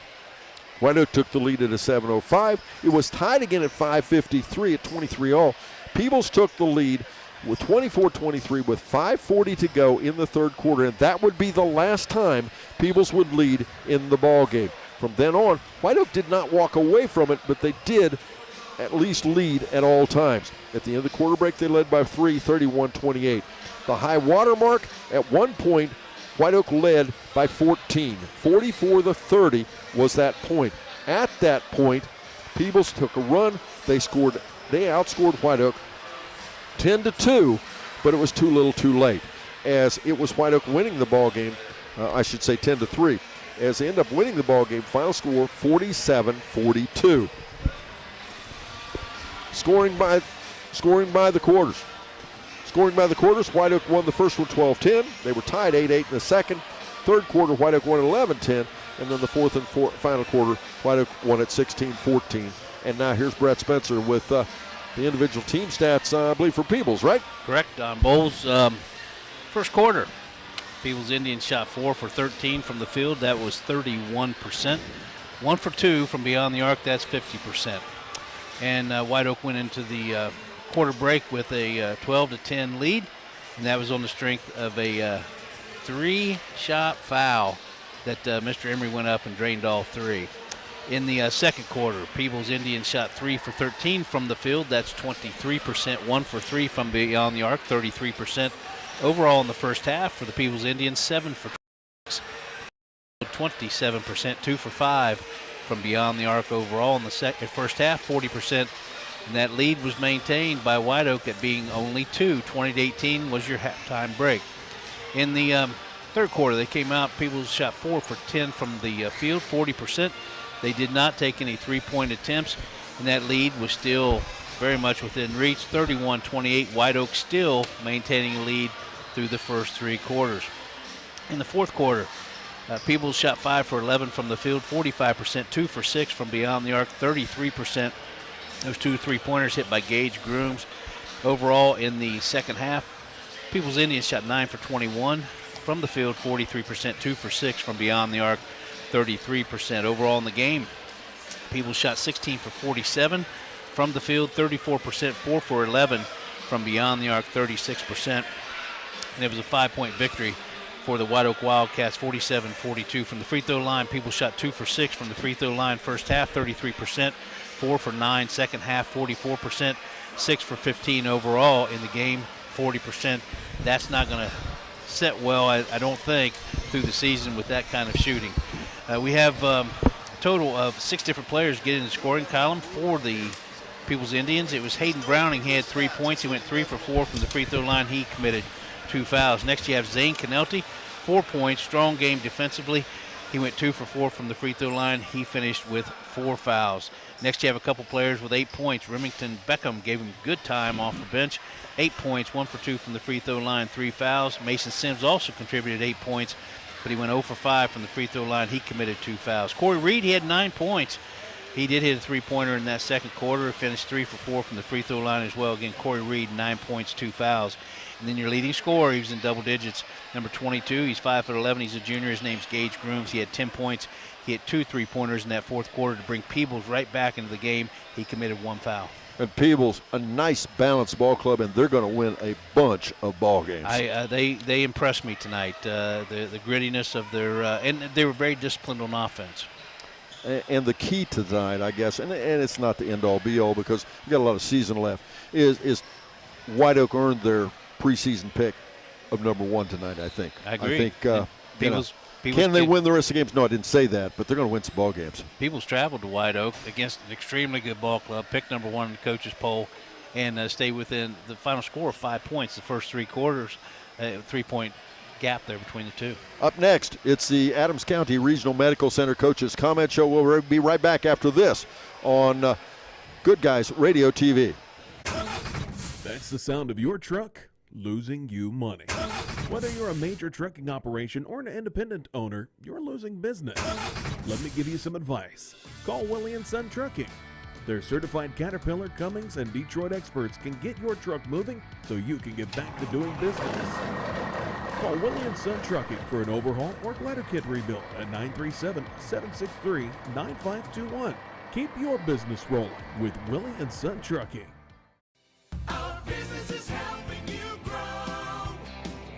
Whiteoak took the lead at a 7:05. It was tied again at 5:53 at 23-all. Peebles took the lead with 24-23 with 5:40 to go in the third quarter, and that would be the last time Peebles would lead in the ball game. From then on, Whiteoak did not walk away from it, but they did at least lead at all times. At the end of the quarter break, they led by 3, 31-28. The high water mark, at one point, Whiteoak led by 14. 44-30 was that point. At that point, Peebles took a run. They outscored Whiteoak 10-2, but it was too little too late, as it was Whiteoak winning the ball game, 10-3. As they end up winning the ball game, final score 47-42. Scoring by the quarters. Whiteoak won the first one 12-10. They were tied 8-8 in the second. Third quarter, Whiteoak won 11-10. And then the fourth and final quarter, Whiteoak won at 16-14. And now here's Brett Spencer with the individual team stats, I believe, for Peebles, right? Correct, Don Bowles. First quarter, Peebles Indians shot 4 for 13 from the field. That was 31%. 1 for 2 from beyond the arc. That's 50%. And Whiteoak went into the quarter break with a 12-10 lead, and that was on the strength of a 3-shot foul that Mr. Emery went up and drained all 3. In the second quarter, Peebles Indians shot 3 for 13 from the field. That's 23%. 1 for 3 from beyond the arc, 33%. Overall in the first half for the Peebles Indians, 7 for 27%, 2 for 5 from beyond the arc overall in the first half, 40%. And that lead was maintained by Whiteoak at being only 2. 20-18 was your halftime break. In the third quarter, they came out. Peebles shot 4 for 10 from the field, 40%. They did not take any three-point attempts, and that lead was still very much within reach. 31-28, Whiteoak still maintaining a lead through the first 3 quarters. In the fourth quarter, Peebles shot 5 for 11 from the field, 45%, 2 for 6 from beyond the arc, 33%. Those 2 3-pointers hit by Gage Grooms. Overall in the second half, Peebles Indians shot 9 for 21 from the field, 43%, 2 for 6 from beyond the arc, 33%. Overall in the game, Peebles shot 16 for 47 from the field, 34%, 4 for 11 from beyond the arc, 36%. And it was a 5-point victory for the Whiteoak Wildcats, 47-42. From the free throw line, Peebles shot 2 for 6 from the free throw line first half, 33%, 4 for 9 second half, 44%, 6 for 15 overall in the game, 40%. That's not going to set well, I don't think, through the season with that kind of shooting. We have a total of 6 different players get in the scoring column for the Peebles Indians. It was Hayden Browning. He had 3 points. He went 3 for 4 from the free throw line. He committed 2 fouls. Next you have Zane Canelty, 4 points, strong game defensively. He went 2 for 4 from the free throw line. He finished with 4 fouls. Next you have a couple players with 8 points. Remington Beckham gave him good time off the bench. 8 points, 1 for 2 from the free throw line, 3 fouls. Mason Sims also contributed 8 points, but he went 0 for 5 from the free throw line. He committed 2 fouls. Corey Reed, he had 9 points. He did hit a 3-pointer in that second quarter. He finished 3 for 4 from the free throw line as well. Again, Corey Reed, 9 points, 2 fouls. And then your leading scorer, he was in double digits, number 22. He's 5'11". He's a junior. His name's Gage Grooms. He had 10 points. He hit 2 3-pointers in that fourth quarter to bring Peebles right back into the game. He committed 1 foul. And Peebles, a nice balanced ball club, and they're going to win a bunch of ball games. They impressed me tonight. The grittiness of their and they were very disciplined on offense. And the key to tonight, I guess, and it's not the end-all, be-all because we've got a lot of season left, is Whiteoak earned their preseason pick of number 1 tonight, I think. I agree. I think Peebles can they win the rest of the games? No, I didn't say that, but they're going to win some ball games. Peebles traveled to Whiteoak against an extremely good ball club, picked number 1 in the coaches poll, and stayed within the final score of 5 points the first 3 quarters, 3-point gap there between the two. Up next, it's the Adams County Regional Medical Center Coaches Comment Show. We'll be right back after this on Good Guys Radio TV. That's the sound of your truck losing you money. Whether you're a major trucking operation or an independent owner, you're losing business. Let me give you some advice. Call Willie & Son Trucking. Their certified Caterpillar, Cummins, and Detroit experts can get your truck moving so you can get back to doing business. Call Willie & Son Trucking for an overhaul or glider kit rebuild at 937-763-9521. Keep your business rolling with Willie & Son Trucking. Our business is helping you grow.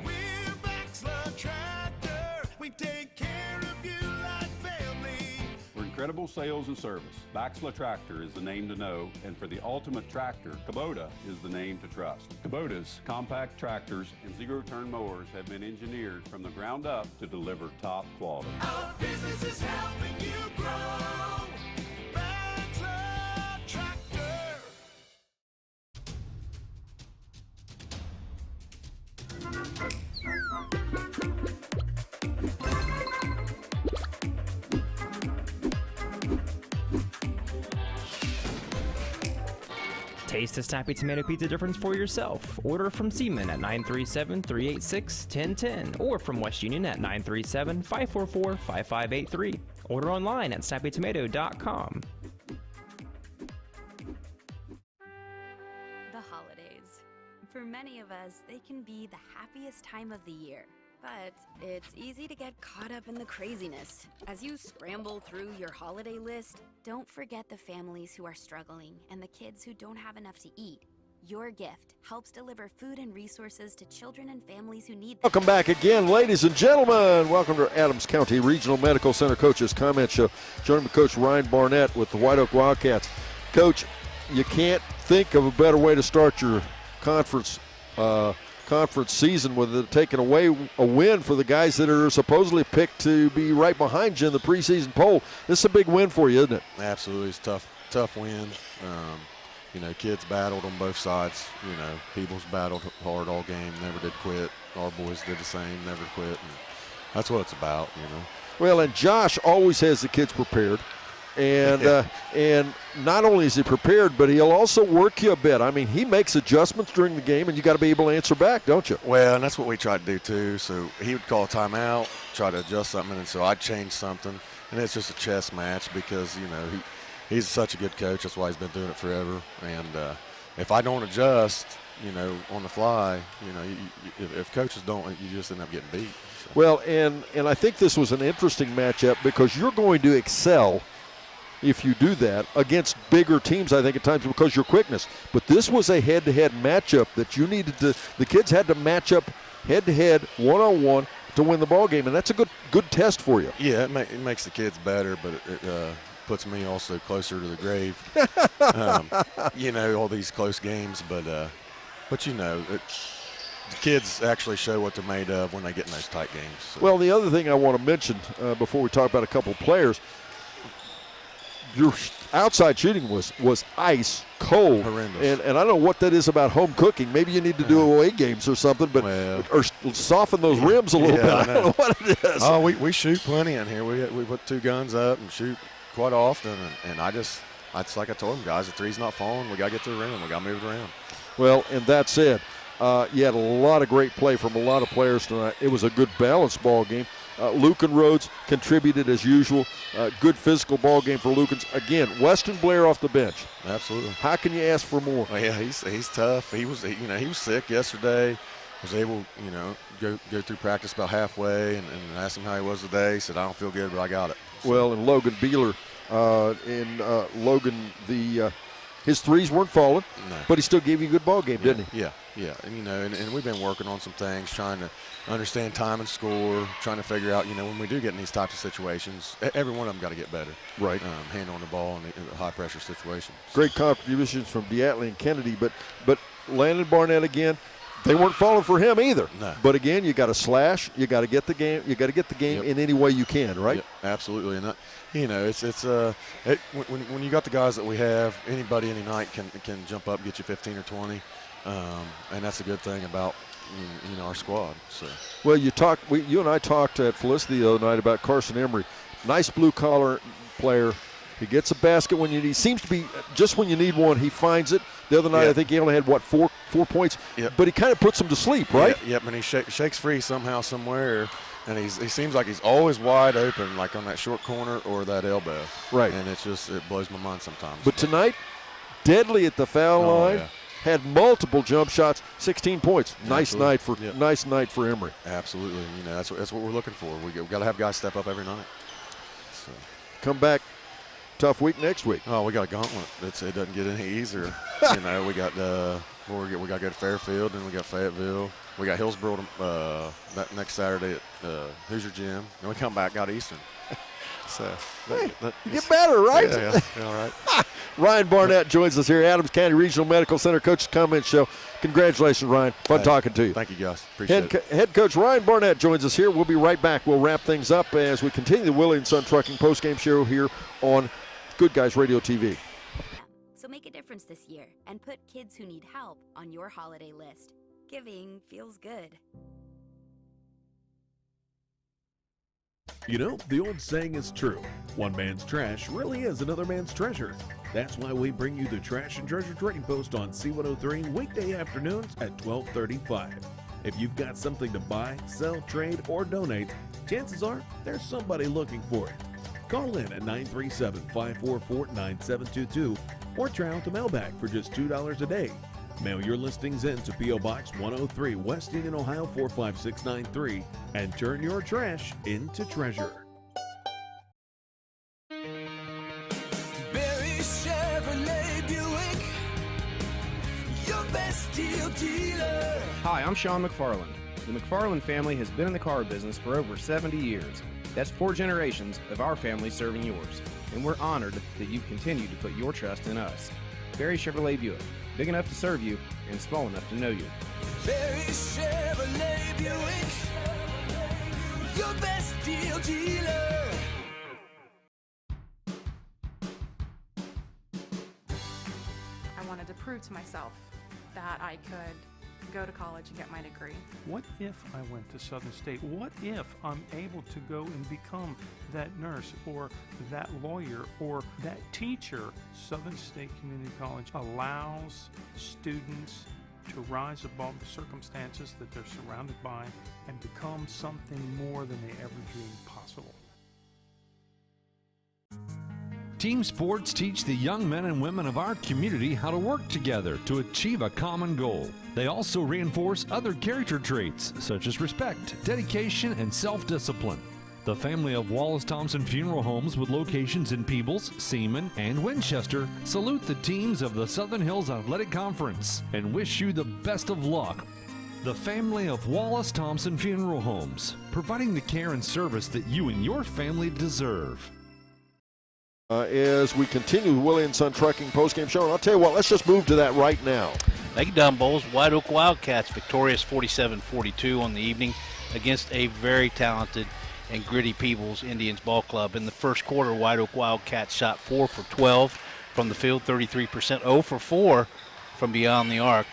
We're Baxler Tractor. We take care of you like family. For incredible sales and service, Baxler Tractor is the name to know, and for the ultimate tractor, Kubota is the name to trust. Kubota's compact tractors and zero-turn mowers have been engineered from the ground up to deliver top quality. Our business is helping you grow. Baxler Tractor. Taste the snappy tomato pizza difference for yourself. Order from Seaman at 937-386-1010 or from West Union at 937-544-5583. Order online at snappytomato.com. The holidays. For many of us, they can be the happiest time of the year. But it's easy to get caught up in the craziness. As you scramble through your holiday list, don't forget the families who are struggling and the kids who don't have enough to eat. Your gift helps deliver food and resources to children and families who need them. Welcome back again, ladies and gentlemen. Welcome to Adams County Regional Medical Center Coaches Comment Show. Joining me, Coach Ryan Barnett with the Whiteoak Wildcats. Coach, you can't think of a better way to start your conference season with it taking away a win for the guys that are supposedly picked to be right behind you in the preseason poll. This is a big win for you, isn't it? Absolutely. It's tough win. Kids battled on both sides. Peebles battled hard all game, never did quit. Our boys did the same, never quit. And that's what it's about, Well, and Josh always has the kids prepared. And and not only is he prepared, but he'll also work you a bit. I mean, he makes adjustments during the game, and you got to be able to answer back, don't you? Well, and that's what we tried to do too. So he would call a timeout, try to adjust something, and so I'd change something, and it's just a chess match because he's such a good coach. That's why he's been doing it forever. And if I don't adjust, on the fly, if coaches don't, you just end up getting beat. So. Well, and I think this was an interesting matchup because you're going to excel if you do that against bigger teams, I think, at times because your quickness. But this was a head-to-head matchup that you needed to – the kids had to match up head-to-head, one-on-one to win the ball game, and that's a good test for you. Yeah, it makes the kids better, but it puts me also closer to the grave. All these close games, but the kids actually show what they're made of when they get in those tight games. So. Well, the other thing I want to mention before we talk about a couple of players, your outside shooting was ice cold. Horrendous. And I don't know what that is about home cooking. Maybe you need to do away games or something, but or soften those rims a little bit. I don't know what it is. Oh, we shoot plenty in here. We put 2 guns up and shoot quite often, and it's like I told them, guys, the three's not falling. We got to get to the rim. We got to move it around. Well, and that said, you had a lot of great play from a lot of players tonight. It was a good balanced ball game. Lucan Rhodes contributed as usual. Good physical ball game for Lucans. Again, Weston Blair off the bench. Absolutely. How can you ask for more? Well, yeah, he's tough. He was sick yesterday. Was able, go through practice about halfway and asked him how he was today. He said, I don't feel good, but I got it. So. Well, and Logan Beeler, his threes weren't falling, but he still gave you a good ball game, didn't he? Yeah. And we've been working on some things, trying to understand time and score, trying to figure out, when we do get in these types of situations, every one of them got to get better. Right. Handling the ball in a high-pressure situation. Great contributions from Diatley and Kennedy, but Landon Barnett again, they weren't falling for him either. No. But again, you got to slash. You got to get the game. You got to get the game in any way you can, right? Yep, absolutely. And when you got the guys that we have, anybody any night can jump up and get you 15 or 20, and that's a good thing about our squad. So. Well, you and I talked at Felicity the other night about Carson Emery. Nice blue collar player. He gets a basket when you need. Seems to be just when you need one, he finds it. The other night, I think he only had, 4 points? Yep. But he kind of puts them to sleep, right? Yep, and he shakes free somehow, somewhere, and he seems like he's always wide open, like on that short corner or that elbow. Right. And it blows my mind sometimes. But tonight, deadly at the foul line. Yeah. Had multiple jump shots, 16 points. Nice night for Emery. Absolutely. That's what we're looking for. We got to have guys step up every night. So. Come back. Tough week next week. Oh, we got a gauntlet. It doesn't get any easier. We got we got to go to Fairfield, and we got Fayetteville. We got Hillsboro that next Saturday at Hoosier Gym. Then we come back, got Eastern. So you get better, right? Yeah, all right. Ryan Barnett joins us here, Adams County Regional Medical Center Coach's Comment Show. Congratulations, Ryan. Fun talking to you. Thank you, guys. Appreciate it. Head coach Ryan Barnett joins us here. We'll be right back. We'll wrap things up as we continue the Willie & Son Trucking postgame show here on Good Guys Radio TV. So make a difference this year and put kids who need help on your holiday list. Giving feels good. The old saying is true. One man's trash really is another man's treasure. That's why we bring you the Trash and Treasure Trading Post on C103 weekday afternoons at 12:35. If you've got something to buy, sell, trade, or donate, chances are there's somebody looking for it. Call in at 937-544-9722 or try out the mailbag for just $2 a day. Mail your listings in to P.O. Box 103, West Union, Ohio 45693 and turn your trash into treasure. Barry Chevrolet Buick, your best deal dealer. Hi, I'm Sean McFarland. The McFarland family has been in the car business for over 70 years. That's 4 generations of our family serving yours, and we're honored that you continue to put your trust in us. Barry Chevrolet Buick, big enough to serve you and small enough to know you. Barry Chevrolet Buick, your best deal dealer. I wanted to prove to myself that I could go to college and get my degree. What if I went to Southern State? What if I'm able to go and become that nurse or that lawyer or that teacher? Southern State Community College allows students to rise above the circumstances that they're surrounded by and become something more than they ever dreamed possible. Team sports teach the young men and women of our community how to work together to achieve a common goal. They also reinforce other character traits such as respect, dedication, and self-discipline. The family of Wallace Thompson Funeral Homes with locations in Peebles, Seaman, and Winchester salute the teams of the Southern Hills Athletic Conference and wish you the best of luck. The family of Wallace Thompson Funeral Homes, providing the care and service that you and your family deserve. As we continue the Willie & Son Trucking postgame show, and I'll tell you what, let's just move to that right now. Thank you, Don Bowles. Whiteoak Wildcats victorious 47-42 on the evening against a very talented and gritty Peebles Indians ball club. In the first quarter, Whiteoak Wildcats shot 4 for 12 from the field, 33%, 0 for 4 from beyond the arc.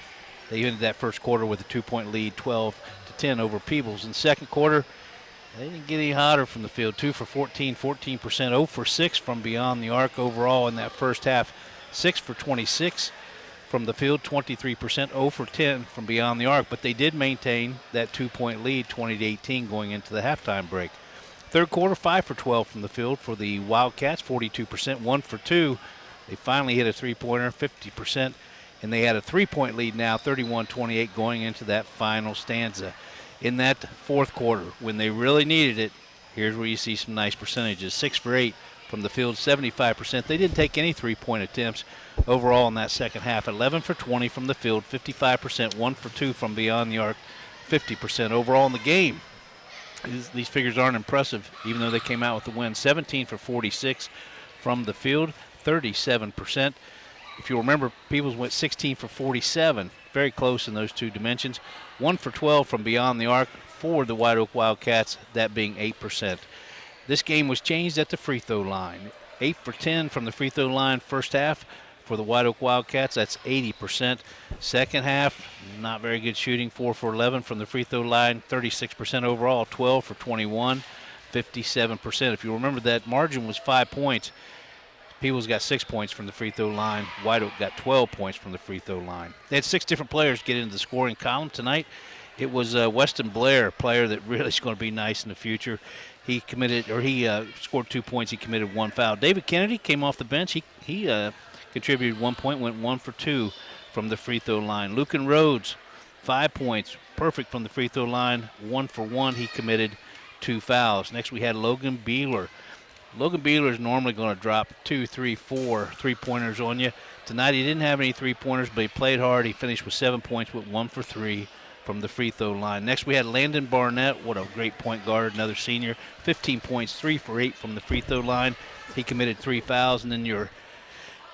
They ended that first quarter with a 2-point lead, 12-10 over Peebles. In the second quarter, they didn't get any hotter from the field, 2 for 14, 14%, 0 for 6 from beyond the arc overall in that first half, 6 for 26 from the field, 23%, 0 for 10 from beyond the arc. But they did maintain that 2-point lead, 20-18, going into the halftime break. Third quarter, 5 for 12 from the field for the Wildcats, 42%, 1 for 2. They finally hit a three-pointer, 50%, and they had a 3-point lead now, 31-28, going into that final stanza. In that fourth quarter, when they really needed it, here's where you see some nice percentages. 6 for 8 from the field, 75%. They didn't take any three-point attempts overall in that second half. 11 for 20 from the field, 55%, 1 for 2 from beyond the arc, 50% overall in the game. These figures aren't impressive, even though they came out with the win. 17 for 46 from the field, 37%. If you remember, Peebles went 16 for 47, very close in those two dimensions. 1 for 12 from beyond the arc for the Whiteoak Wildcats, that being 8%. This game was changed at the free throw line. 8 for 10 from the free throw line first half for the Whiteoak Wildcats, that's 80%. Second half, not very good shooting, 4 for 11 from the free throw line, 36% overall, 12 for 21, 57%. If you remember, that margin was 5 points. Peebles got 6 points from the free throw line. Whiteoak got 12 points from the free throw line. They had 6 different players get into the scoring column tonight. It was Weston Blair, a player that really is going to be nice in the future. He scored 2 points. He committed 1 foul. David Kennedy came off the bench. He contributed 1 point, went 1 for 2 from the free throw line. Lucan Rhodes, 5 points, perfect from the free throw line, 1 for 1. He committed 2 fouls. Next we had Logan Beeler. Logan Beeler is normally going to drop 2, 3, 4 three-pointers on you. Tonight he didn't have any three-pointers, but he played hard. He finished with 7 points with 1 for 3 from the free throw line. Next we had Landon Barnett. What a great point guard, another senior. 15 points, 3 for 8 from the free throw line. He committed 3 fouls. And then your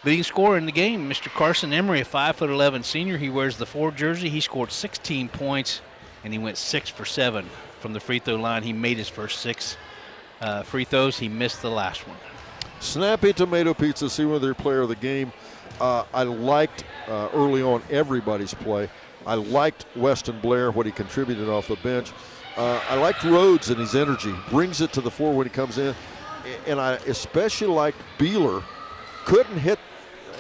leading scorer in the game, Mr. Carson Emery, a 5'11" senior. He wears the 4 jersey. He scored 16 points, and he went 6 for 7 from the free throw line. He made his first 6 free throws. He missed the last one. Snappy Tomato Pizza, see whether they're player of the game. I liked early on everybody's play. I liked Weston Blair, what he contributed off the bench. I liked Rhodes and his energy. Brings it to the floor when he comes in. And I especially liked Beeler. Couldn't hit,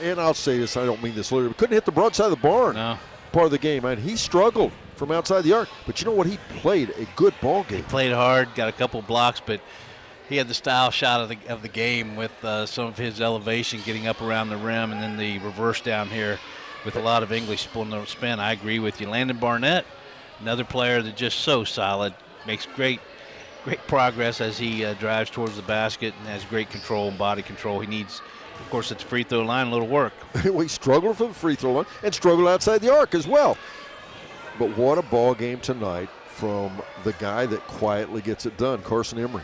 and I'll say this, I don't mean this literally, but couldn't hit the broadside of the barn part of the game. And he struggled from outside the arc. But you know what? He played a good ball game. He played hard, got a couple blocks, but he had the style shot of the game with some of his elevation getting up around the rim, and then the reverse down here with a lot of English spin. I agree with you. Landon Barnett, another player that's just so solid, makes great progress as he drives towards the basket and has great control and body control. He needs, of course, at the free throw line, a little work. We struggled from the free throw line and struggled outside the arc as well. But what a ball game tonight from the guy that quietly gets it done, Carson Emery.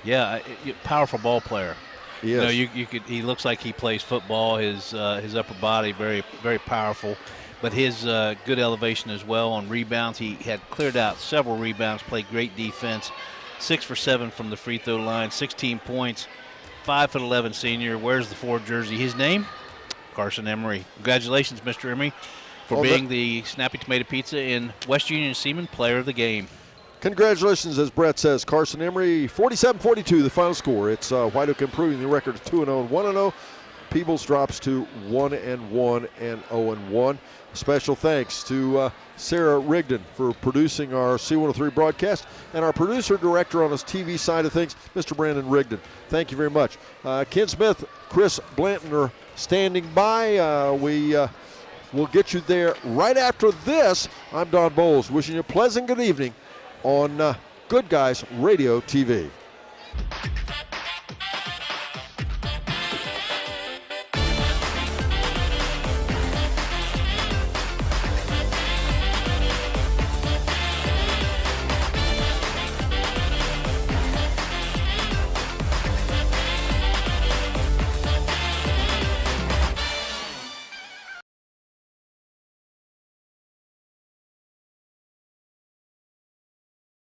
Yeah, powerful ball player. Yes. You know, he looks like he plays football. His upper body very, very powerful, but his good elevation as well on rebounds. He had cleared out several rebounds, played great defense. 6 for 7 from the free throw line, 16 points, 5'11" senior. Wears the 4 jersey. His name, Carson Emery. Congratulations, Mr. Emery, for being the Snappy Tomato Pizza in West Union Seaman Player of the Game. Congratulations, as Brett says, Carson Emery, 47-42, the final score. It's Whiteoak improving the record to 2-0 and 1-0. Peebles drops to 1-1 and 0-1. Special thanks to Sarah Rigdon for producing our C103 broadcast, and our producer director on his TV side of things, Mr. Brandon Rigdon. Thank you very much. Ken Smith, Chris Blanton are standing by. We will get you there right after this. I'm Don Bowles, wishing you a pleasant good evening on Good Guys Radio TV.